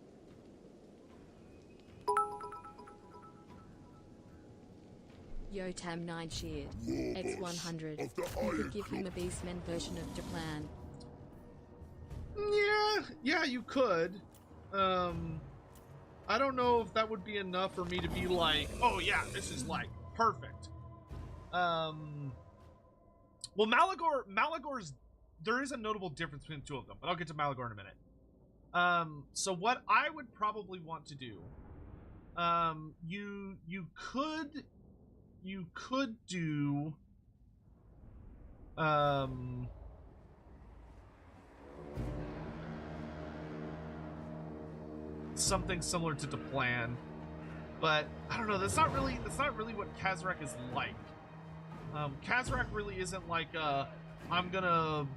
Yotam 9 Sheared, X100. You could give him a Beastmen version of Japlan. Yeah, you could. I don't know if that would be enough for me to be like, oh yeah, this is like perfect. Well, Malagor's, there is a notable difference between the two of them, but I'll get to Malagor in a minute. So what I would probably want to do, you could do, something similar to Deplan, but I don't know. That's not really what Kazrak is like. Kazrak really isn't like I'm gonna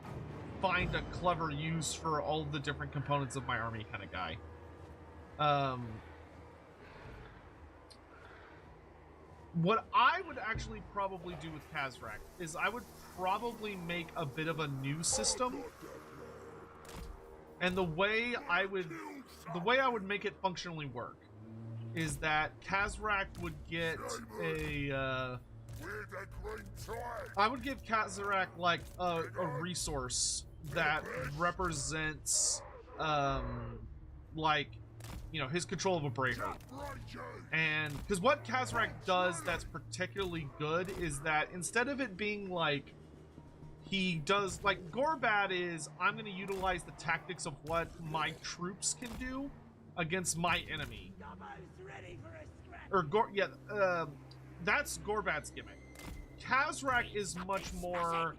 find a clever use for all the different components of my army kind of guy. What I would actually probably do with Kazrak is I would probably make a bit of a new system, and the way I would make it functionally work is that Kazrak would get I would give Kazrak like a resource that represents like, you know, his control of a bravery. And because what Kazrak does that's particularly good is that instead of it being like he does, like Gorbad is, I'm going to utilize the tactics of what my troops can do against my enemy. Or that's Gorbad's gimmick. Kazrak is much more,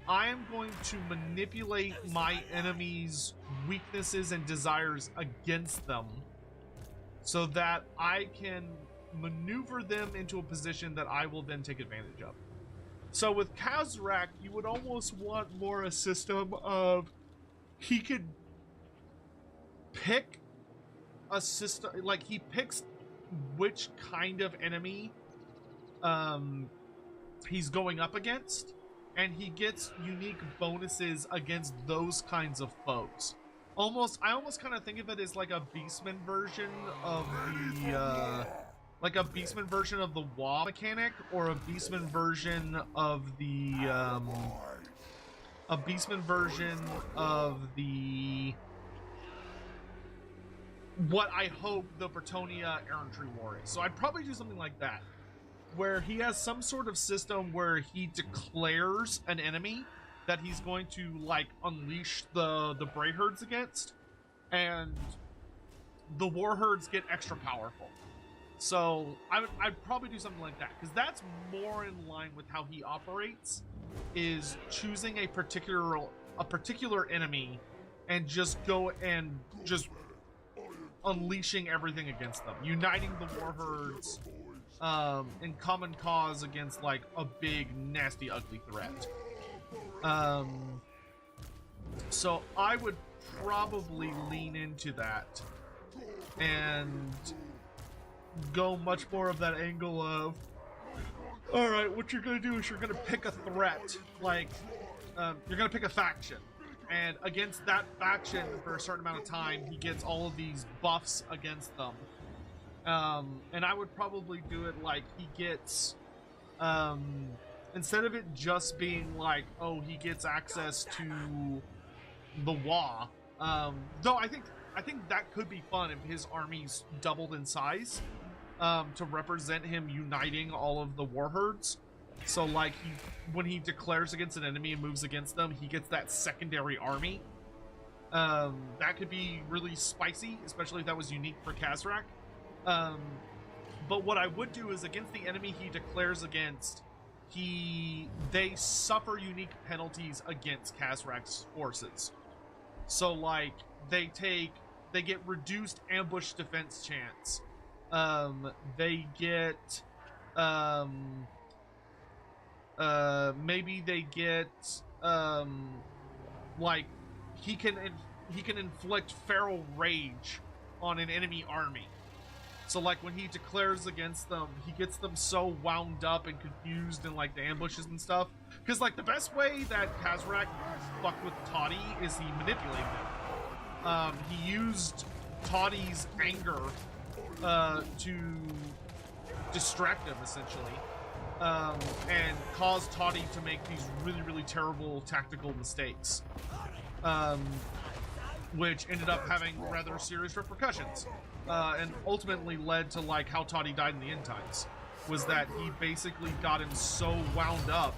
I am going to manipulate my enemy's weaknesses and desires against them so that I can maneuver them into a position that I will then take advantage of. So with Kazrak, you would almost want more a system of he could pick a system, like he picks which kind of enemy he's going up against, and he gets unique bonuses against those kinds of foes. I almost kind of think of it as like a Beastman version of the like a beastman version of the WAAAGH mechanic, or a beastman version of the what I hope the Bretonia Errantry War is. So I'd probably do something like that, where he has some sort of system where he declares an enemy that he's going to like unleash the Bray herds against, and the war herds get extra powerful. So I'd probably do something like that, because that's more in line with how he operates, is choosing a particular enemy and just go and just unleashing everything against them, uniting the war herds in common cause against like a big, nasty, ugly threat. So I would probably lean into that and go much more of that angle of, all right, what you're gonna do is you're gonna pick a threat, like you're gonna pick a faction, and against that faction for a certain amount of time he gets all of these buffs against them. And I would probably do it like he gets, instead of it just being like, oh, he gets access to the WAAAGH, though I think that could be fun if his armies doubled in size, to represent him uniting all of the war herds. So like when he declares against an enemy and moves against them, he gets that secondary army. That could be really spicy, especially if that was unique for Khazrak. But what I would do is, against the enemy he declares against, they suffer unique penalties against Khazrak's forces. So like they get reduced ambush defense chance. They get maybe they get like he can inflict feral rage on an enemy army. So like when he declares against them, he gets them so wound up and confused in like the ambushes and stuff. Because like the best way that Khazrak fucked with Toddy is he manipulated him. He used Toddy's anger to distract him, essentially, and cause Toddy to make these really, really terrible tactical mistakes, which ended up having rather serious repercussions, and ultimately led to like how Toddy died in the end times, was that he basically got him so wound up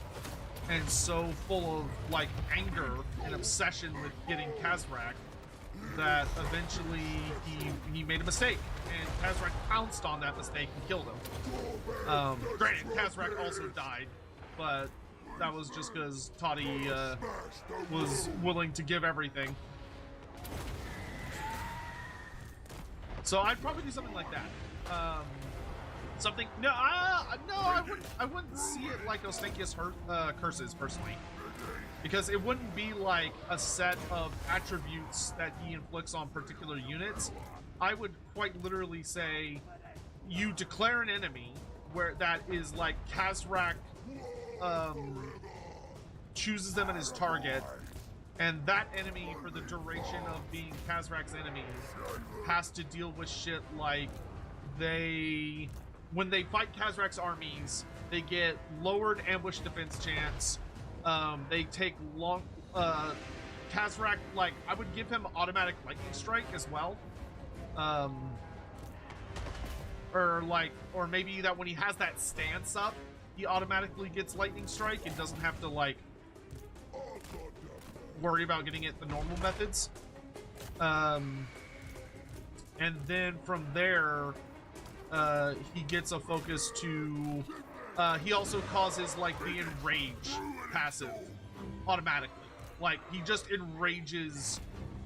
and so full of like anger and obsession with getting Khazrak that eventually he made a mistake, and Khazrak pounced on that mistake and killed him. Granted, Khazrak also died, but that was just because Toddy was willing to give everything. So I'd probably do something like that. I wouldn't see it like Ostankius Curses, personally. Because it wouldn't be like a set of attributes that he inflicts on particular units. I would quite literally say, you declare an enemy where that is like Khazrak chooses them as his target, and that enemy, for the duration of being Khazrak's enemy, has to deal with shit like when they fight Khazrak's armies, they get lowered ambush defense chance. They take long, Khazrak, like, I would give him automatic lightning strike as well. Or maybe that when he has that stance up, he automatically gets lightning strike and doesn't have to, like, worry about getting it the normal methods. And then from there, he gets a focus to, he also causes, like, the enrage passive automatically. Like, he just enrages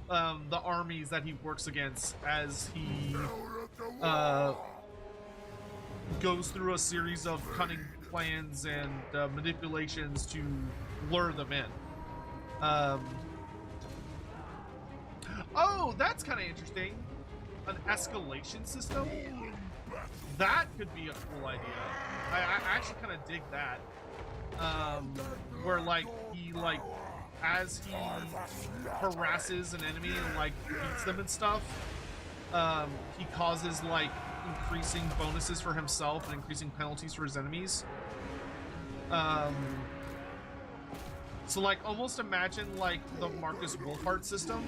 the armies that he works against as he goes through a series of cunning plans and manipulations to lure them in. Oh, that's kind of interesting. An escalation system? That could be a cool idea. I actually kind of dig that. Where, like, he, like, as he harasses an enemy and, like, beats them and stuff, he causes, like, increasing bonuses for himself and increasing penalties for his enemies. So like almost imagine like the Marcus Wolfhard system,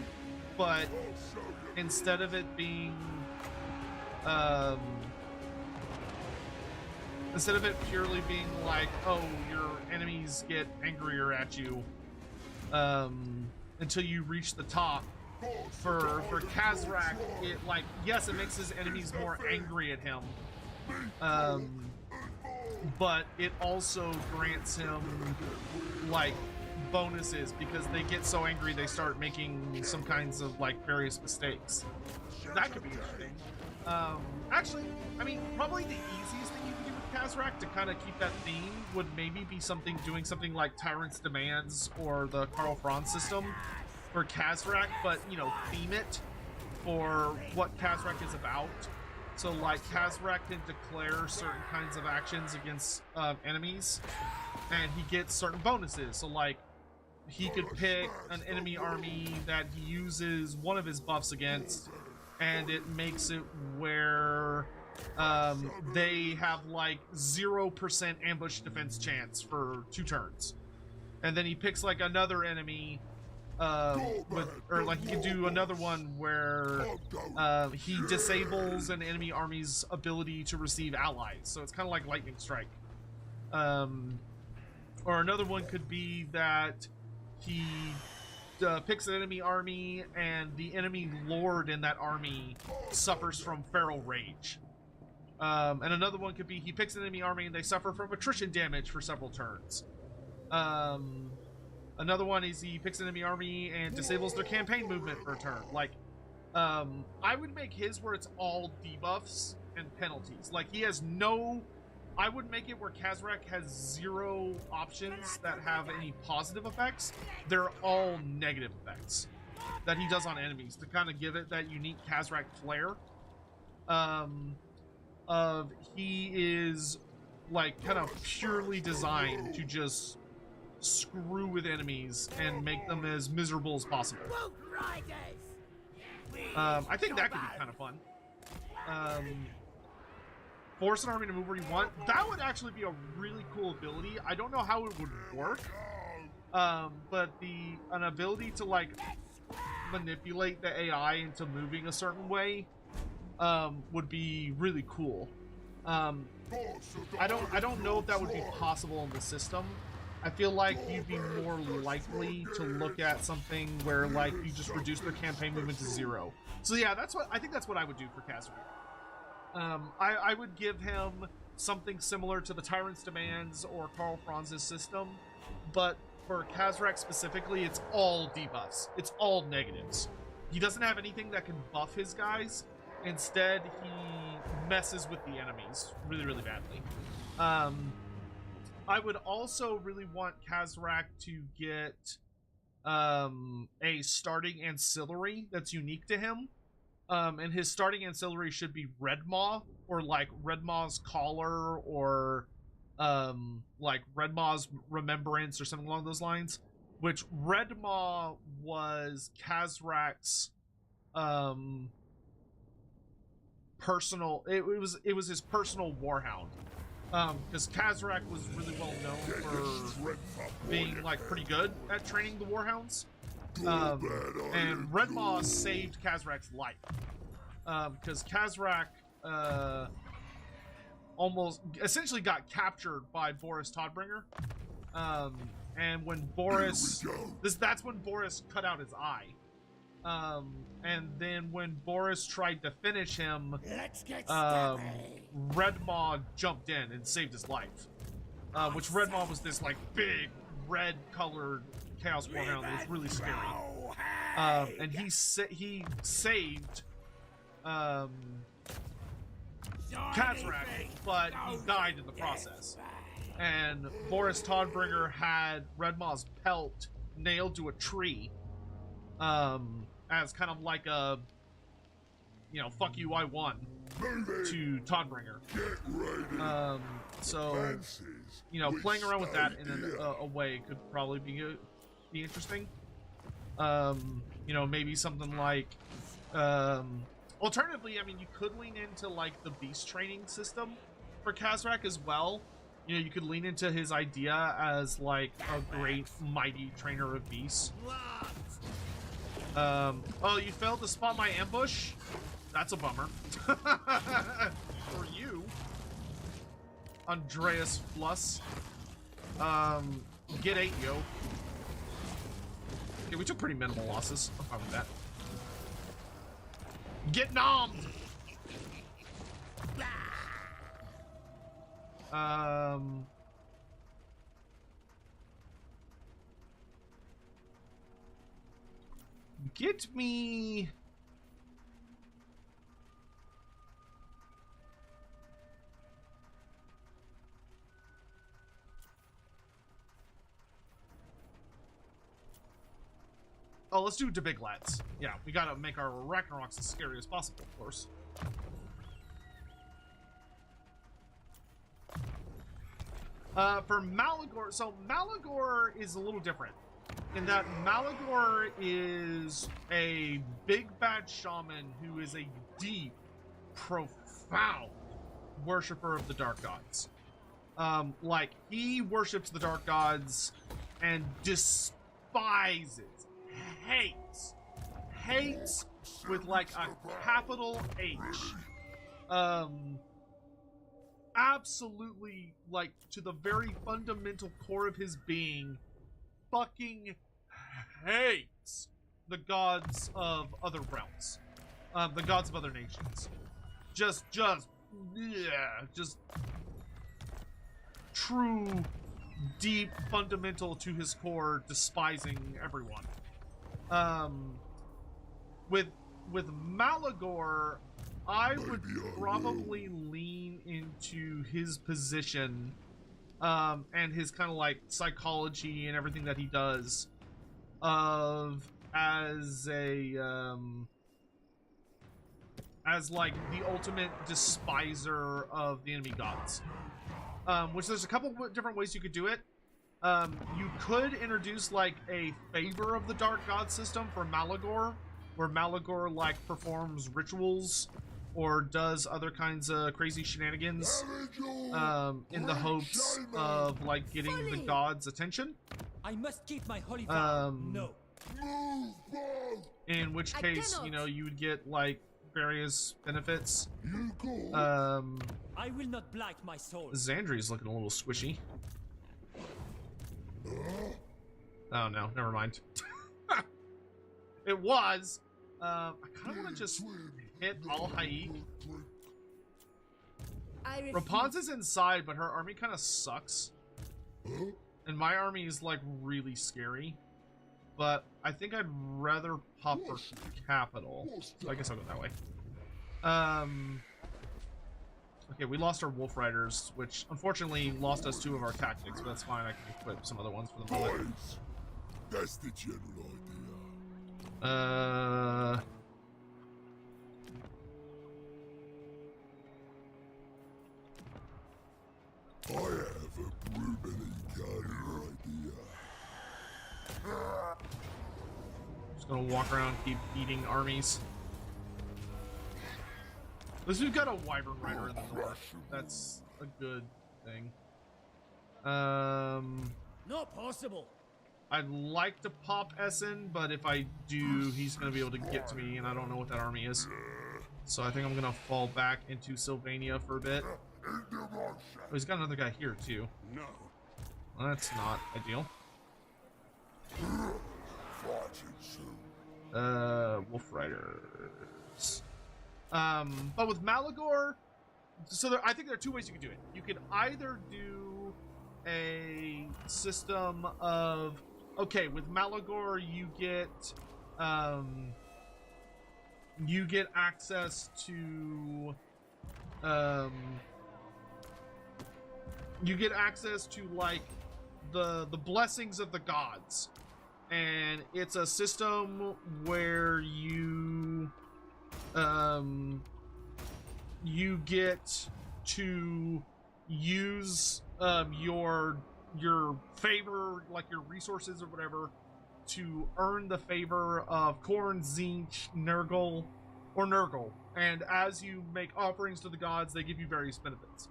but instead of it being instead of it purely being like, oh, your enemies get angrier at you until you reach the top, for Kazrak, it like, yes, it makes his enemies more angry at him, but it also grants him like bonuses because they get so angry they start making some kinds of like various mistakes. That could be interesting. Actually, I mean, probably the easiest thing you can do with Kazrak to kind of keep that theme would maybe be doing something like Tyrant's Demands or the Karl Franz system for Kazrak, but, you know, theme it for what Kazrak is about. So, like, Kazrak can declare certain kinds of actions against enemies, and he gets certain bonuses. So, like, he could pick an enemy army that he uses one of his buffs against, and it makes it where they have, like, 0% ambush defense chance for 2 turns. And then he picks, like, another enemy or like he can do another one where he disables an enemy army's ability to receive allies, so it's kind of like lightning strike. Or another one could be that he picks an enemy army and the enemy lord in that army suffers from feral rage. And another one could be he picks an enemy army and they suffer from attrition damage for several turns. Another one is he picks an enemy army and disables their campaign movement for a turn. Like, I would make his where it's all debuffs and penalties. Like, he has no... I would make it where Kazrak has 0 options that have any positive effects. They're all negative effects that he does on enemies to kind of give it that unique Kazrak flair. He is, like, kind of purely designed to just screw with enemies and make them as miserable as possible. I think that could be kind of fun. Force an army to move where you want. That would actually be a really cool ability. I don't know how it would work, but an ability to like manipulate the AI into moving a certain way would be really cool. I don't know if that would be possible in the system. I feel like you'd be more likely to look at something where, like, you just reduce their campaign movement to 0. So yeah, I think that's what I would do for Kazrak. I would give him something similar to the Tyrant's Demands or Karl Franz's system, but for Kazrak specifically, it's all debuffs. It's all negatives. He doesn't have anything that can buff his guys. Instead, he messes with the enemies really, really badly. I would also really want Kazrak to get a starting ancillary that's unique to him. And his starting ancillary should be Red Maw, or like Red Maw's Collar, or like Red Maw's Remembrance, or something along those lines. Which Red Maw was Kazrak's personal. It was his personal warhound. Because Kazrak was really well known for being, like, pretty good at training the warhounds. And Red Maw saved Kazrak's life. Because Kazrak essentially got captured by Boris Todbringer. And when Boris... That's when Boris cut out his eye. And then when Boris tried to finish him, Red Maw jumped in and saved his life. Which Red Maw was this, like, big red-colored Chaos Warhound that was really scary. And he saved Kazrak, but he died in the process. And Boris Todbringer had Red Maw's pelt nailed to a tree, as kind of like a, you know, fuck you, I won, to Todbringer. So, you know, playing around with that in a way could probably be interesting. You know, maybe something like Alternatively, I mean, you could lean into like the beast training system for Kazrak as well. You know, you could lean into his idea as like a great mighty trainer of beasts. Oh, you failed to spot my ambush? That's a bummer. For you, Andreas Fluss. Get 8, yo. Okay, we took pretty minimal losses. I'm fine with that. Get nommed! Get me... Oh, let's do the big lads. Yeah, we gotta make our Ragnaroks as scary as possible, of course. For Malagor, so Malagor is a little different in that Malagor is a big bad shaman who is a deep, profound worshiper of the dark gods. Like, he worships the dark gods and despises, hates with like a capital H. Absolutely, like, to the very fundamental core of his being, fucking hates the gods of other realms, the gods of other nations. Just true, deep, fundamental to his core, despising everyone. With Malagor, I would probably lean into his position, and his kind of like psychology and everything that he does, as like the ultimate despiser of the enemy gods. Which there's a couple different ways you could do it. You could introduce like a favor of the dark god system for Malagor, where Malagor like performs rituals or does other kinds of crazy shenanigans, in the hopes of like getting the gods' attention. I must keep my holy vow. No. In which case, you know, you would get like various benefits. I will not blight my soul. Xandri's looking a little squishy. Oh no, never mind. It was. I kind of want to just hit Al-Haik. Rapunzel's inside, but her army kind of sucks. And my army is like really scary. But I think I'd rather pop her capital. So I guess I'll go that way. Okay, we lost our Wolf Riders, which unfortunately lost us 2 of our tactics, but that's fine. I can equip some other ones for the moment. That's the general idea. I I have a brutally clever idea. just gonna walk around, keep eating armies. At least we've got a Wyvern Rider in the north. That's a good thing. Not possible. I'd like to pop Essen, but if I do, he's going to be able to get to me, and I don't know what that army is. So I think I'm going to fall back into Sylvania for a bit. Oh, he's got another guy here, too. No. Well, that's not ideal. Wolf Riders. But with Malagor, so I think there are 2 ways you can do it. You could either do a system of, okay, with Malagor you get access to like the blessings of the gods, and it's a system where you get to use your favor, like your resources or whatever, to earn the favor of Korn, Zinch, Nurgle, or Nurgle. And as you make offerings to the gods, they give you various benefits.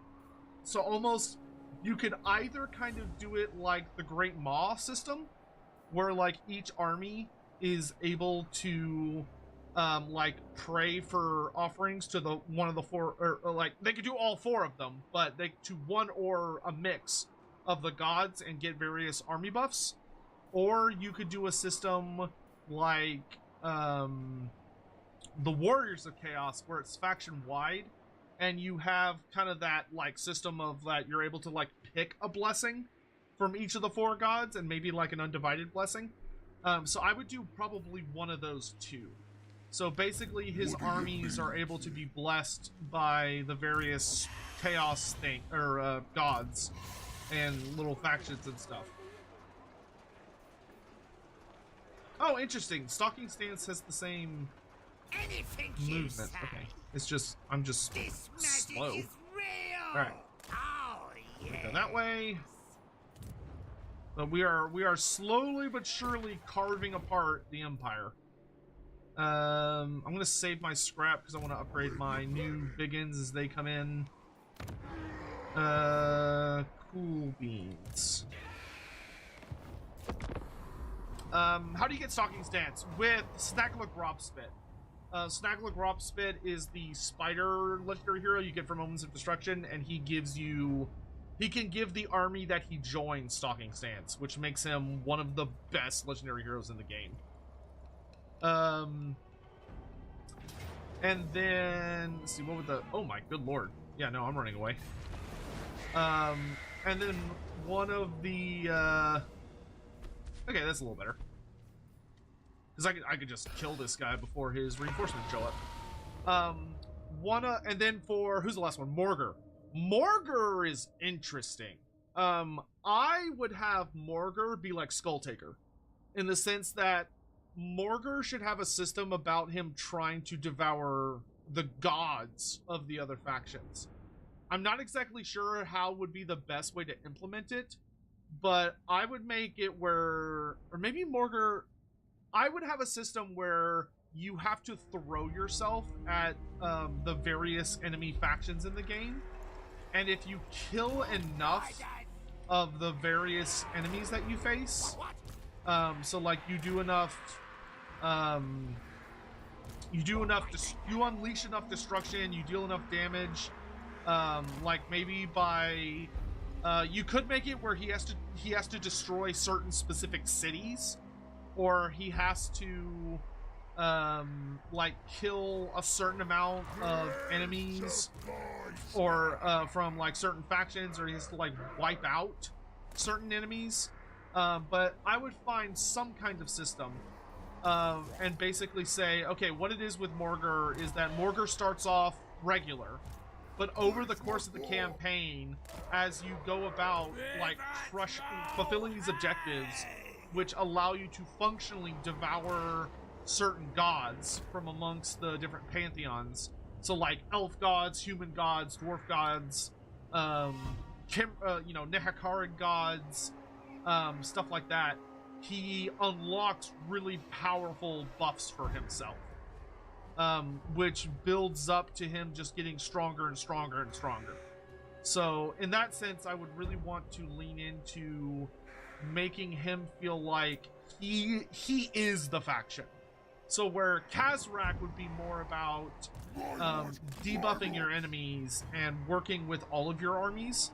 So almost, you could either kind of do it like the Great Maw system, where like each army is able to like pray for offerings to the one of the four, or like they could do all four of them, but they to one or a mix of the gods and get various army buffs. Or you could do a system like the Warriors of Chaos, where it's faction wide, and you have kind of that like system of that you're able to like pick a blessing from each of the four gods, and maybe like an undivided blessing. So I would do probably one of those two. So basically his armies are able to be blessed by the various chaos gods and little factions and stuff. Oh, interesting. Stalking Stance has the same Anything movement. Okay. It's just, I'm just This magic slow. is real. Alright. Oh, yes. Go that way. But we are slowly but surely carving apart the Empire. I'm gonna save my scrap because I want to upgrade my new biggins as they come in. Cool beans. How do you get Stalking Stance? With Snagla-Gropspit. Snagla-Gropspit is the spider legendary hero you get from Moments of Destruction, and he can give the army that he joins Stalking Stance, which makes him one of the best legendary heroes in the game. And then, let's see, what would the, oh my good lord. Yeah, no, I'm running away. And then one of the, okay, that's a little better. Because I could just kill this guy before his reinforcements show up. And then for, who's the last one? Morgar. Morgar is interesting. I would have Morgar be like Skulltaker, in the sense that Morgar should have a system about him trying to devour the gods of the other factions. I'm not exactly sure how would be the best way to implement it, but I would make it where, or maybe Morgar, I would have a system where you have to throw yourself at the various enemy factions in the game, and if you kill enough of the various enemies that you face, so like you unleash enough destruction, you deal enough damage, like maybe by you could make it where he has to destroy certain specific cities, or he has to like kill a certain amount of enemies, or from like certain factions, or he has to like wipe out certain enemies. But I would find some kind of system and basically say, okay, what it is with Morgar is that Morgar starts off regular, but over the course of the campaign, as you go about like fulfilling these objectives, which allow you to functionally devour certain gods from amongst the different pantheons, so like elf gods, human gods, dwarf gods, Nehakaran gods, stuff like that, he unlocks really powerful buffs for himself, which builds up to him just getting stronger and stronger and stronger. So in that sense, I would really want to lean into making him feel like he is the faction. So where Kazrak would be more about debuffing your enemies and working with all of your armies,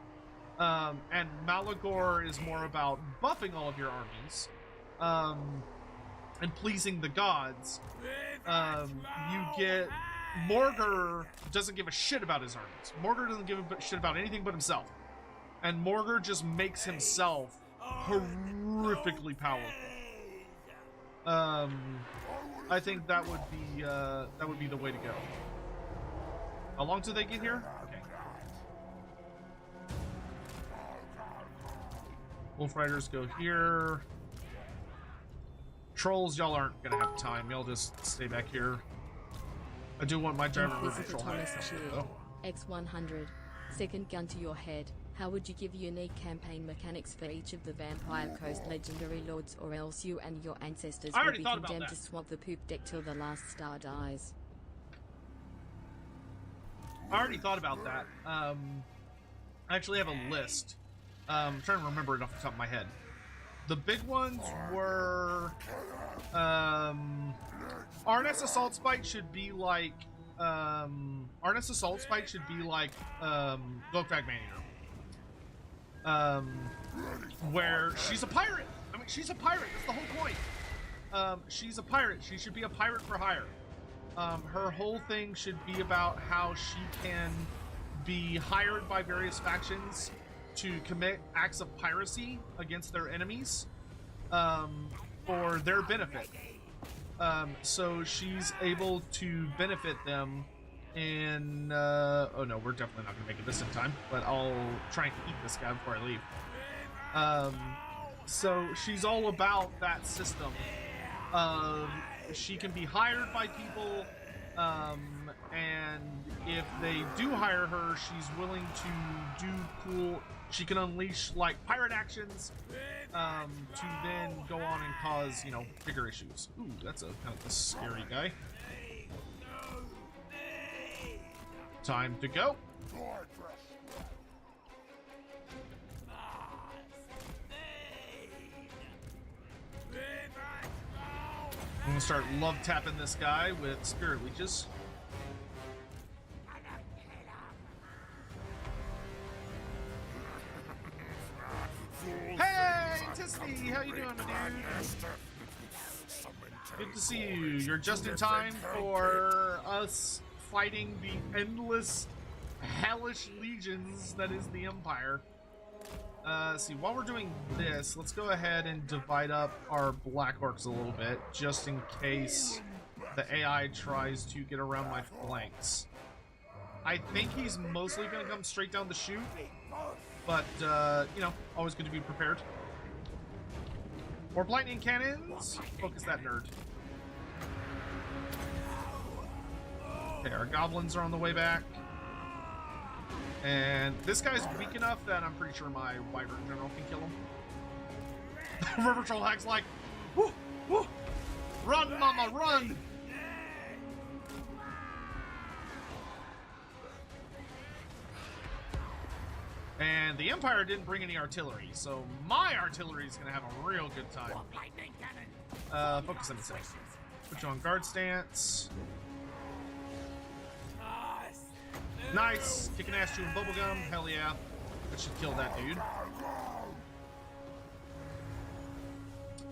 and Malagor is more about buffing all of your armies and pleasing the gods. You get Morgar doesn't give a shit about his armies. Morgar doesn't give a shit about anything but himself, and Morgar just makes himself horrifically powerful. I think that would be the way to go. How long till they get here? Okay. Wolf Riders go here. Trolls, y'all aren't gonna have time. Y'all just stay back here. I do want my driver to Physical troll Thomas high. Shield, X100. Second gun to your head. How would you give unique campaign mechanics for each of the Vampire Coast legendary lords, or else you and your ancestors I will already be thought about condemned that. to swamp the poop deck till the last star dies? I already thought about that. I actually have a list. I'm trying to remember it off the top of my head. The big ones were Arnis Assault Spike should be like Arnis Assault Spike should be like WAAAGH Maneater. Where she's a pirate. I mean, she's a pirate. That's the whole point. She's a pirate. She should be a pirate for hire. Her whole thing should be about how she can be hired by various factions to commit acts of piracy against their enemies for their benefit. So she's able to benefit them in... oh no, we're definitely not going to make it this in time, but I'll try and eat this guy before I leave. So she's all about that system. She can be hired by people, and if they do hire her, she's willing to do cool... She can unleash, like, pirate actions to then go on and cause, you know, bigger issues. Ooh, that's a kind of a scary guy. Time to go. I'm gonna start love tapping this guy with spirit leeches. Hey, Tisty, how you doing, my dude? Good to see you. You're just in time for us fighting the endless, hellish legions that is the Empire. See, while we're doing this, let's go ahead and divide up our Black Orcs a little bit, just in case the AI tries to get around my flanks. I think he's mostly going to come straight down the chute, but, you know, always good to be prepared. More lightning cannons! Focus that nerd. Okay, our goblins are on the way back. And this guy's weak enough that I'm pretty sure my Wyvern General can kill him. River Troll Hack's like, whoo, whoo, run, mama, run! And the Empire didn't bring any artillery, so my artillery is going to have a real good time. Focus on the six. Put you on guard stance. Nice! Kicking ass chewing bubblegum. Hell yeah. That should kill that dude.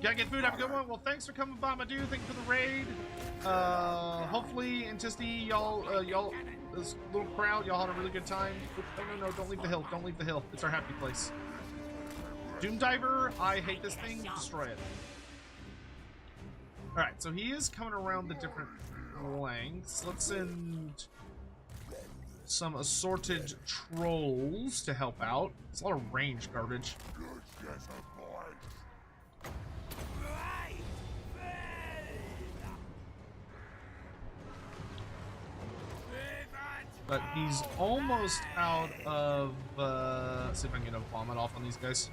Gotta get food. Have a good one. Well, thanks for coming by, my dude. Thank you for the raid. Hopefully, in Tisty, y'all, this little crowd, y'all had a really good time. No, don't leave the hill. Don't leave the hill. It's our happy place. Doom Diver, I hate this thing. Destroy it. Alright, so he is coming around the different lengths. Let's send some assorted trolls to help out. It's a lot of range garbage. But he's almost out of, let's see if I can get a vomit off on these guys.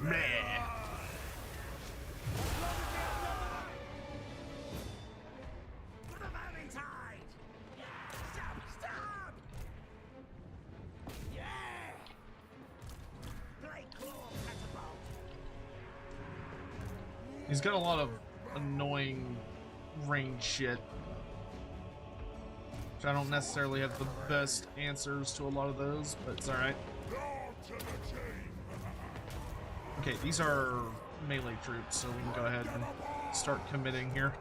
Meh. He's got a lot of annoying range shit. Which I don't necessarily have the best answers to a lot of those, but it's alright. Okay, these are melee troops, so we can go ahead and start committing here.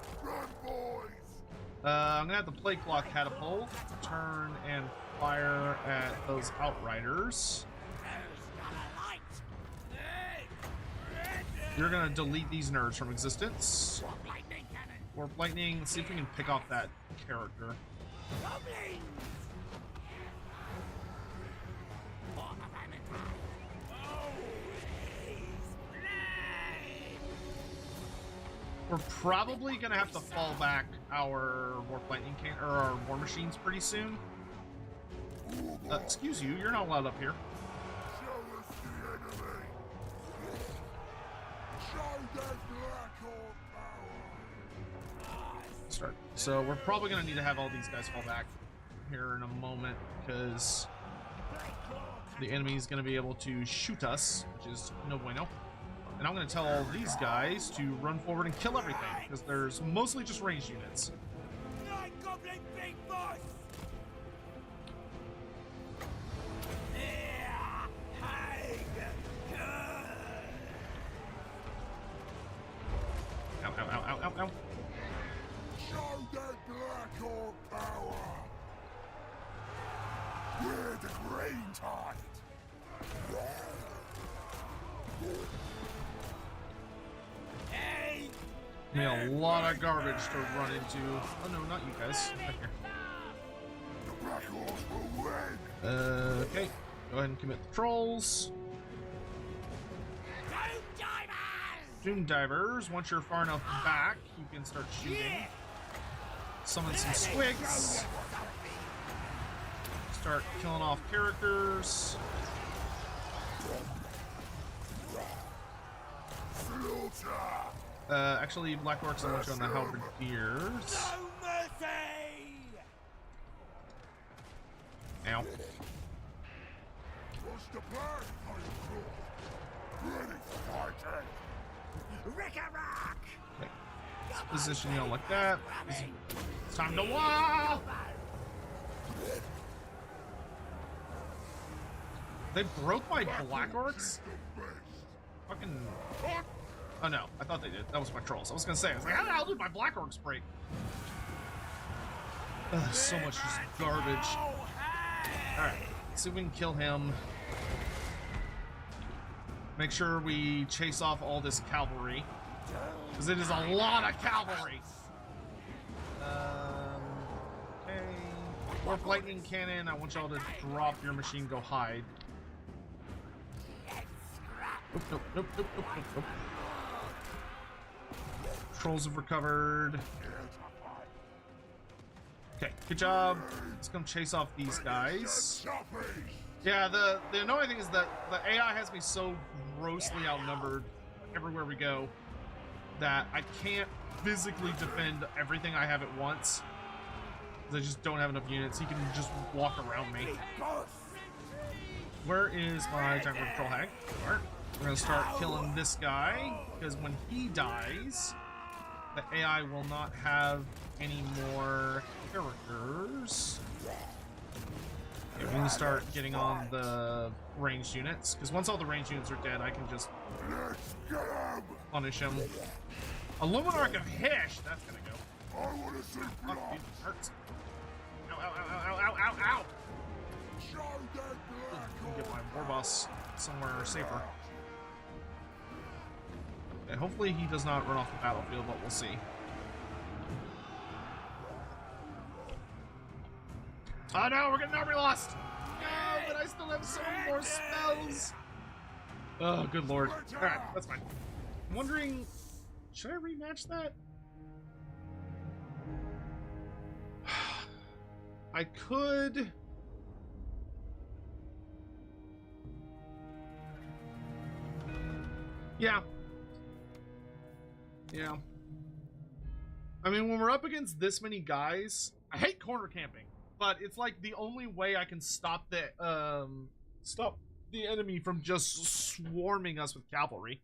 I'm gonna have the play clock catapult, turn and fire at those outriders. You're gonna delete these nerds from existence. Warp lightning, let's see if we can pick off that character. We're probably gonna have to fall back our warp lightning can or our war machines pretty soon. Excuse you, you're not allowed up here. start. So we're probably gonna need to have all these guys fall back here in a moment because the enemy is gonna be able to shoot us, which is no bueno. And I'm gonna tell all these guys to run forward and kill everything because there's mostly just ranged units. Night Goblin Big Boss! Ow, ow, ow, ow, ow, ow. Show that Black Orc power! We're the Green Tide! Hey! We have a lot of garbage to run into. Oh no, not you guys. Back here. The Black Orcs will win! Okay, go ahead and commit the trolls. Doom Divers! Doom divers. Once you're far enough back, you can start shooting. Summon some squigs. Start killing off characters. Actually, Black Orcs, I want you on the Halberdiers. No mercy! Ow. What's the plan, Ready for fighting! Rick-a-rock! Okay. Let's position you all like that. It's time to WAAAGH! They broke my Black Orcs? Fucking... Oh no, I thought they did. That was my trolls. I was gonna say, I was like, how the hell did my Black Orcs break? Ugh, so much just garbage. Alright, see if we can kill him. Make sure we chase off all this cavalry. Because it is a lot of cavalry! Okay. Warp lightning cannon, I want y'all to drop your machine, go hide. Nope, nope, nope, nope, nope, nope, nope. Trolls have recovered. Okay, good job. Let's come chase off these guys. Yeah, the annoying thing is that the AI has me so grossly outnumbered everywhere we go that I can't physically defend everything I have at once. I just don't have enough units. He can just walk around me. Where is my giant troll hag? Alright. We're gonna start killing this guy, because when he dies, the AI will not have any more characters. Okay, we can start getting on the ranged units, because once all the ranged units are dead, I can just punish him. A Luminarch of Hish! That's gonna go. I want to see blood! Fuck, dude, it hurts. Ow, ow, ow, ow, ow, ow, ow! Show that I can Black get my war Orc boss somewhere safer. Okay, hopefully he does not run off the battlefield, but we'll see. Oh no, we're getting army lost! No, but I still have so many more spells! Oh, good lord. Alright, that's fine. I'm wondering, should I rematch that? I could... Yeah. Yeah. I mean, when we're up against this many guys, I hate corner camping, but it's like the only way I can stop the enemy from just swarming us with cavalry.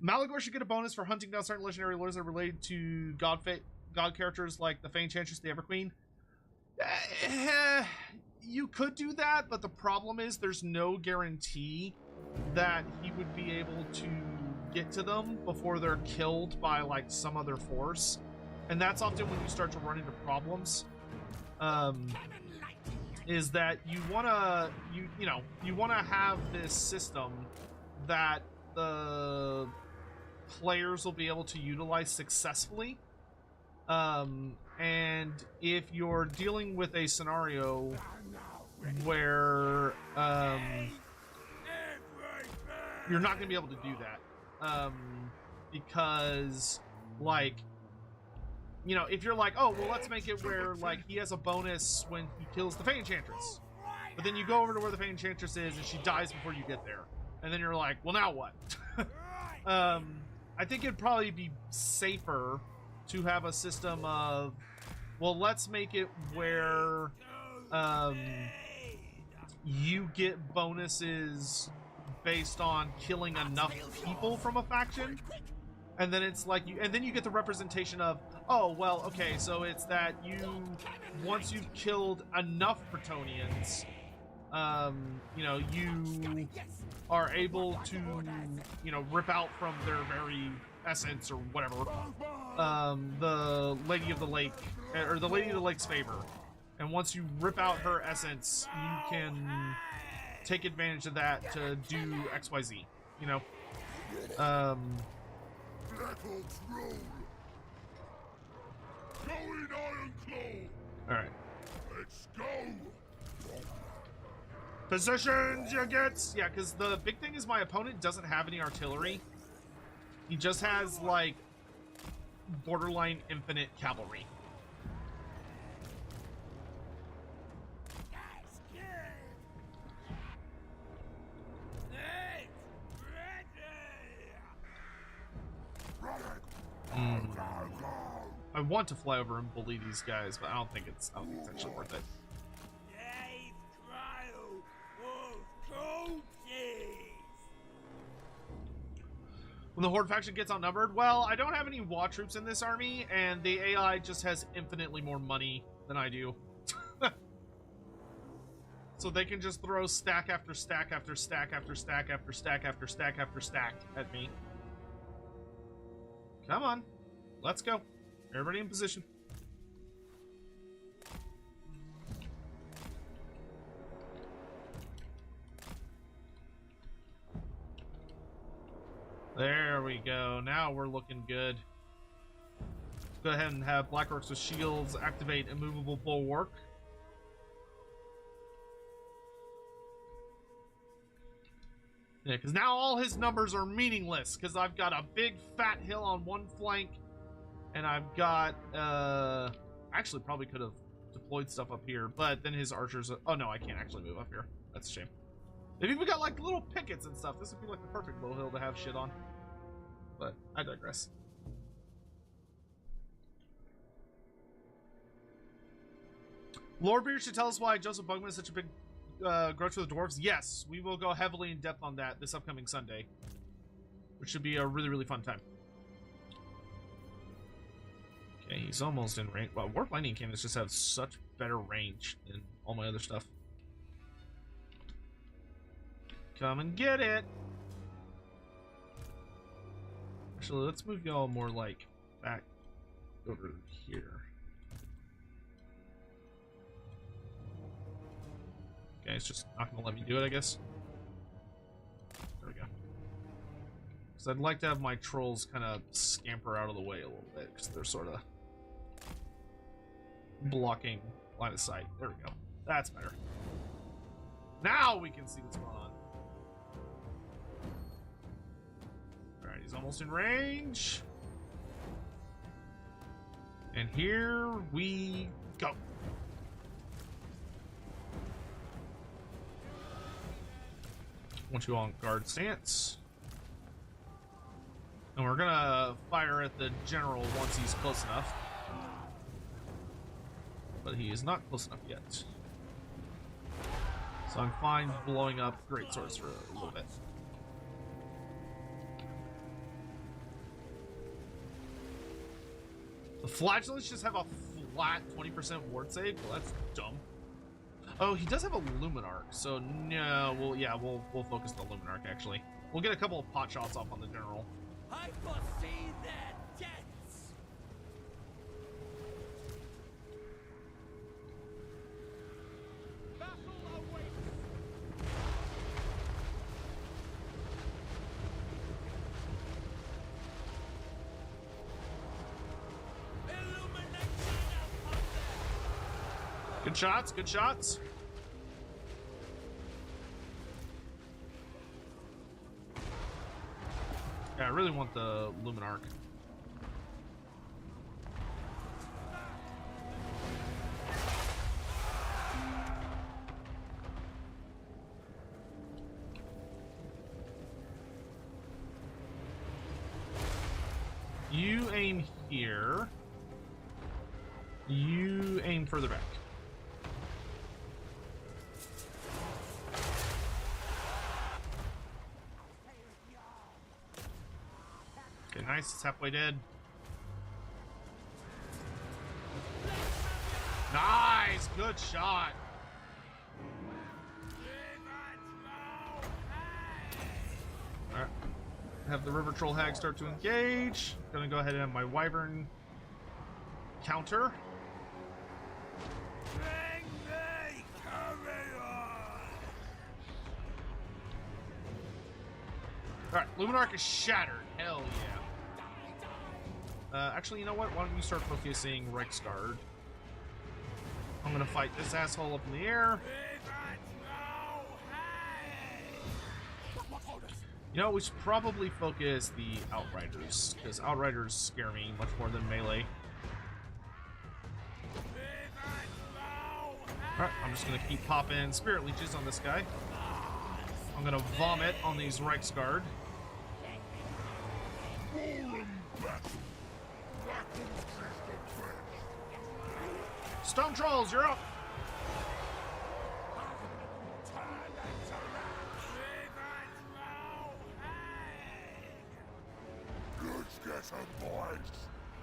Malagor should get a bonus for hunting down certain legendary lords that are related to god characters like the Fey Enchantress, the Everqueen. You could do that, but the problem is there's no guarantee that he would be able to get to them before they're killed by like some other force, and that's often when you start to run into problems. Is that you wanna have this system that the players will be able to utilize successfully. And if you're dealing with a scenario where you're not going to be able to do that, because like, you know, if you're like, oh well, let's make it where like he has a bonus when he kills the Fey Enchantress, but then you go over to where the Fey Enchantress is and she dies before you get there, and then you're like, well, now what? I think it'd probably be safer to have a system of, well, let's make it where you get bonuses based on killing enough people from a faction, and then it's like and then you get the representation of, oh well, okay, so it's that once you've killed enough Bretonnians, you know, you are able to, you know, rip out from their very essence or whatever, the Lady of the Lake, or the Lady of the Lake's favor. And once you rip out her essence, you can take advantage of that to do XYZ, you know? Battle troll. Going Iron Claw. Alright. Let's go. Positions, you get! Yeah, because the big thing is my opponent doesn't have any artillery. He just has, like, borderline infinite cavalry. I want to fly over and bully these guys, but I don't think it's actually worth it. When the Horde faction gets outnumbered, well, I don't have any WAAAGH troops in this army, and the AI just has infinitely more money than I do. So they can just throw stack after stack after stack after stack after stack after stack after stack at me. Come on, let's go. Everybody in position. There we go. Now we're looking good. Go ahead and have Black Orcs with shields activate immovable bulwark. Yeah, because now all his numbers are meaningless, because I've got a big fat hill on one flank, and I've got, actually probably could have deployed stuff up here, but then his archers, oh no, I can't actually move up here. That's a shame. They've even got like little pickets and stuff. This would be like the perfect little hill to have shit on. But I digress. Lord Beard should tell us why Joseph Bugman is such a big grudge for the dwarves. Yes, we will go heavily in depth on that this upcoming Sunday, which should be a really, really fun time. Okay, he's almost in range. Well, Warp Lightning Cannons just have such better range than all my other stuff. Come and get it! Actually, let's move y'all more like back over here. Okay, it's just not gonna let me do it, I guess. There we go. Because I'd like to have my trolls kind of scamper out of the way a little bit, because they're sort of blocking line of sight. There we go. That's better. Now we can see what's going on. Alright, he's almost in range. And here we go. Want you on guard stance. And we're gonna fire at the general once he's close enough. But he is not close enough yet. So I'm fine blowing up great swords for a little bit. The Flagellants just have a flat 20% ward save? Well, that's dumb. Oh, he does have a Luminarch, so no, we'll focus on the Luminarch, actually. We'll get a couple of pot shots off on the general. I foresee their deaths. Battle awaits. Illumination upon them. Good shots, good shots. Yeah, I really want the Luminarch. You aim here. You aim further back. Okay, nice. It's halfway dead. Nice! Good shot. Alright. Have the River Troll Hag start to engage. Gonna go ahead and have my Wyvern counter. Bring me carrion! Alright, Luminarch is shattered. Hell yeah. Actually, you know what? Why don't you start focusing Reiksguard? I'm gonna fight this asshole up in the air. You know, we should probably focus the Outriders, because Outriders scare me much more than melee. Alright, I'm just gonna keep popping Spirit Leeches on this guy. I'm gonna vomit on these Reiksguard. Stone Trolls, you're up!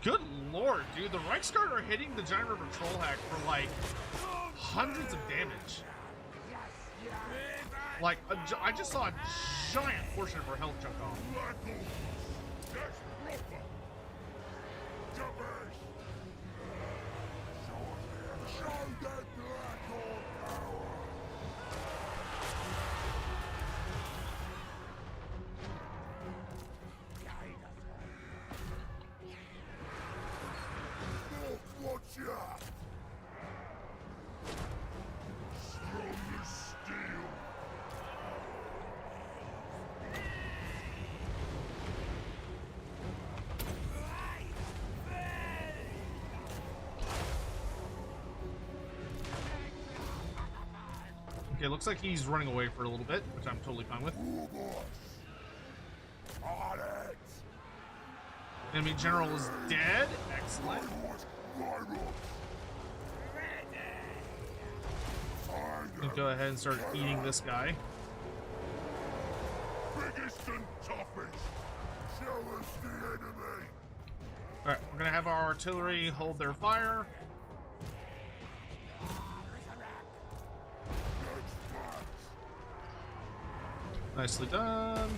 Good lord, dude. The Reiksguard are hitting the Giant River Troll Hag for like hundreds of damage. Like, I just saw a giant portion of her health chunk off. Okay, looks like he's running away for a little bit, which I'm totally fine with. Enemy general is dead. Excellent. Gonna go ahead and start eating this guy. Biggest and toughest. Show us the enemy. Alright, we're gonna have our artillery hold their fire. Nicely done.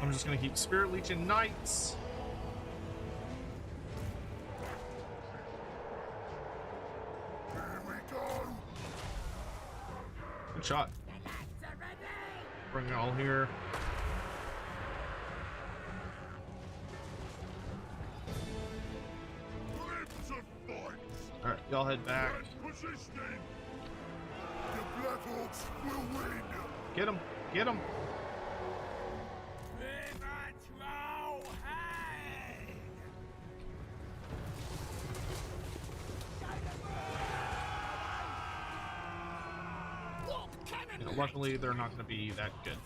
I'm just gonna keep Spirit Leeching Knights. Here we go. Good shot. Bring it all here. Alright, y'all head back. The Black Hawks will win. Get him! Get him! You know, luckily, they're not going to be that good.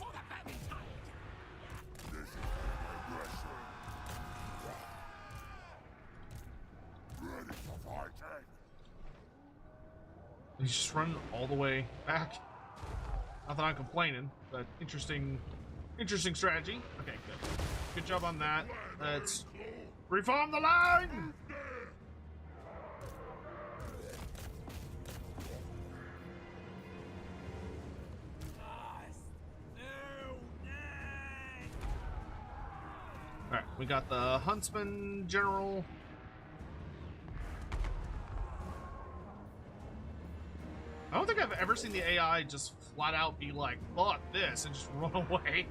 He's just running all the way back. Not that I'm complaining, but interesting strategy. Okay, good. Good job on that. Let's reform the line! Alright, we got the Huntsman General. I don't think I've ever seen the AI just flat out be like, fuck this, and just run away.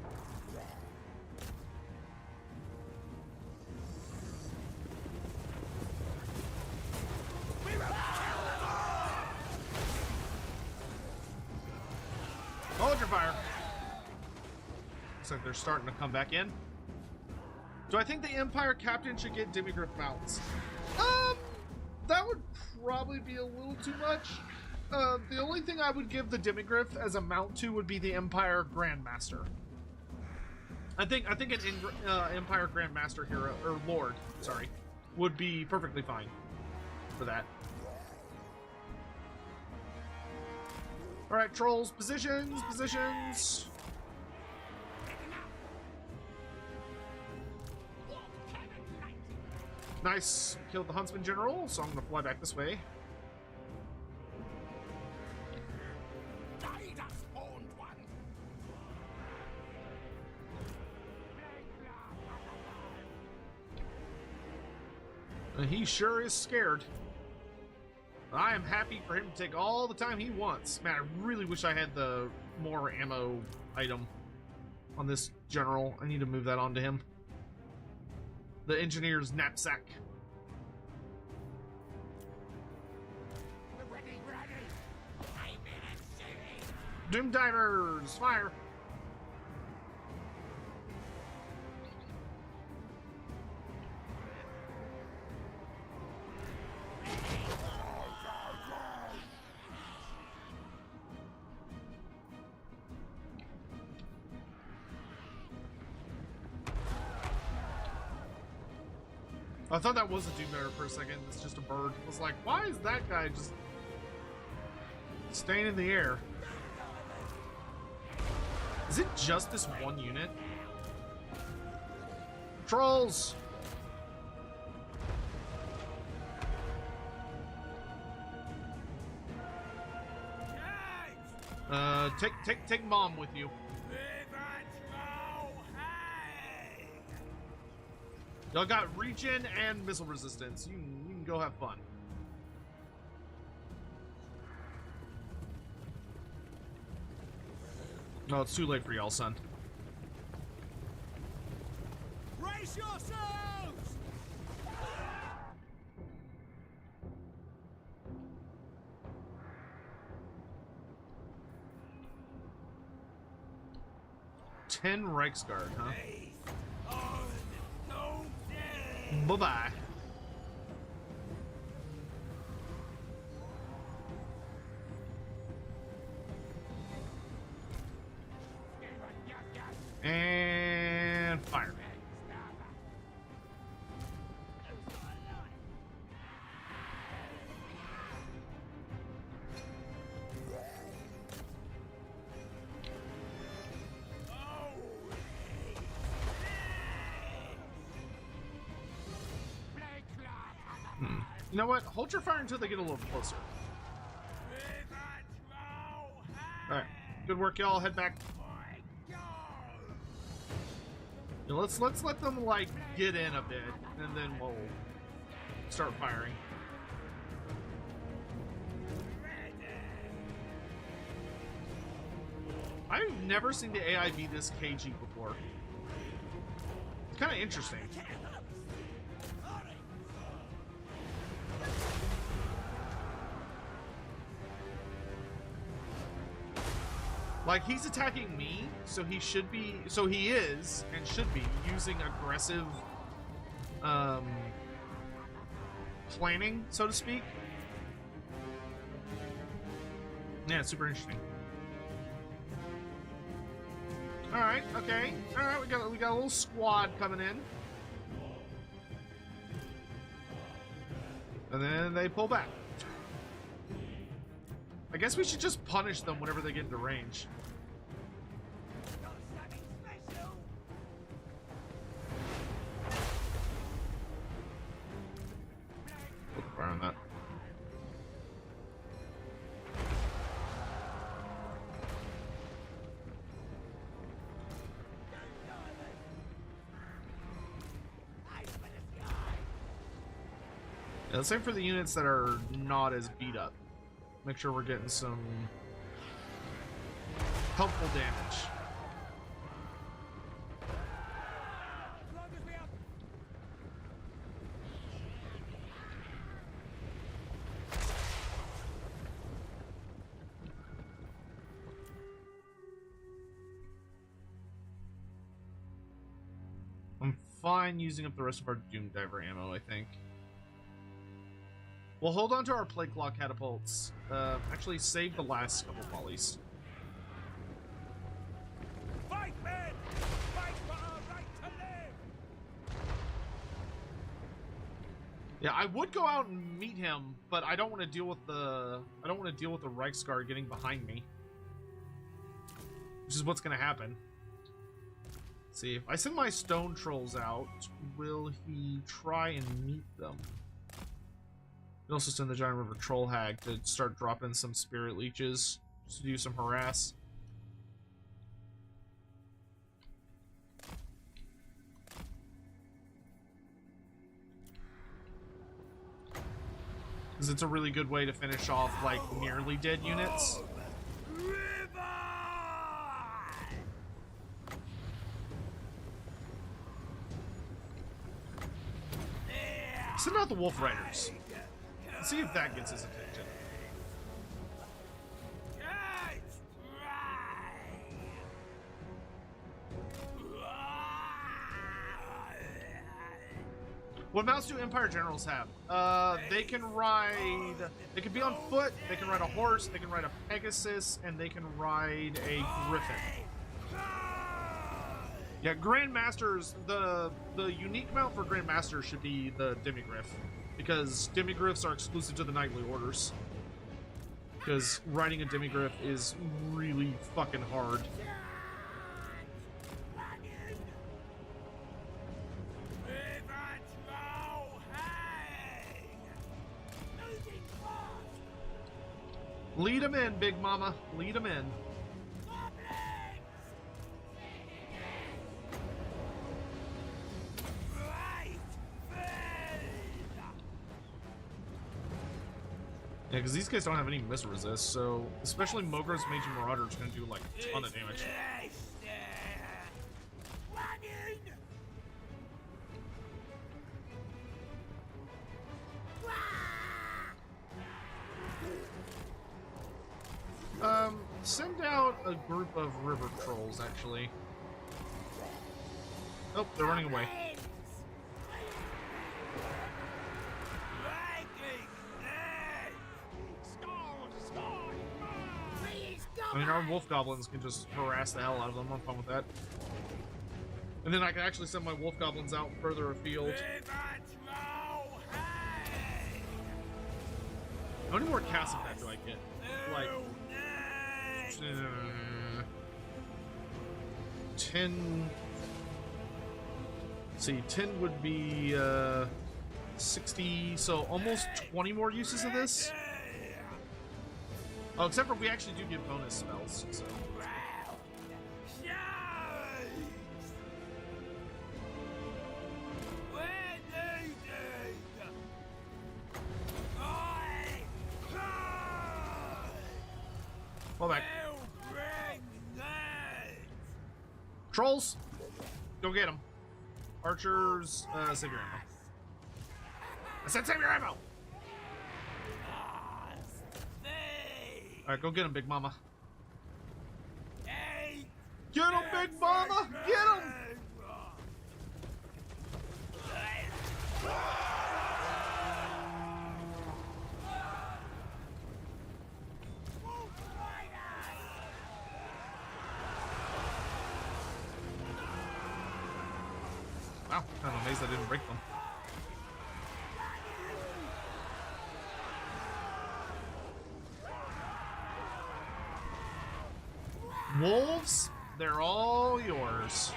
Hold your fire. Looks like they're starting to come back in. Do I think the Empire Captain should get Demigryph mounts? That would probably be a little too much. The only thing I would give the Demigryph as a mount to would be the Empire Grandmaster. I think an Empire Grandmaster hero, or Lord, sorry, would be perfectly fine for that. All right, trolls, positions, positions. Nice, killed the Huntsman General, so I'm gonna fly back this way. He sure is scared. I am happy for him to take all the time he wants. Man, I really wish I had the more ammo item on this general. I need to move that onto him. The engineer's knapsack. Doom divers, fire! I thought that was a doom diver for a second. It's just a bird. I was like, why is that guy just staying in the air? Is it just this one unit? Trolls! Take mom with you. Y'all got regen and missile resistance. You can go have fun. No, it's too late for y'all, son. Brace yourselves! Ten Reichsguard, huh? Bye-bye. And fire. You know what? Hold your fire until they get a little closer. Alright. Good work, y'all. Head back. Yeah, let's let them, like, get in a bit, and then we'll start firing. I've never seen the AI be this cagey before. It's kind of interesting. Like, he's attacking me, so he should be, so he is, and should be, using aggressive, planning, so to speak. Yeah, it's super interesting. Alright, okay. Alright, we got a little squad coming in. And then they pull back. I guess we should just punish them whenever they get into range. Put the fire on that. Yeah, same for the units that are not as beat up. Make sure we're getting some helpful damage. I'm fine using up the rest of our Doom Diver ammo, I think. We'll hold on to our plague claw catapults. Actually, save the last couple volleys. Fight, men! Fight for our right to live! Yeah, I would go out and meet him, but I don't want to deal with the Reichsguard getting behind me. Which is what's gonna happen. Let's see, if I send my stone trolls out, will he try and meet them? You also send the Giant River Troll Hag to start dropping some spirit leeches just to do some harass. Because it's a really good way to finish off like nearly dead units. Send out the Wolf Riders. Let's see if that gets his attention. What mounts do Empire Generals have? They can ride... They can be on foot, they can ride a horse, they can ride a Pegasus, and they can ride a Griffin. Yeah, Grandmasters, the unique mount for Grandmasters should be the Demigriff. Because Demigriffs are exclusive to the Knightly Orders. Because riding a Demigriff is really fucking hard. Lead him in, Big Mama. Lead him in. Yeah, because these guys don't have any miss resist, so especially Mogre's Mage and Marauder is going to do like a ton of damage. Send out a group of river trolls, actually. Oh, they're running away. I mean, our wolf goblins can just harass the hell out of them. I'm fine with that. And then I can actually send my wolf goblins out further afield. How many more cast effect do I get? Like... 10... Let's see, 10 would be 60, so almost 20 more uses of this. Oh, except for we actually do get bonus spells, so. Fall back. Trolls! Go get them. Archers, save your ammo. I said save your ammo! Alright, go get him, Big Mama. Get him, Big Mama! Get him! Wow, I'm amazed I didn't break them. Wolves, they're all yours.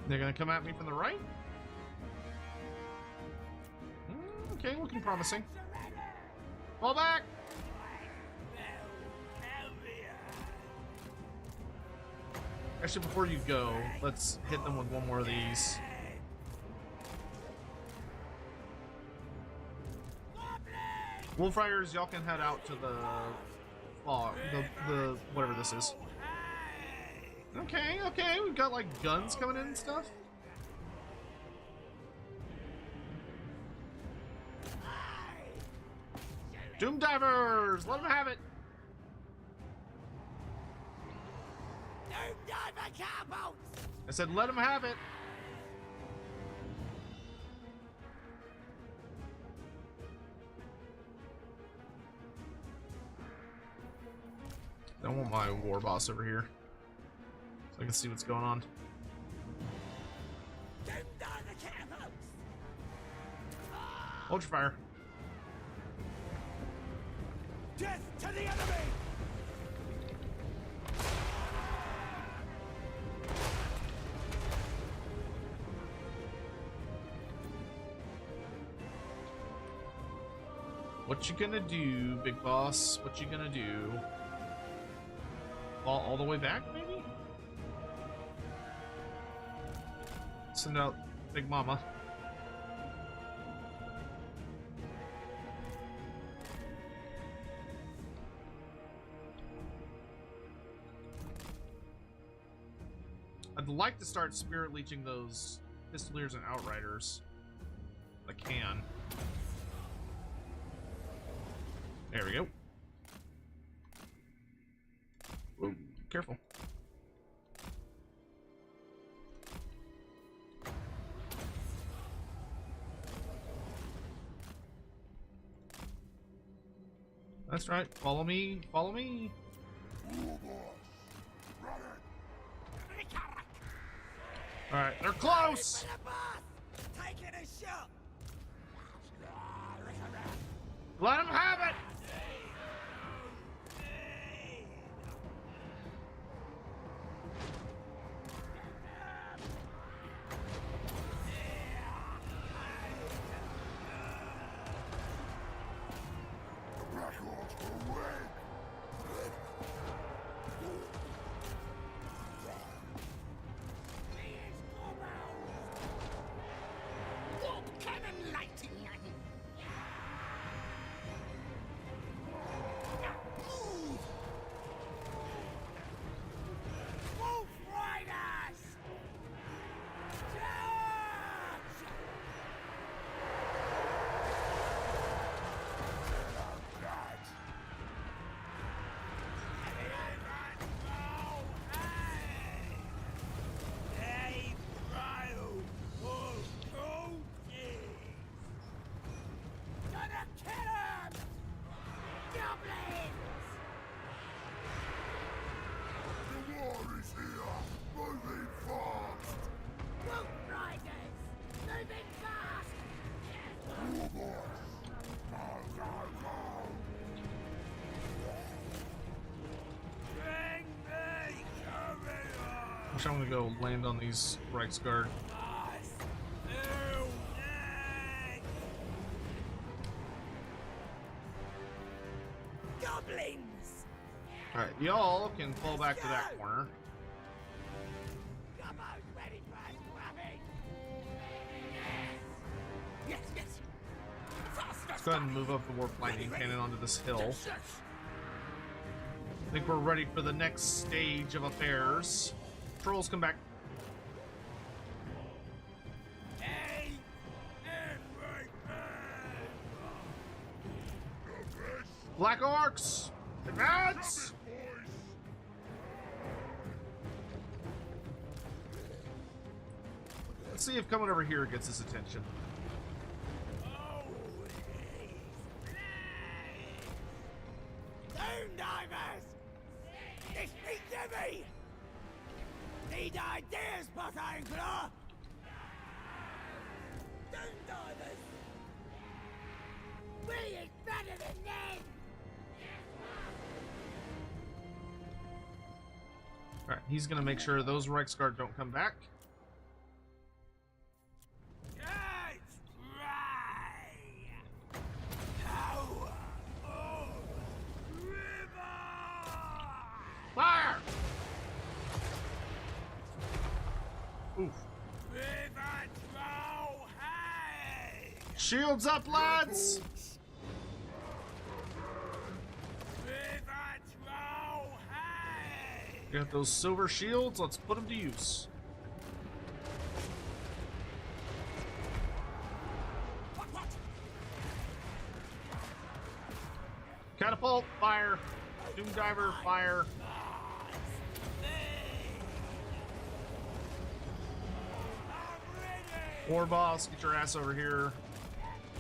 They're gonna come at me from the right? Okay, looking promising. Fall back! Actually, before you go, let's hit them with one more of these. Wolf Riders, y'all can head out to the whatever this is. Okay, okay, we've got like guns coming in and stuff. Doom Divers, let them have it. Doom diver cowboats! I said let them have it. I want my war boss over here so I can see what's going on. Doom diver cowboats! Hold your fire. Death to the enemy! What you gonna do, big boss? What you gonna do? Fall all the way back, maybe? Send out Big Mama. I'd like to start spirit leeching those pistoliers and outriders. If I can. There we go. Whoa, careful. That's right. Follow me. Follow me. All right, they're close. Taking a shot! Let them have it. I'm gonna go land on these Reichsguard. Goblins! Alright, y'all can fall back to that corner. Come on, ready for scrapping! Yes, yes! Faster, Let's go ahead and move up the Warp Lightning Cannon onto this hill. I think we're ready for the next stage of affairs. Trolls, come back. Black Orcs! Advance! Let's see if coming over here gets his attention. Doom divers! This is Jimmy! Need ideas, Butter and Claw! Doom divers! We is better than them! Alright, he's gonna make sure those Reichsguard don't come back. Fire! Oof. Shields up, lads! Got those silver shields. Let's put them to use. Catapult, fire. Doom diver, fire. War boss, get your ass over here.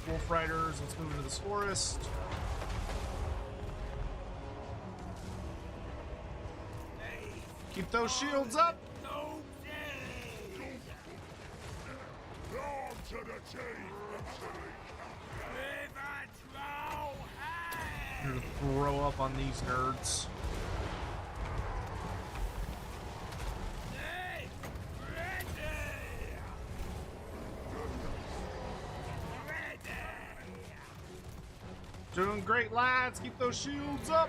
Wolf riders, let's move into this forest. Keep those shields up. On to the team, You're gonna throw up on these nerds. Doing great, lads. Keep those shields up.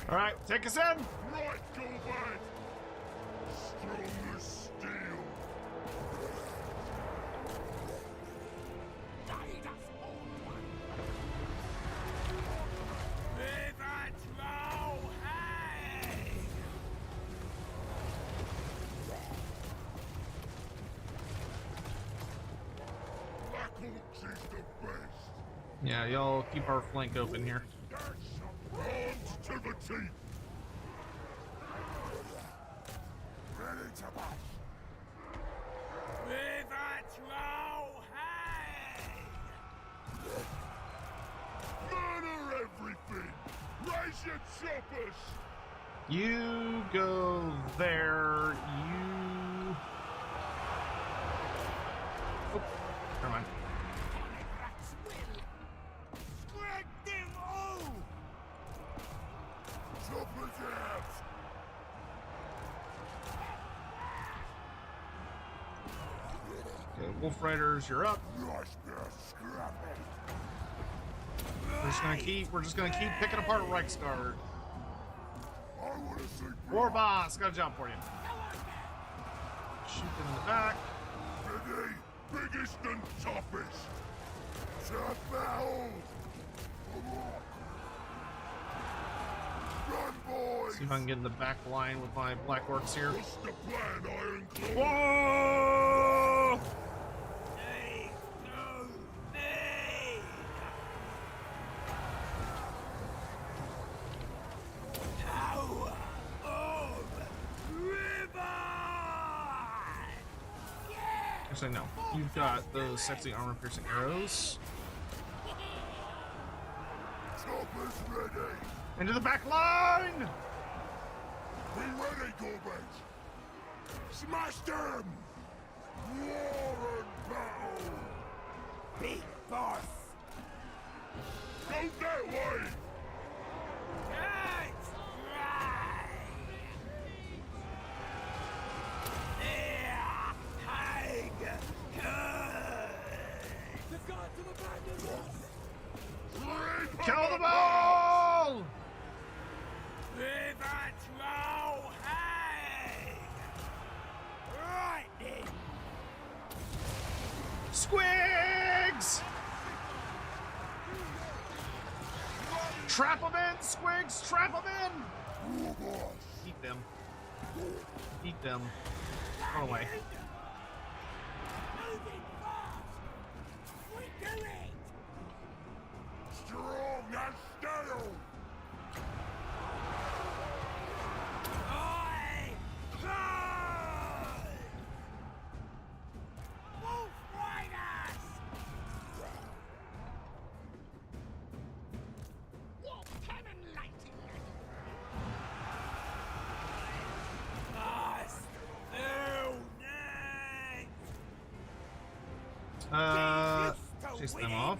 All right, take us in. Right, Gorbad! Strong as steel. Black Orcs is the best. Yeah, y'all keep our flank open here. Arms to the teeth. Ready to bash. Murder everything. Raise your choppers. You go there. You. Oh, never mind. Choppers out. Okay, Wolf Riders, you're up. Nice bit of scrapping. We're just gonna keep picking apart Reichsguard. I want to see War boss, got a job for you. Shoot them in the back. Ready, biggest and toughest. To battle. Run, boys. See if I can get in the back line with my Black Orcs here. What's the plan, Iron Claw? Whoa! Actually, no. You've got those sexy armor-piercing arrows. Choppers ready. Into the back line! We ready, Gorbad. Smash them. War and battle. Big boss! Go that way. That's right! Yeah! Hang good! The gods have abandoned us! Kill them all! Right then! Squigs! Trap them in, Squigs! Trap them in! War boss. Eat them. Eat them. Run away. Moving fast! We do it! Strong as steel. I fly! Wolf Riders! Chase them off.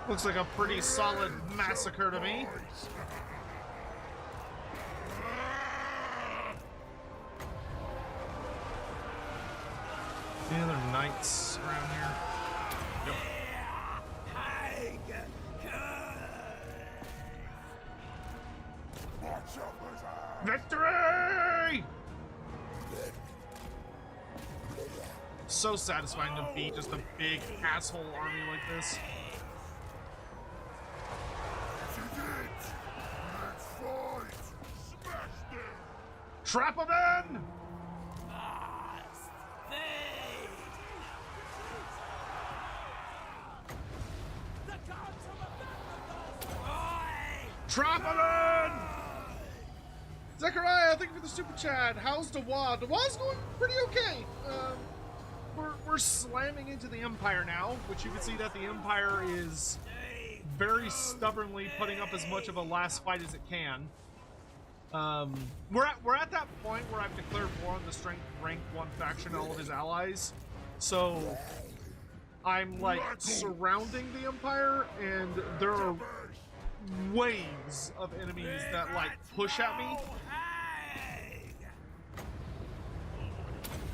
Looks like a pretty solid massacre to me. Any other knights around here? Yep. Victory! So satisfying to beat just a big asshole army like this. Trap him in! Trap him in! Zechariah, thank you for the super chat. How's WAAAGH? WAAAGH's going pretty okay. We're slamming into the Empire now, which you can see that the Empire is very stubbornly putting up as much of a last fight as it can. We're at that point where I've declared war on the strength rank 1 faction and all of his allies. So I'm like surrounding the Empire, and there are waves of enemies that like push at me.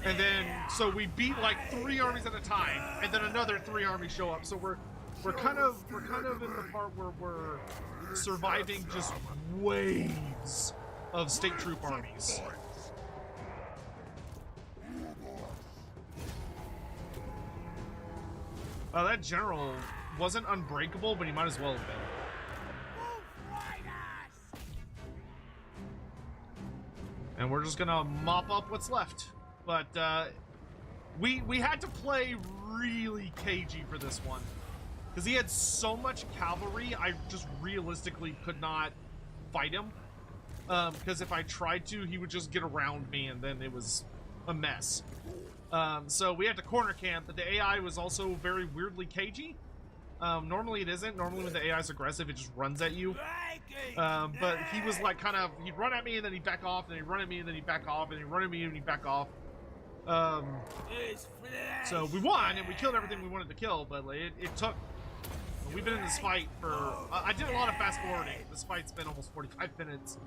And then so we beat like 3 armies at a time, and then another 3 armies show up. So we're kind of in the part where we're surviving just waves of state troop armies. That general wasn't unbreakable, but he might as well have been. And we're just gonna mop up what's left. But we had to play really cagey for this one, because he had so much cavalry. I just realistically could not fight him, because if I tried to, he would just get around me, and then it was a mess. So we had to corner camp, but the AI was also very weirdly cagey. Normally it isn't. Normally when the AI is aggressive, it just runs at you. But he was like he'd run at me and then he'd back off, and he'd run at me and then he'd back off, and he'd run at me and he'd back off. So we won and we killed everything we wanted to kill, but like, it took. We've been in this fight for. I did a lot of fast forwarding. This fight's been almost 45 minutes.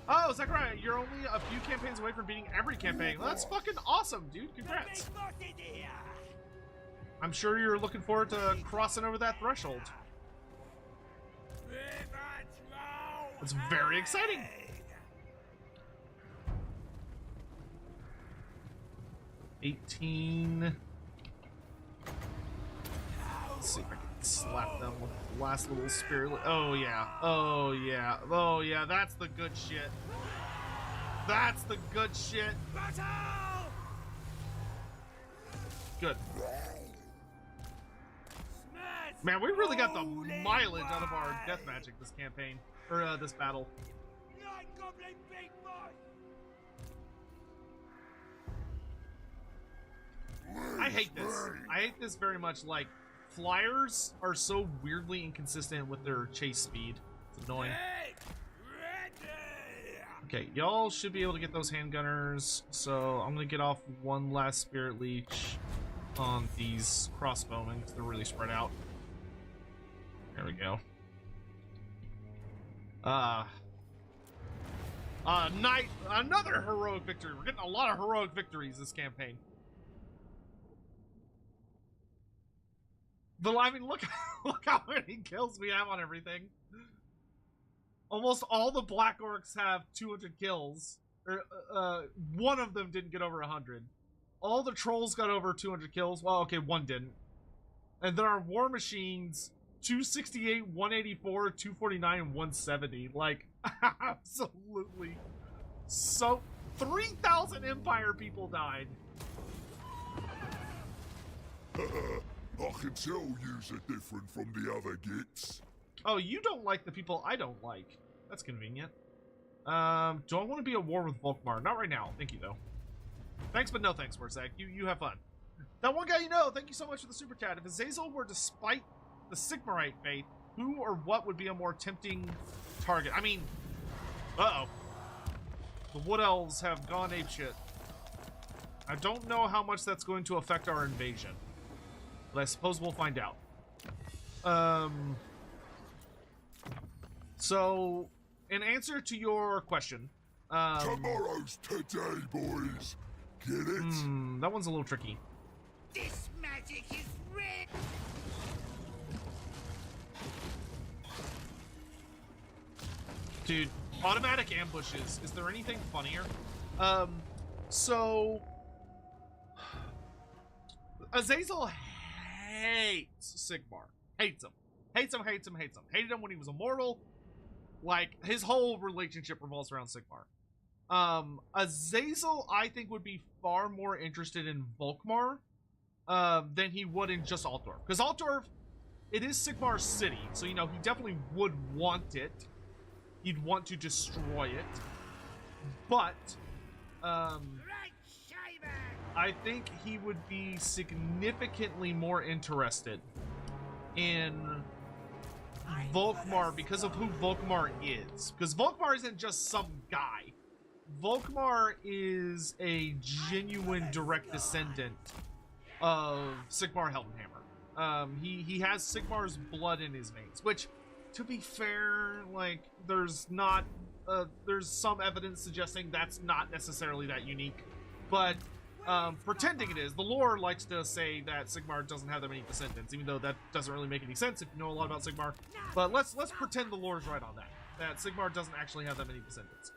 Oh, Zachariah, you're only a few campaigns away from beating every campaign. Well, that's fucking awesome, dude. Congrats. I'm sure you're looking forward to crossing over that threshold. It's very exciting. $18. Let's see if I can slap them with the last little spirit. Oh yeah. Oh yeah. Oh yeah. That's the good shit. That's the good shit. Good. Man, we really got the mileage out of our death magic this campaign, or this battle. I hate this. I hate this very much. Like, flyers are so weirdly inconsistent with their chase speed. It's annoying. Okay, y'all should be able to get those handgunners, so I'm gonna get off one last spirit leech on these crossbowmen because they're really spread out. There we go. Another heroic victory. We're getting a lot of heroic victories this campaign. But I mean, look how many kills we have on everything. Almost all the Black Orcs have 200 kills. One of them didn't get over 100. All the Trolls got over 200 kills. Well, okay, one didn't. And there are War Machines 268, 184, 249, and 170. Like, absolutely. So, 3,000 Empire people died. I can tell yous are different from the other gits. Oh, you don't like the people I don't like. That's convenient. Do I want to be at war with Volkmar? Not right now. Thank you, though. Thanks, but no thanks, Warzag. You have fun. That one guy you know, thank you so much for the super chat. If Azazel were to spite the Sigmarite faith, who or what would be a more tempting target? I mean, uh-oh. The Wood Elves have gone apeshit. I don't know how much that's going to affect our invasion, but I suppose we'll find out. So, in answer to your question, Tomorrow's today, boys. Get it? that one's a little tricky. This magic is red. Dude, automatic ambushes. Is there anything funnier? So Azazel hates Sigmar. Hates him. Hates him, hates him, hates him. Hated him when he was immortal. Like, his whole relationship revolves around Sigmar. Azazel, I think, would be far more interested in Volkmar than he would in just Altdorf. Because Altdorf, it is Sigmar's city, so, you know, he definitely would want it. He'd want to destroy it. But, I think he would be significantly more interested in Volkmar because of who Volkmar is. Because Volkmar isn't just some guy. Volkmar is a genuine direct descendant of Sigmar Heldenhammer. He has Sigmar's blood in his veins, which, to be fair, like, there's some evidence suggesting that's not necessarily that unique, but pretending it is. The lore likes to say that Sigmar doesn't have that many descendants, even though that doesn't really make any sense if you know a lot about Sigmar. But let's pretend the lore's right on that. That Sigmar doesn't actually have that many descendants.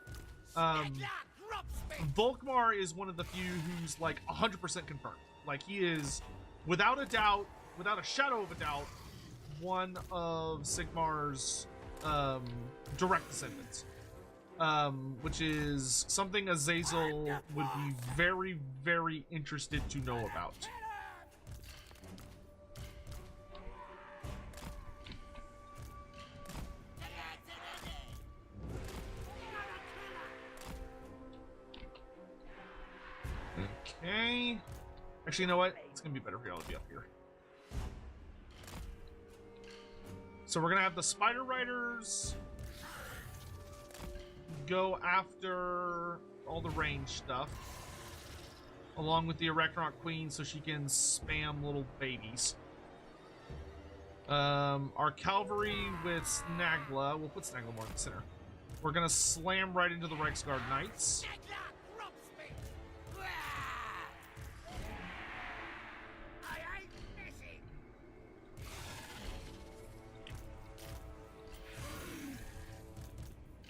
Volkmar is one of the few who's like 100% confirmed. Like, he is, without a doubt, without a shadow of a doubt, one of Sigmar's direct descendants. Which is something Azazel would be very, very interested to know about. Okay. Actually, you know what? It's gonna be better for y'all to be up here. So we're gonna have the Spider Riders go after all the range stuff, along with the Arachnoid Queen, so she can spam little babies. Our cavalry with Snagla, we'll put Snagla more in the center. We're gonna slam right into the Reiksguard Knights.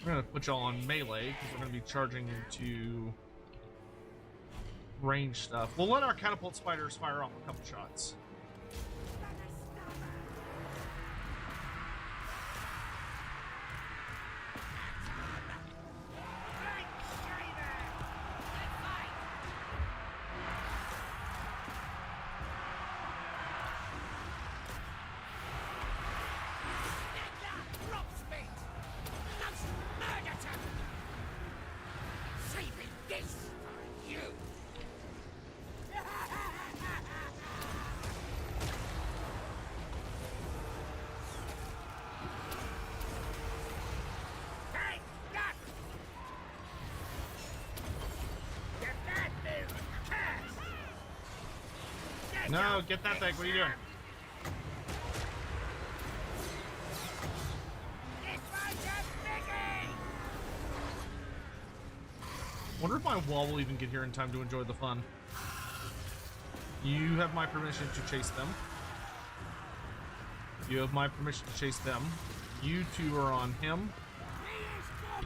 We're gonna put y'all on melee because we're gonna be charging into range stuff. We'll let our catapult spiders fire off a couple shots. No, get that thing. What are you doing? Wonder if my wall will even get here in time to enjoy the fun. You have my permission to chase them. You have my permission to chase them. You two are on him.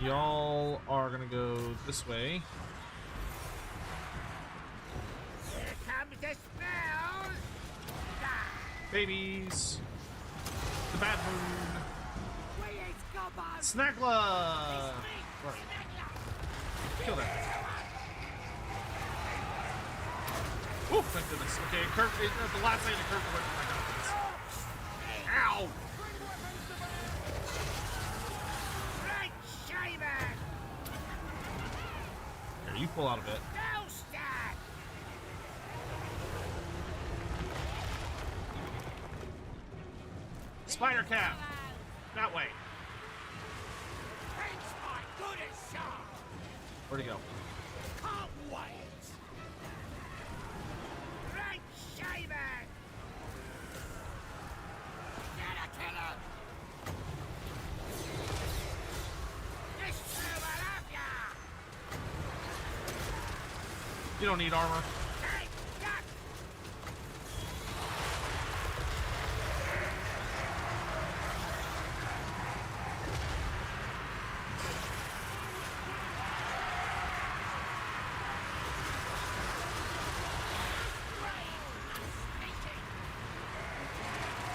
Y'all are gonna go this way. Babies. The bad moon. Snagla! Right. Kill that. Oh, thank goodness. Okay, curve, at the last second, it curved away from my confidence. Ow! Here, you pull out a bit. Spider cap! That way. Where'd he go? Can't wait! Great shaven! Get a killer! This two will have ya! You don't need armor. Take that!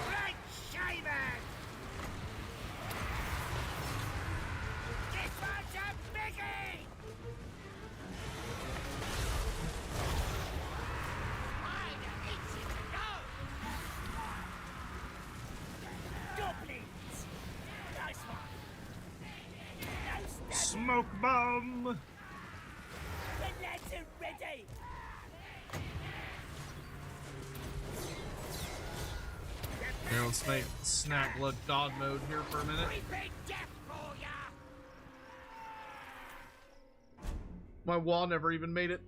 Great shaven! This one's a biggie! Spider eats it to go! Goblins! Nice one! No stabbing! Smoke bomb. The lads are ready! Here, let's make snack blood god mode here for a minute. Creeping death for ya! My wall never even made it.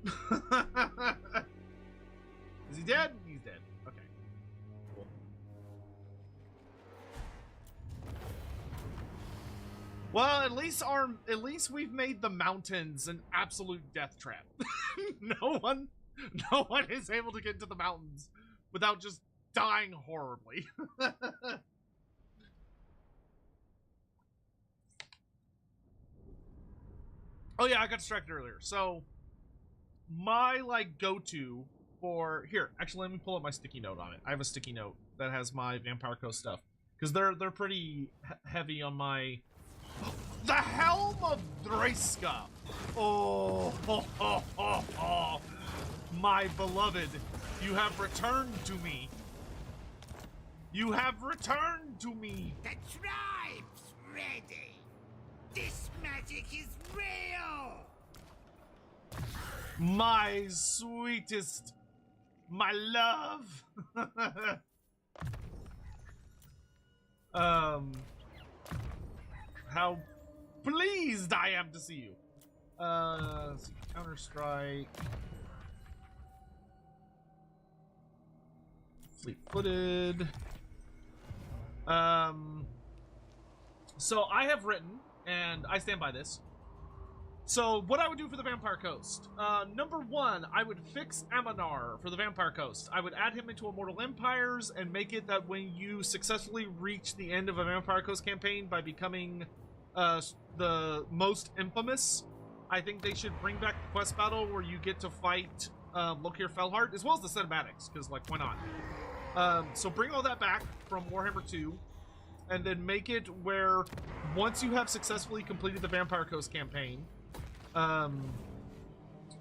Is he dead? He's dead. Okay. Cool. Well, at least we've made the mountains an absolute death trap. no one is able to get into the mountains without just dying horribly. Oh yeah, I got distracted earlier. So my go-to for here, actually let me pull up my sticky note on it. I have a sticky note that has my Vampire Coast stuff because they're pretty heavy on my the Helm of Dreiska. Oh, my beloved, you have returned to me. You have returned to me. The tribe's ready! This magic is real! My sweetest, my love. How pleased I am to see you. Let's see, Counter-Strike. Fleet-footed. So I have written, and I stand by this. So what I would do for the Vampire Coast, number one, I would fix Aminar for the Vampire Coast. I would add him into Immortal Empires and make it that when you successfully reach the end of a Vampire Coast campaign by becoming the most infamous, I think they should bring back the quest battle where you get to fight Lokir Felhart, as well as the cinematics, because why not? So bring all that back from Warhammer 2, and then make it where once you have successfully completed the Vampire Coast campaign,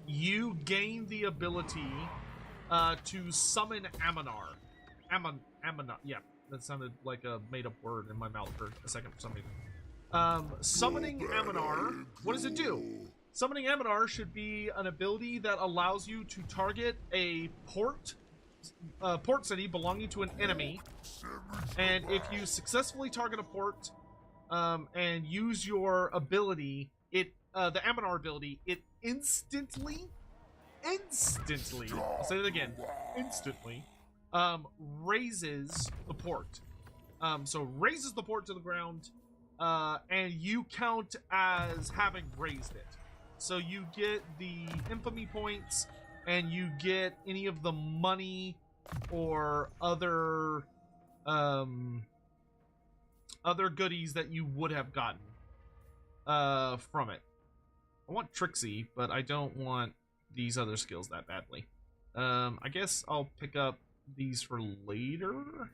you gain the ability to summon Aminar. Aminar, yeah, that sounded like a made-up word in my mouth for a second for some reason. Summoning Aminar, what does it do? Summoning Aminar should be an ability that allows you to target a port city belonging to an enemy, and if you successfully target a port and use your ability, the Aminar ability, it instantly, I'll say it again, instantly, raises the port. So raises the port to the ground, and you count as having raised it. So you get the infamy points, and you get any of the money or other goodies that you would have gotten from it. I want Trixie, but I don't want these other skills that badly. I guess I'll pick up these for later.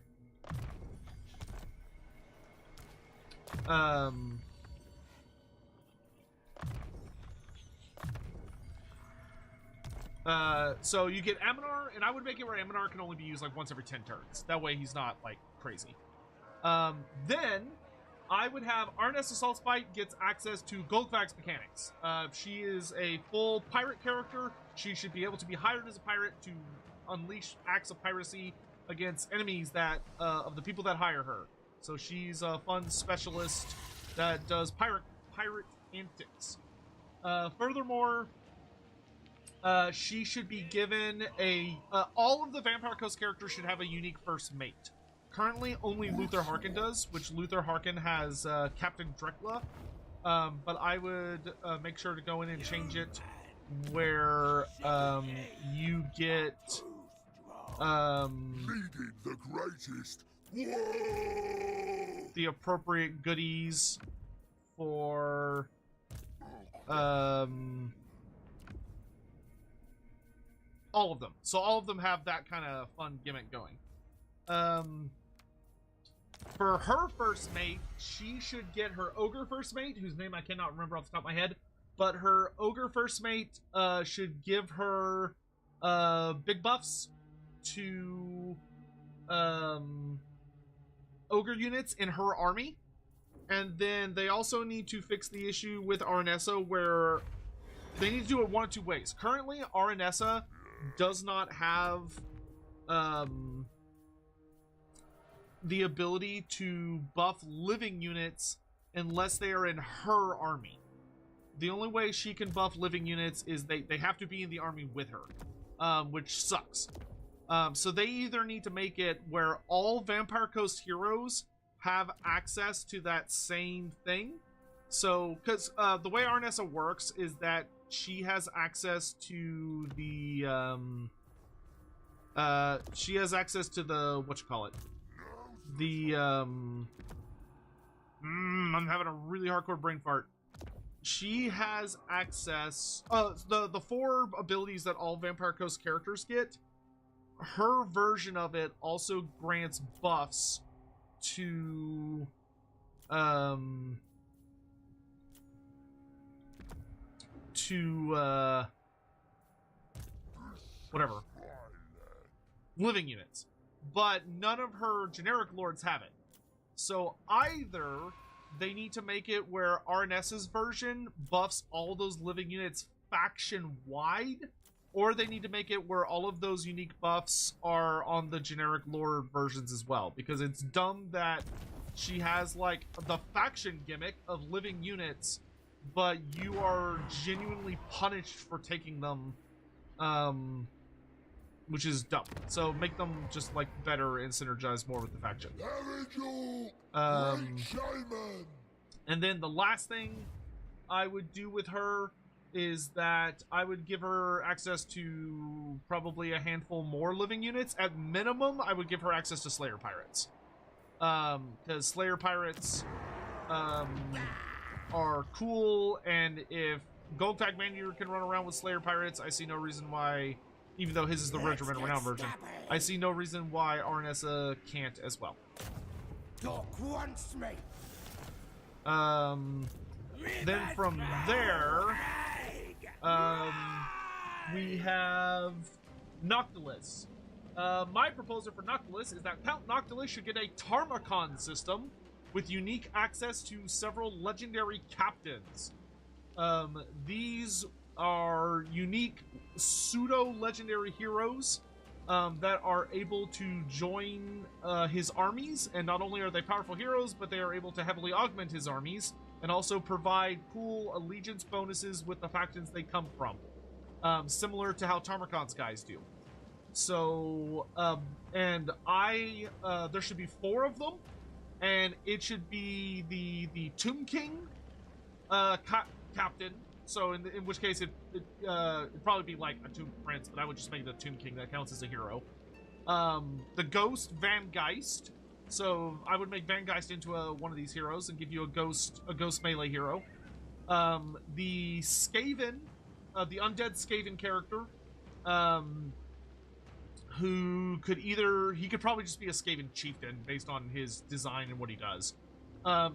So you get Aminar, and I would make it where Aminar can only be used like once every 10 turns. That way he's not like crazy. Then I would have Arnes Assault Spite gets access to Goldfax mechanics. She is a full pirate character. She should be able to be hired as a pirate to unleash acts of piracy against enemies that of the people that hire her. So she's a fun specialist that does pirate antics. Furthermore, she should be given a... all of the Vampire Coast characters should have a unique first mate. Currently, only Luther Harkin does, which Luther Harkin has Captain Drekla. But I would make sure to go in and change it where you get... Leading the greatest. Whoa! the appropriate goodies for... all of them. So all of them have that kind of fun gimmick going. For her first mate, she should get her ogre first mate, whose name I cannot remember off the top of my head, but her ogre first mate should give her big buffs to ogre units in her army. And then they also need to fix the issue with Aranessa where they need to do it one of two ways. Currently, Aranessa does not have the ability to buff living units unless they are in her army. The only way she can buff living units is they have to be in the army with her, which sucks. So they either need to make it where all Vampire Coast heroes have access to that same thing. So, because the way Aranessa works is that she has access to the whatchamacallit, the I'm having a really hardcore brain fart. She has access the 4 abilities that all Vampire Coast characters get. Her version of it also grants buffs to whatever living units, but none of her generic lords have it. So either they need to make it where Aranessa's version buffs all those living units faction wide, or they need to make it where all of those unique buffs are on the generic lord versions as well, because it's dumb that she has like the faction gimmick of living units, but you are genuinely punished for taking them, which is dumb. So make them just like better and synergize more with the faction. And then the last thing I would do with her is that I would give her access to probably a handful more living units. At minimum, I would give her access to Slayer Pirates. Because Slayer Pirates are cool, and if Goldtag Manual can run around with Slayer Pirates, I see no reason why, even though his is the Regiment Renown version, I see no reason why Aranessa can't as well. Talk once, mate. Then from there, we have Noctilus. My proposal for Noctilus is that Count Noctilus should get a Tarmacon system with unique access to several legendary captains. These are unique pseudo-legendary heroes that are able to join his armies, and not only are they powerful heroes, but they are able to heavily augment his armies and also provide cool allegiance bonuses with the factions they come from, similar to how Tarmacon's guys do. So, and there should be 4 of them, and it should be the Tomb King captain. So in which case it'd probably be like a Tomb Prince, but I would just make the Tomb King. That counts as a hero. The Ghost Van Geist. So I would make Van Geist into one of these heroes and give you a ghost melee hero. The Skaven, the undead Skaven character, who could probably just be a Skaven chieftain based on his design and what he does.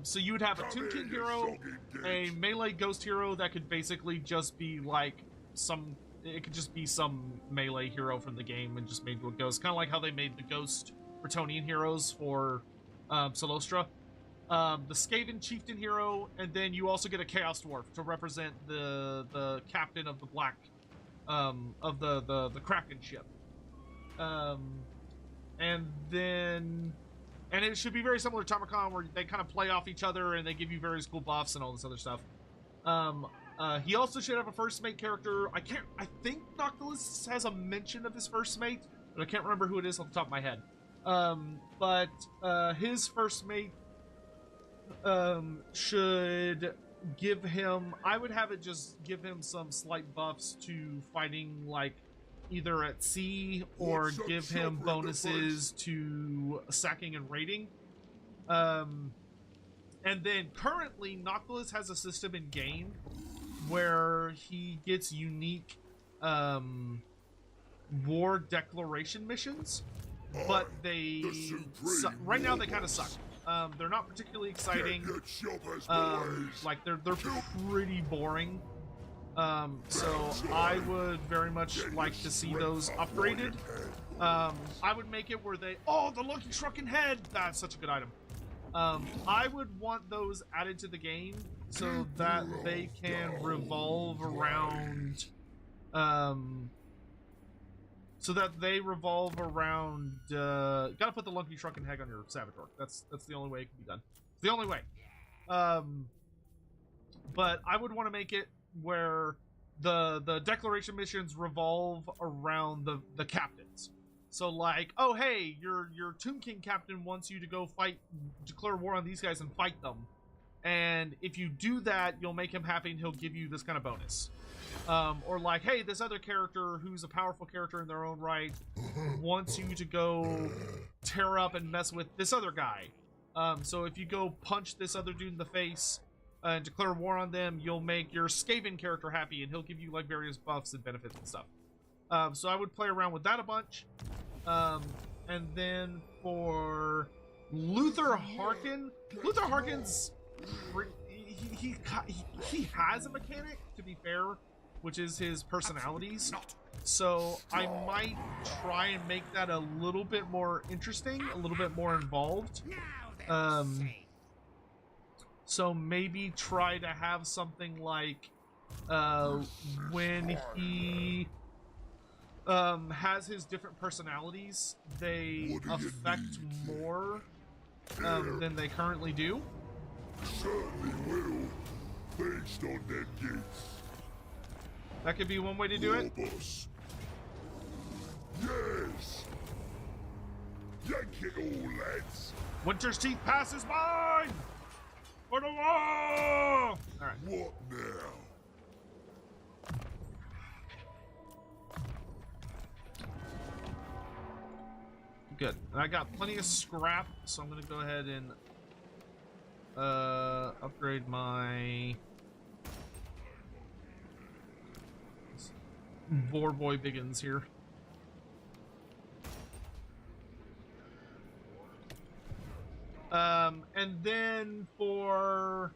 So you would have a Tomb King hero, a melee ghost hero that could basically just be like some melee hero from the game and just made into a ghost, kind of like how they made the ghost Bretonnian heroes for Solostra. The Skaven chieftain hero, and then you also get a Chaos Dwarf to represent the captain of the black of the Kraken ship. And it should be very similar to Tarmacon, where they kind of play off each other and they give you various cool buffs and all this other stuff. He also should have a first mate character. I think Noctilus has a mention of his first mate, but I can't remember who it is off the top of my head. But his first mate should give him, I would have it just give him some slight buffs to fighting, like, either at sea, or give him bonuses to sacking and raiding. And then currently, Noctilus has a system in game where he gets unique war declaration missions, but they right now they kind of suck. They're not particularly exciting. Like they're pretty boring. So I would very much like to see those upgraded. I would make it where they, the Lucky Shrunken Head, that's such a good item. I would want those added to the game so that they can revolve around, gotta put the Lucky Shrunken Head on your Saboteur. That's the only way it can be done. It's the only way. But I would want to make it where the declaration missions revolve around the captains. So like, oh hey, your Tomb King captain wants you to go declare war on these guys and fight them. And if you do that, you'll make him happy and he'll give you this kind of bonus. Or like, hey, this other character who's a powerful character in their own right wants you to go tear up and mess with this other guy. So if you go punch this other dude in the face and declare war on them, you'll make your Skaven character happy and he'll give you like various buffs and benefits and stuff. So I would play around with that a bunch. And then for Luther Harkin, Luther Harkin's he has a mechanic, to be fair, which is his personalities. So I might try and make that a little bit more interesting, a little bit more involved. So maybe try to have something like when he has his different personalities, they affect more than they currently do. Certainly will, based on their gifts. That could be one way to do it. Boss. Yes. Yank it all, lads. Winter's Teeth passes mine! For the war! Alright. What now? Good. And I got plenty of scrap, so I'm gonna go ahead and upgrade my Boar Boy Biggins here. And then for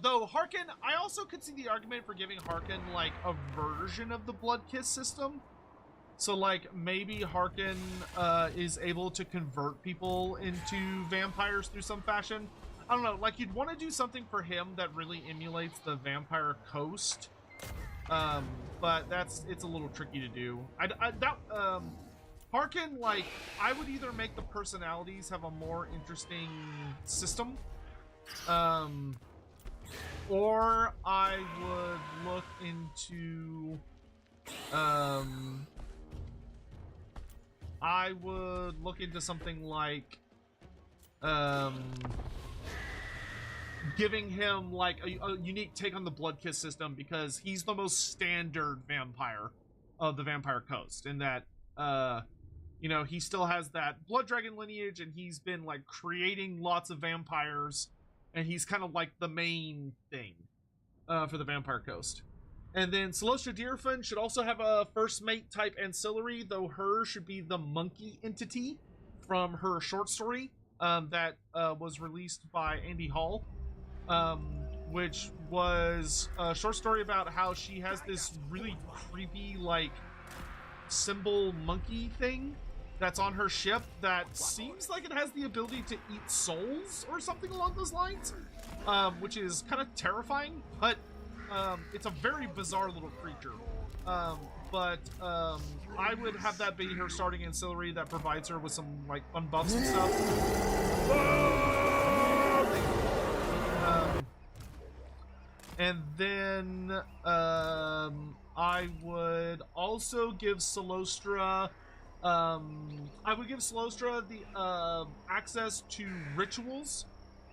though Harkin, I also could see the argument for giving Harkin like a version of the Blood Kiss system. So like maybe Harkin is able to convert people into vampires through some fashion. I don't know, like you'd want to do something for him that really emulates the Vampire Coast. But it's a little tricky to do. Harkin, like, I would either make the personalities have a more interesting system, or I would look into, something like, giving him like a unique take on the Blood Kiss system, because he's the most standard vampire of the Vampire Coast, in that you know, he still has that blood dragon lineage, and he's been like creating lots of vampires, and he's kind of like the main thing for the Vampire Coast. And then Celestia Deerfin should also have a first mate type ancillary, though hers should be the monkey entity from her short story that was released by Andy Hall, which was a short story about how she has this really creepy like symbol monkey thing that's on her ship that seems like it has the ability to eat souls or something along those lines, which is kind of terrifying, but it's a very bizarre little creature. But I would have that be her starting ancillary that provides her with some like fun buffs and stuff. And then I would also give Solostra the access to rituals,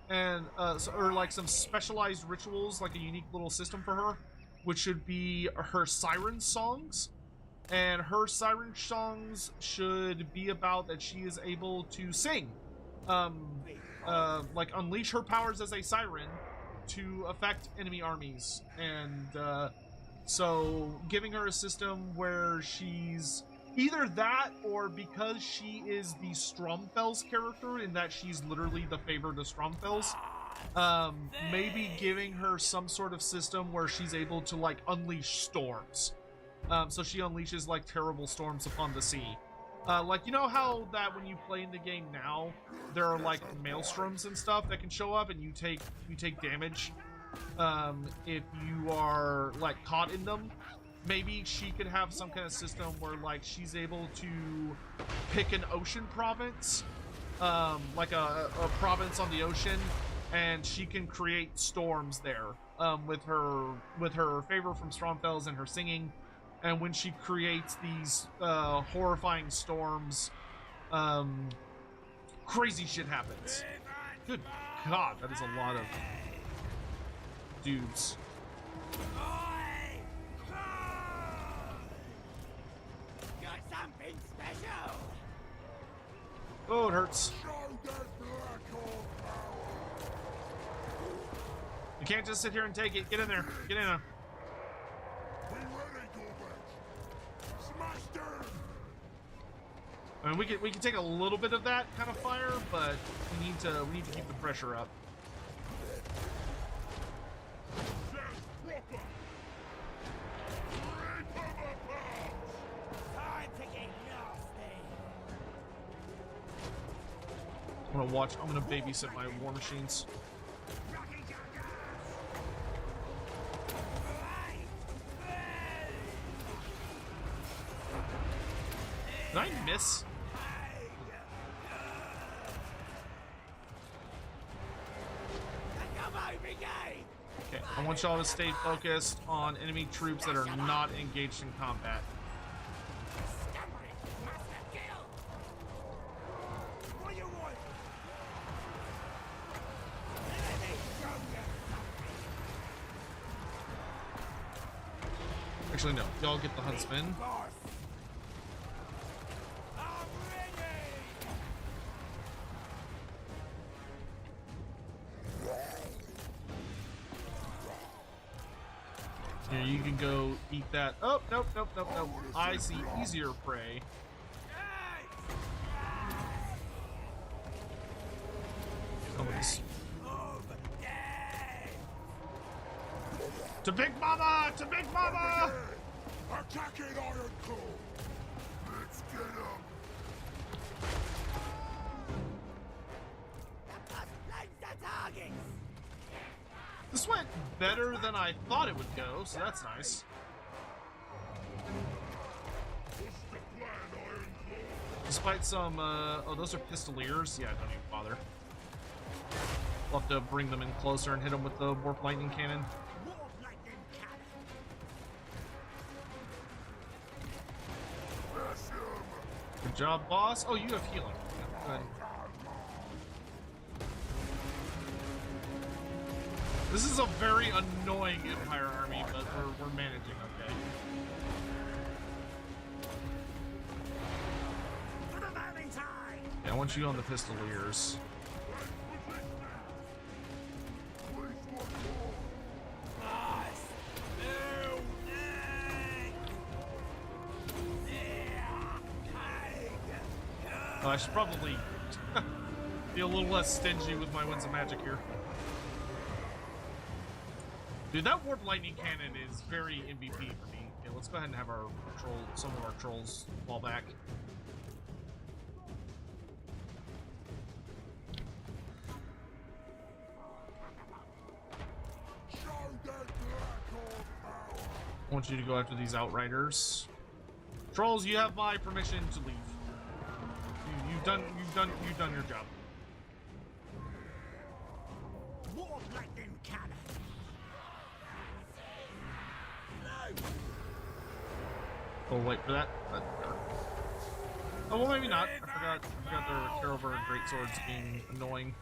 and or like some specialized rituals, like a unique little system for her, which should be her siren songs. And her siren songs should be about that she is able to sing, like unleash her powers as a siren to affect enemy armies. And so giving her a system where she's either that, or because she is the Stromfels character in that she's literally the favored of Stromfels, maybe giving her some sort of system where she's able to like unleash storms. So she unleashes like terrible storms upon the sea. Like, you know how that when you play in the game now, there are like maelstroms and stuff that can show up, and you take damage if you are like caught in them. Maybe she could have some kind of system where like she's able to pick an ocean province, like a province on the ocean, and she can create storms there with her favor from Stromfels and her singing. And when she creates these horrifying storms, crazy shit happens. Good God, that is a lot of dudes. Got something special. Oh, it hurts. You can't just sit here and take it. Get in there. Get in there. We ready, Gorbad. Smash them. I mean, we can take a little bit of that kind of fire, but we need to keep the pressure up. Time to get nasty. I'm gonna babysit my war machines. Did I miss? Okay, I want y'all to stay focused on enemy troops that are not engaged in combat. Actually, no. Y'all get the huntsman. Here, you can go eat that. Oh, nope. I see easier prey. Come with this. To Big Mama! To Big Mama! Attacking Iron Claw. Let's get him. This went better than I thought it would go, so that's nice. Despite some, oh, those are pistoliers? Yeah, don't even bother. We'll have to bring them in closer and hit them with the warp lightning cannon. Good job, boss. Oh, you have healing. Yeah, good. This is a very annoying Empire army, but we're managing okay. Yeah, I want you on the pistoliers. Oh, I should probably be a little less stingy with my winds of magic here. Dude, that warp lightning cannon is very MVP for me. Okay, let's go ahead and have our some of our trolls fall back. I want you to go after these outriders. Trolls, you have my permission to leave. You've done your job. Warp lightning cannon. We'll wait for that. But, oh, well, maybe not. I forgot their carryover and great swords being annoying.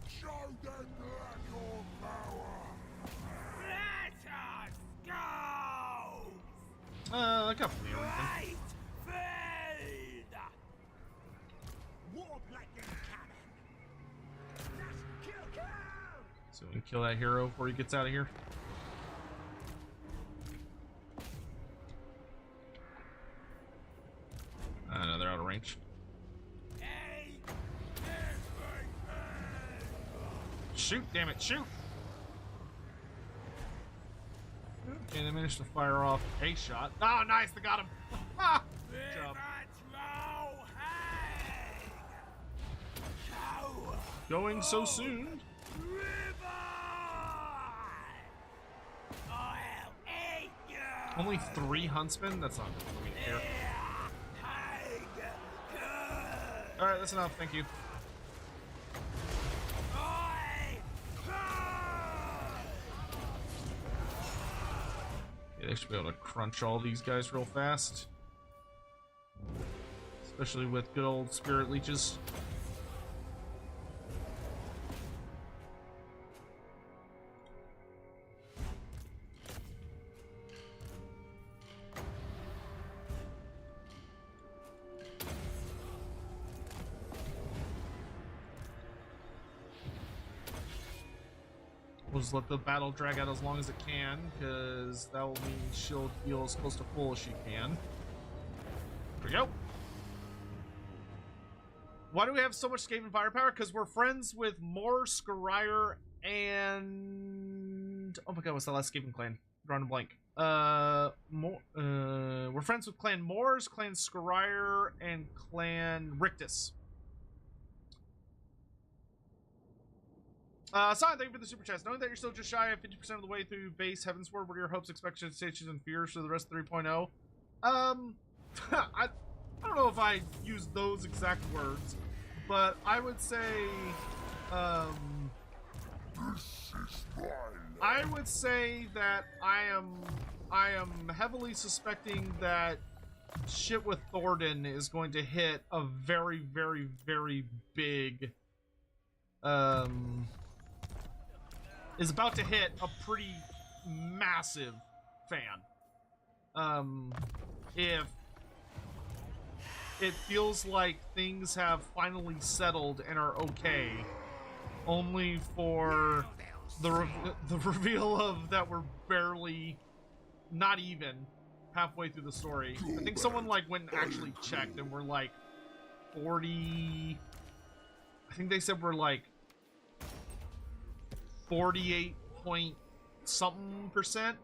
Show them that your power. Let us go! I got plenty of reason. Right field! War lightning cannon! Kill! So we can kill that hero before he gets out of here. No, they're out of range. Shoot, damn it, shoot! Okay, they managed to fire off a shot. Oh, nice, they got him! Ah! Good job. Going so soon. Only 3 huntsmen? That's not going to care. Alright, that's enough, thank you. Yeah, they should be able to crunch all these guys real fast. Especially with good old spirit leeches. We'll just let the battle drag out as long as it can, because that will mean she'll heal as close to full as she can. Here we go. Why do we have so much Skaven firepower? Because we're friends with Moor, Scryer, and... oh my god, what's the last Skaven clan? Drawing a blank. We're friends with Clan Moors, Clan Scryer, and Clan Rictus. Son, thank you for the super chat. Knowing that you're still just shy of 50% of the way through base Heavensward, what are your hopes, expectations, and fears for the rest of 3.0? I don't know if I use those exact words, but I would say, I would say that I am heavily suspecting that shit with Thordan is going to hit a very, very, very big, is about to hit a pretty massive fan. If it feels like things have finally settled and are okay, only for the reveal of that we're barely, not even halfway through the story. I think someone like went and actually checked and we're like 40, I think they said we're like 48 point something percent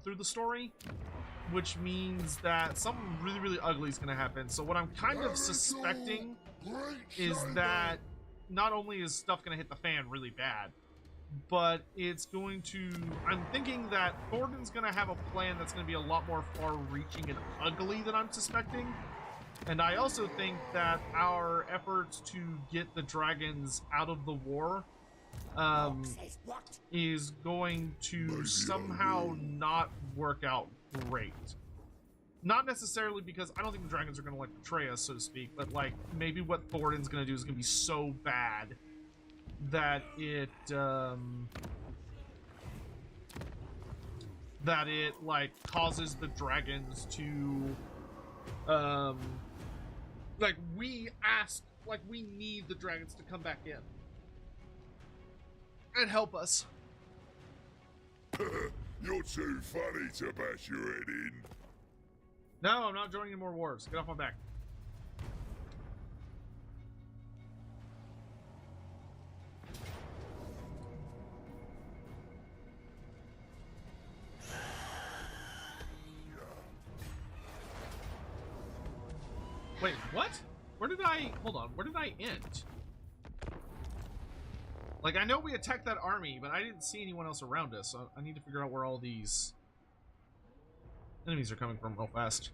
through the story, which means that something really, really ugly is going to happen. So what I'm kind of suspecting is that not only is stuff going to hit the fan really bad, but it's going to... I'm thinking that Thornton's going to have a plan that's going to be a lot more far-reaching and ugly than I'm suspecting. And I also think that our efforts to get the dragons out of the war is going to somehow not work out great. Not necessarily because I don't think the dragons are going to like betray us, so to speak, but like maybe what Thornton's going to do is going to be so bad that it like causes the dragons to like we need the dragons to come back in and help us. You're too funny to bash your head in. No, I'm not joining any more wars. Get off my back. Wait, what? Where did I... hold on, where did I end? Like, I know we attacked that army, but I didn't see anyone else around us, so I need to figure out where all these enemies are coming from real fast.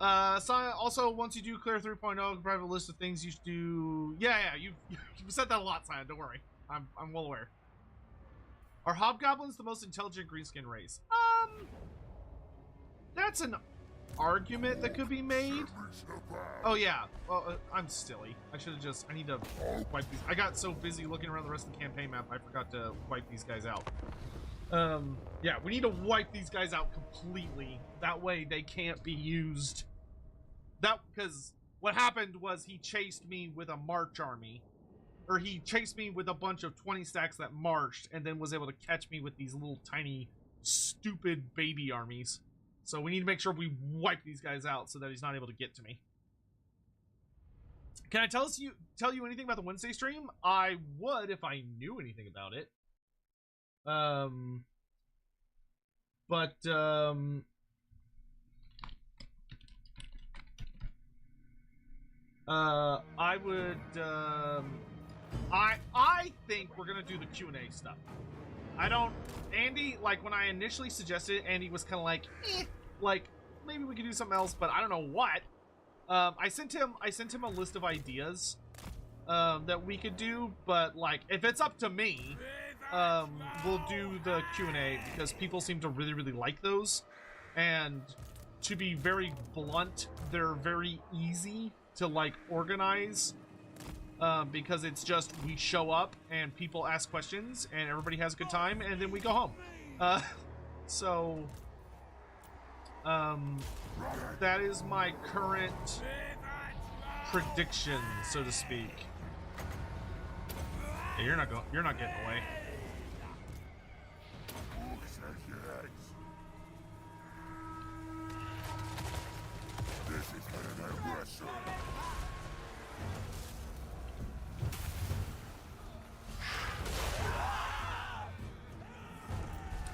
So also, once you do clear 3.0, provide a list of things you should do. Yeah, you've said that a lot, Cyan. Don't worry. I'm well aware. Are hobgoblins the most intelligent greenskin race? That's an argument that could be made. Oh yeah. Well, I'm silly. I should have just. I need to wipe these. I got so busy looking around the rest of the campaign map, I forgot to wipe these guys out. Yeah, we need to wipe these guys out completely. That way they can't be used. Because what happened was he chased me with a march army. Or he chased me with a bunch of 20 stacks that marched and then was able to catch me with these little tiny stupid baby armies. So we need to make sure we wipe these guys out so that he's not able to get to me. Can I tell you anything about the Wednesday stream? I would if I knew anything about it. I would, I think we're gonna do the Q&A stuff. Andy, like, when I initially suggested it, Andy was kind of like, like, maybe we could do something else, but I don't know what. I sent him a list of ideas, that we could do, but, like, if it's up to me, we'll do the Q&A, because people seem to really, really like those, and to be very blunt, they're very easy to, like, organize, because it's just we show up and people ask questions and everybody has a good time and then we go home. That is my current prediction, so to speak. Yeah, you're not getting away.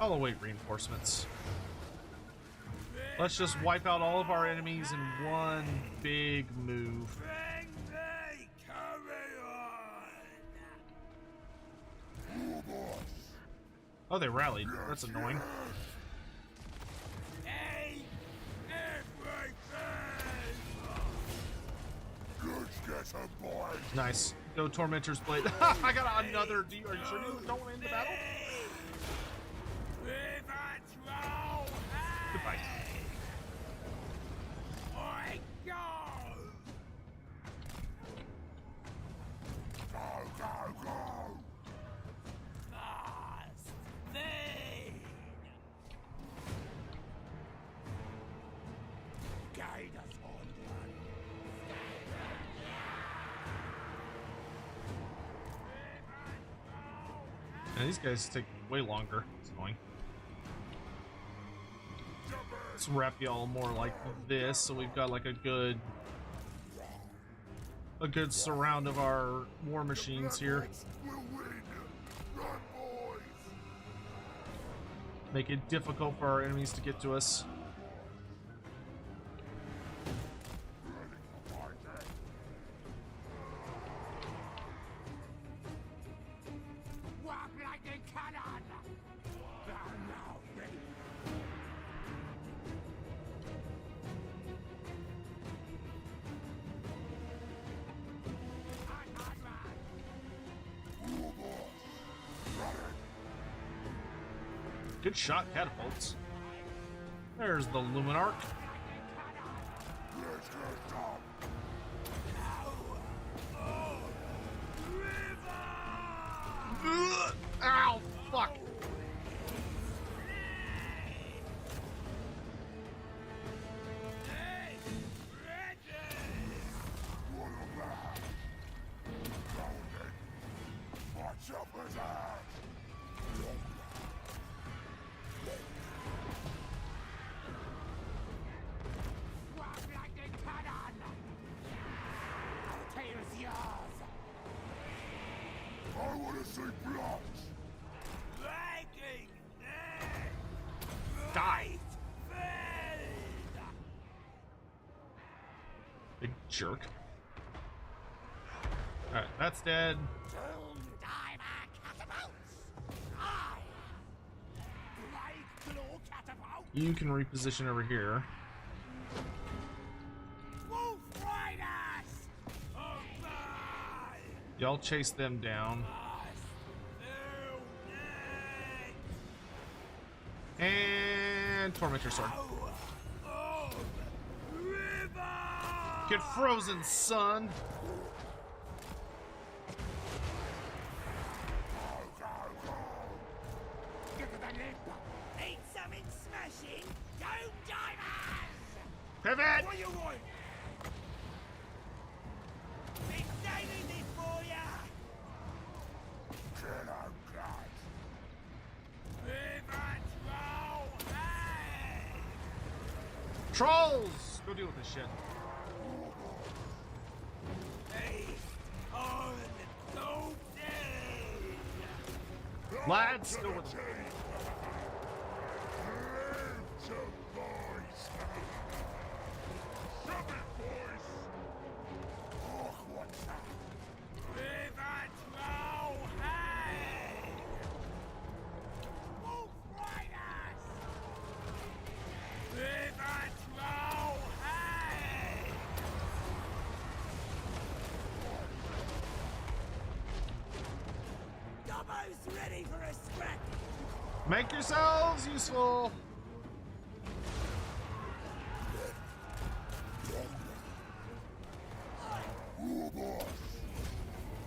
I'll await reinforcements. Let's just wipe out all of our enemies in one big move. Oh, they rallied. That's annoying. Nice. Go Tormentor's Blade. I got another. Are you sure you don't want to end the battle? Goodbye. And these guys take way longer. It's annoying. Let's wrap y'all more like this, so we've got like a good surround of our war machines here. Make it difficult for our enemies to get to us. Good shot, catapults. There's the Luminarch. Ow, fuck. Die. Big jerk. Alright, that's dead. You can reposition over here. Y'all chase them down. And Tormentor Sword. Get frozen, son! Need something smashing? Doom divers! Pivot! What you want? Been saving this for ya! Killer cat. Pivot, roll, hey! Trolls! Go deal with this shit. On the dope day! Lads, go with them. Live to voice. Shove it, boys. Oh, what's that? Pivot, roll, hey! Wolf Riders! Pivot, roll, hey! Gobbo's ready for a scrap! Make yourselves useful! Oh, boss.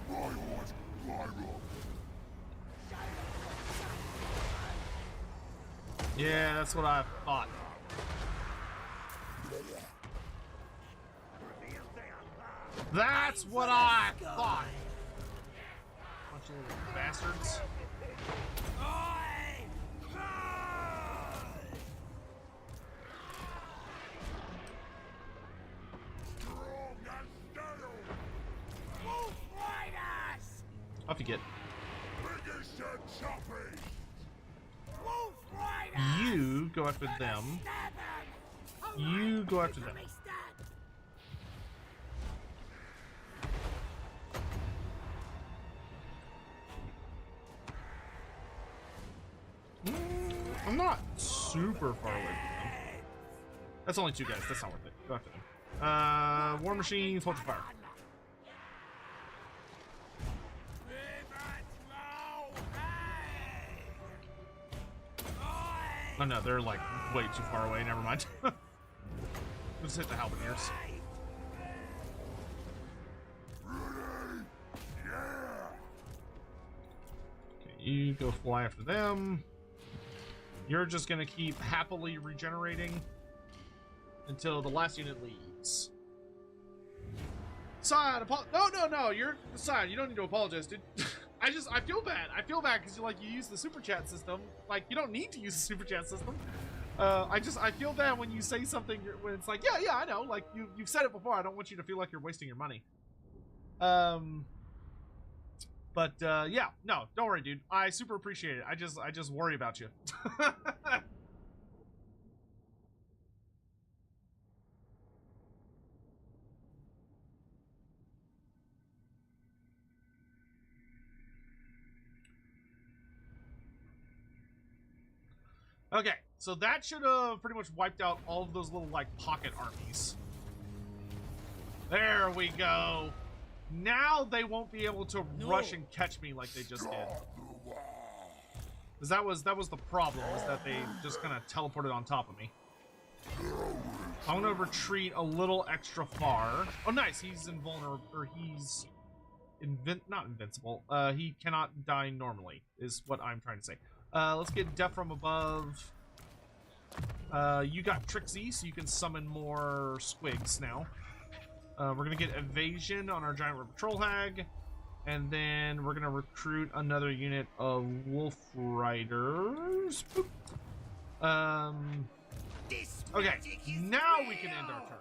My horse, my rock. Yeah, that's what I thought. That's what I thought! Bunch of little bastards. Oi! Strong and stale. Wolf Riders! Off you get. Biggest and choppy. Wolf Riders! You go after them. Stab 'em! You go after them. Be stabbed. I'm not super far away from them. That's only 2 guys. That's not worth it. Go after them. War Machines, hold your fire. Pivot, roll, hey! Oi! Oh no, they're like way too far away. Never mind. Just hit the halberdiers. Ready? Yeah. Okay, you go fly after them. You're just gonna keep happily regenerating until the last unit leaves. Side, no, you're Side. You don't need to apologize, dude. I feel bad. I feel bad because you use the super chat system. Like, you don't need to use the super chat system. I feel bad when you say something when it's like, yeah, I know. Like you've said it before. I don't want you to feel like you're wasting your money. But yeah, no, don't worry, dude. I super appreciate it. I just worry about you. Okay, so that should have pretty much wiped out all of those little like pocket armies. There we go. Now they won't be able to rush and catch me like they just did. Because that was the problem, was that they just kind of teleported on top of me. I'm gonna retreat a little extra far. Oh, nice. He's invulnerable, or he's not invincible. He cannot die normally, is what I'm trying to say. Let's get Death from above. You got Trixie, so you can summon more squigs now. We're gonna get evasion on our giant river troll hag, and then we're gonna recruit another unit of wolf riders. Okay, now we can end our turn.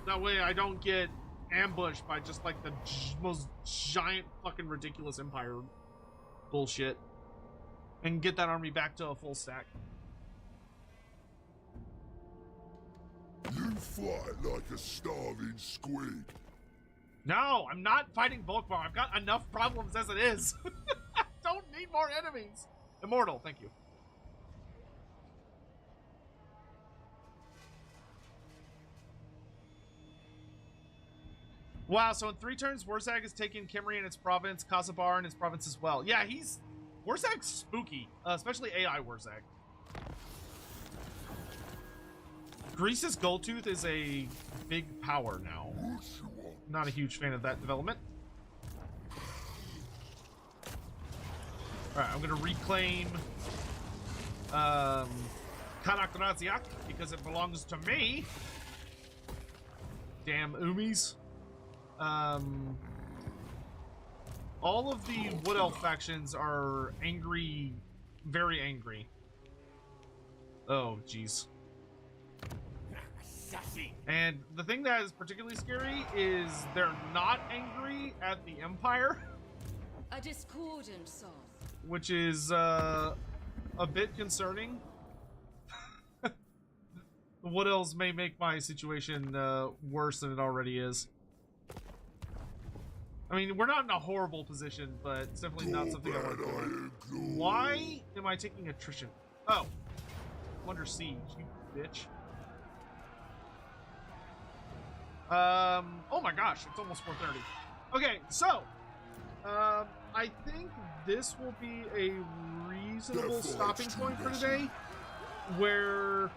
That way I don't get ambushed by just like the most giant fucking ridiculous empire bullshit, and get that army back to a full stack. You fight like a starving squid. No, I'm not fighting Volkmar. I've got enough problems as it is. I don't need more enemies. Immortal, thank you. Wow, so in 3 turns, WAAAGH has taken Kimri and its province, Kazabar and its province as well. Yeah, WAAAGH's spooky, especially AI WAAAGH. Greece's Goldtooth is a big power now. Not a huge fan of that development. Alright, I'm gonna reclaim Kanakraziak because it belongs to me. Damn Umis. All of the Wood Elf factions are angry, very angry. Oh, jeez. And the thing that is particularly scary is they're not angry at the Empire. A discordant song. Which is a bit concerning. The Wood Elves may make my situation worse than it already is. I mean, we're not in a horrible position, but it's definitely not something I want to do. Why am I taking attrition? Oh. Wonder Siege, you bitch. Oh my gosh, it's almost 4:30. Okay, so I think this will be a reasonable stopping point for today, where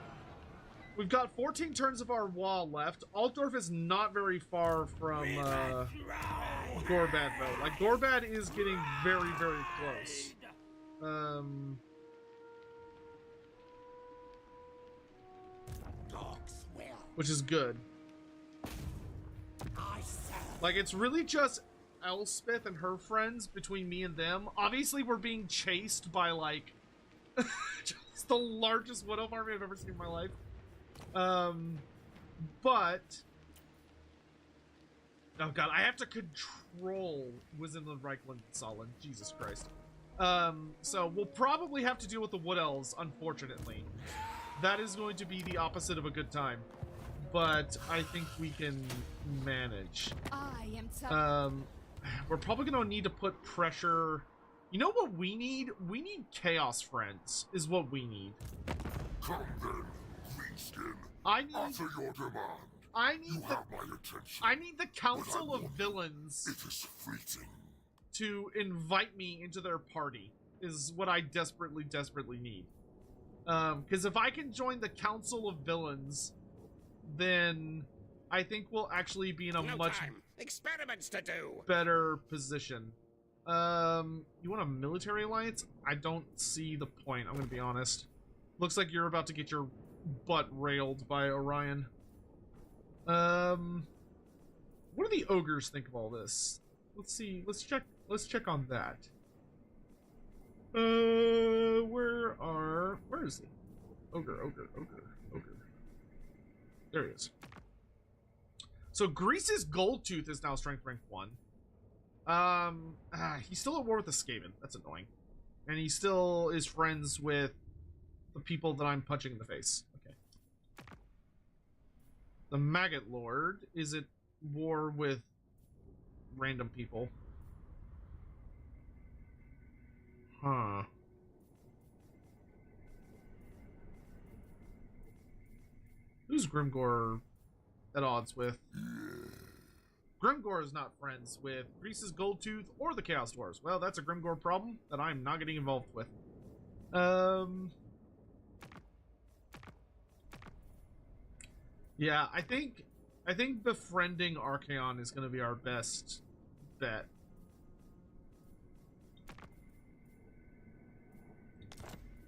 we've got 14 turns of our wall left. ALTDORF is not very far from Gorbad though. Like, Gorbad is getting very, very close. Which is good. Like, it's really just Elspeth and her friends between me and them. Obviously, we're being chased by, like, just the largest Wood Elf army I've ever seen in my life. But... oh god, I have to control Wisdom of Reichland and Solon. Jesus Christ. So we'll probably have to deal with the Wood Elves, unfortunately. That is going to be the opposite of a good time. But I think we can manage. I am we're probably gonna need to put pressure. You know what we need? We need Chaos Friends, is what we need. Come then, Greenskin. I need Answer your demand. I need You the, have my attention. I need the Council But I of want- Villains It is fleeting. to invite me into their party, is what I desperately, desperately need. Because if I can join the Council of Villains, then I think we'll actually be in a much experiments to do. better position. You want a military alliance? I don't see the point, I'm gonna be honest. Looks like you're about to get your butt railed by Orion. What do the ogres think of all this? Let's see, let's check on that. Where is he? Ogre. There he is. So Greece's Goldtooth is now strength rank 1. He's still at war with the Skaven. That's annoying. And he still is friends with the people that I'm punching in the face. Okay. The Maggot Lord is at war with random people. Huh. Who's Grimgor at odds with? Grimgor is not friends with Greece's Goldtooth or the Chaos Dwarves. Well, that's a Grimgor problem that I'm not getting involved with. Yeah, I think befriending Archaon is going to be our best bet.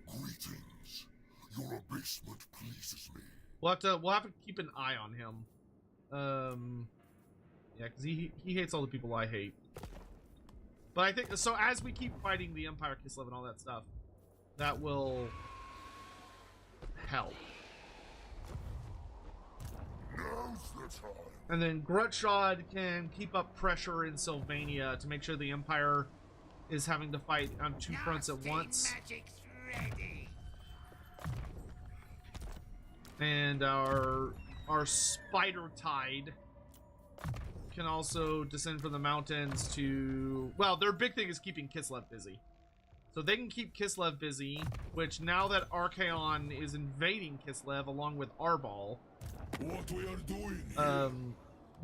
Greetings. Your abasement pleases me. We'll have to keep an eye on him. Yeah, because he hates all the people I hate. But I think so. As we keep fighting the Empire, Kislev, and all that stuff, that will help. Now's the time. And then Grutshod can keep up pressure in Sylvania to make sure the Empire is having to fight on 2 fronts at once. Magic's ready. And our Spider Tide can also descend from the mountains to... well, their big thing is keeping Kislev busy. So they can keep Kislev busy, which now that Archaon is invading Kislev along with Arbal, What we are doing here?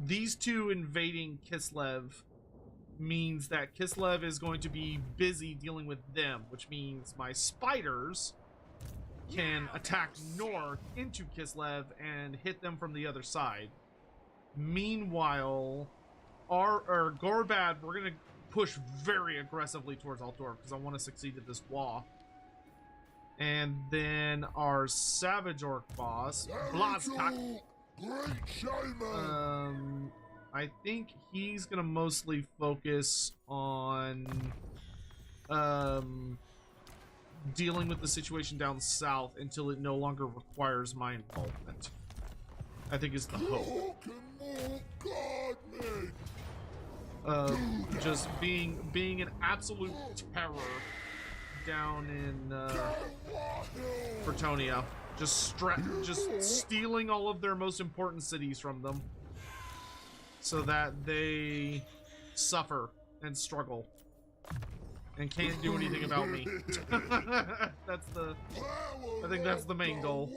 these two invading Kislev means that Kislev is going to be busy dealing with them, which means my spiders can attack north into Kislev and hit them from the other side. Meanwhile, our Gorbad, we're gonna push very aggressively towards ALTDORF because I want to succeed at this WAAAGH. And then our Savage Orc boss, WAAAGH, I think he's gonna mostly focus on dealing with the situation down south until it no longer requires my involvement. I think is the hope. Just being an absolute terror down in Bretonia. Just stealing all of their most important cities from them so that they suffer and struggle and can't do anything about me. I think that's the main goal.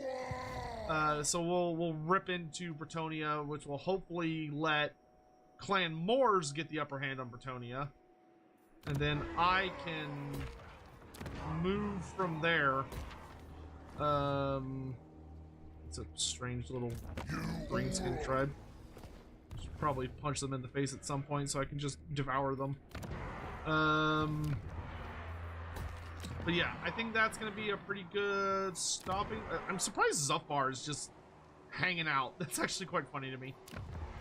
So we'll rip into Bretonia, which will hopefully let Clan Moors get the upper hand on Bretonia, and then I can move from there. It's a strange little greenskin tribe. Should probably punch them in the face at some point so I can just devour them. But yeah, I think that's gonna be a pretty good stopping. I'm surprised Zufar is just hanging out. That's actually quite funny to me.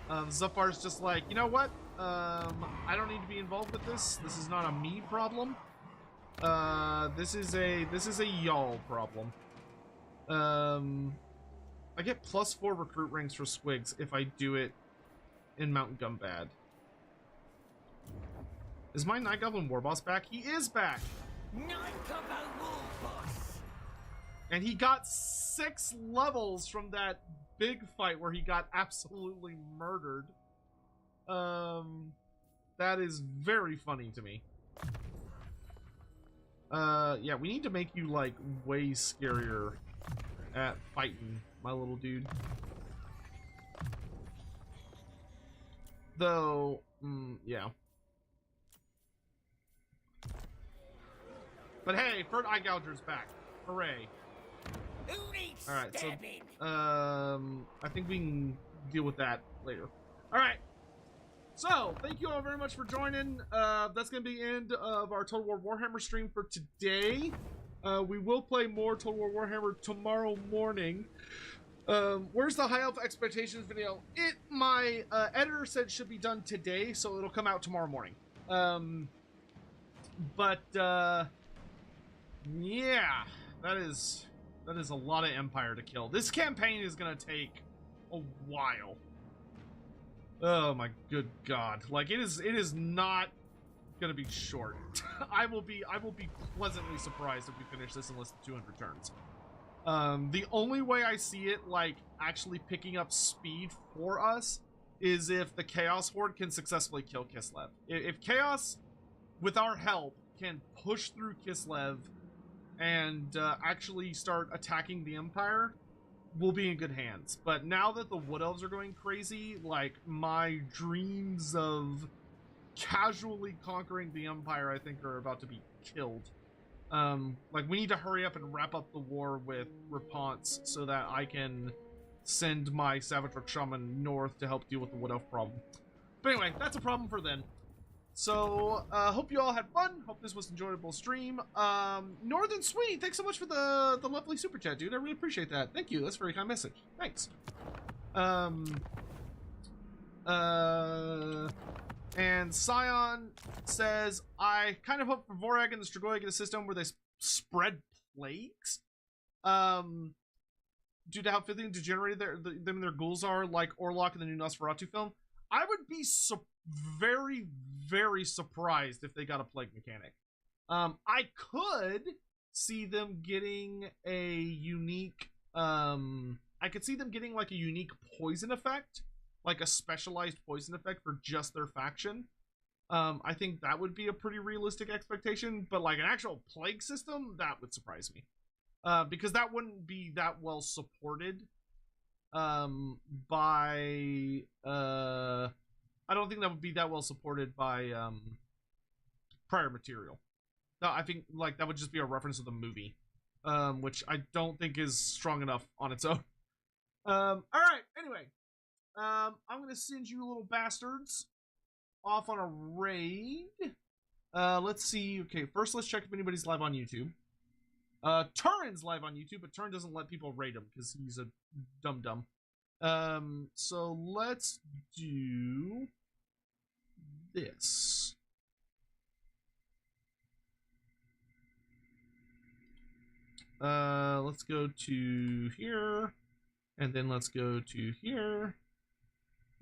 Zufar's just like, you know what? I don't need to be involved with this. This is not a me problem. This is a y'all problem. I get +4 recruit ranks for Squigs if I do it in Mount Gorbad. Is my Night Goblin Warboss back? He is back! Night Goblin Warboss! And he got 6 levels from that big fight where he got absolutely murdered. That is very funny to me. Yeah, we need to make you, like, way scarier at fighting, my little dude. Though, yeah. But hey, Fert Eye Gouger's back. Hooray. Alright, so, I think we can deal with that later. Alright. So, thank you all very much for joining. That's going to be the end of our Total War Warhammer stream for today. We will play more Total War Warhammer tomorrow morning. Where's the High Elf Expectations video? My editor said it should be done today, so it'll come out tomorrow morning. Yeah, that is a lot of Empire to kill. This campaign is going to take a while. Oh my good god. Like, it is not gonna be short. I will be pleasantly surprised if we finish this in less than 200 turns. The only way I see it, like, actually picking up speed for us is if the Chaos Horde can successfully kill Kislev. If Chaos, with our help, can push through Kislev and actually start attacking the Empire, we'll be in good hands. But now that the Wood Elves are going crazy, like, my dreams of casually conquering the Empire, I think, are about to be killed. Like, we need to hurry up and wrap up the war with Reponse so that I can send my Savage Rook Shaman north to help deal with the Wood Elf problem. But anyway, that's a problem for then. So, hope you all had fun. Hope this was an enjoyable stream. Northern Sweet, thanks so much for the lovely super chat, dude. I really appreciate that. Thank you. That's a very kind message. Thanks. And Scion says, I kind of hope for WAAAGH and the Strigoi get a system where they spread plagues. Due to how filthy and degenerated their ghouls are, like Orlok in the new Nosferatu film. I would be very, very surprised if they got a plague mechanic. I could see them getting a unique, I could see them getting like a unique poison effect, like a specialized poison effect for just their faction. I think that would be a pretty realistic expectation, but like an actual plague system, that would surprise me. Because that wouldn't be that well supported. by I don't think that would be that well supported by prior material. No, I think like that would just be a reference to the movie, which I don't think is strong enough on its own. All right. Anyway, I'm gonna send you little bastards off on a raid. Let's see. Okay, first let's check if anybody's live on YouTube. Turin's live on YouTube, but Turin doesn't let people raid him because he's a dum-dum. So let's do this. Let's go to here, and then let's go to here,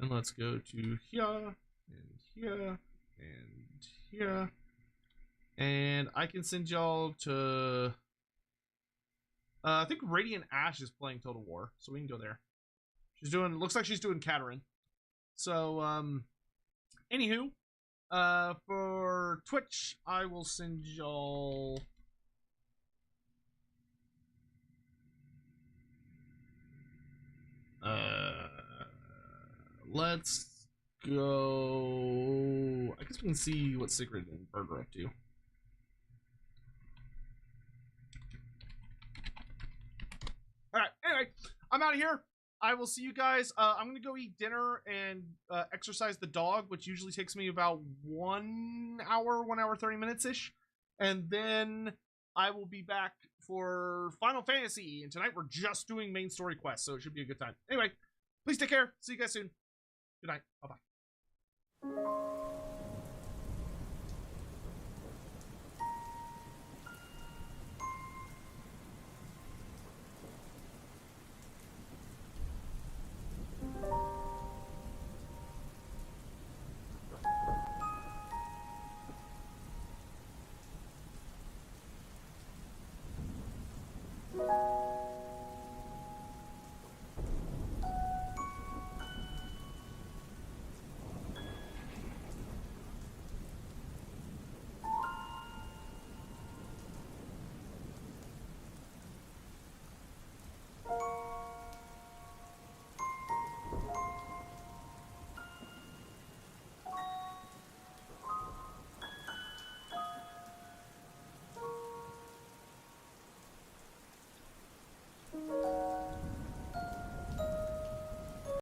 and let's go to here, and here, and here, and I can send y'all to, I think Radiant Ash is playing Total War, so we can go there. She's doing, looks like she's doing Katarin. So, anywho, for Twitch, I will send y'all, let's go, I guess we can see what Sigrid and Bird are up to. Alright, anyway, I'm out of here. I will see you guys. I'm gonna go eat dinner and exercise the dog, which usually takes me about 1 hour 30 minutes-ish. And then I will be back for Final Fantasy. And tonight we're just doing main story quests, so it should be a good time. Anyway, please take care. See you guys soon. Good night. Bye-bye.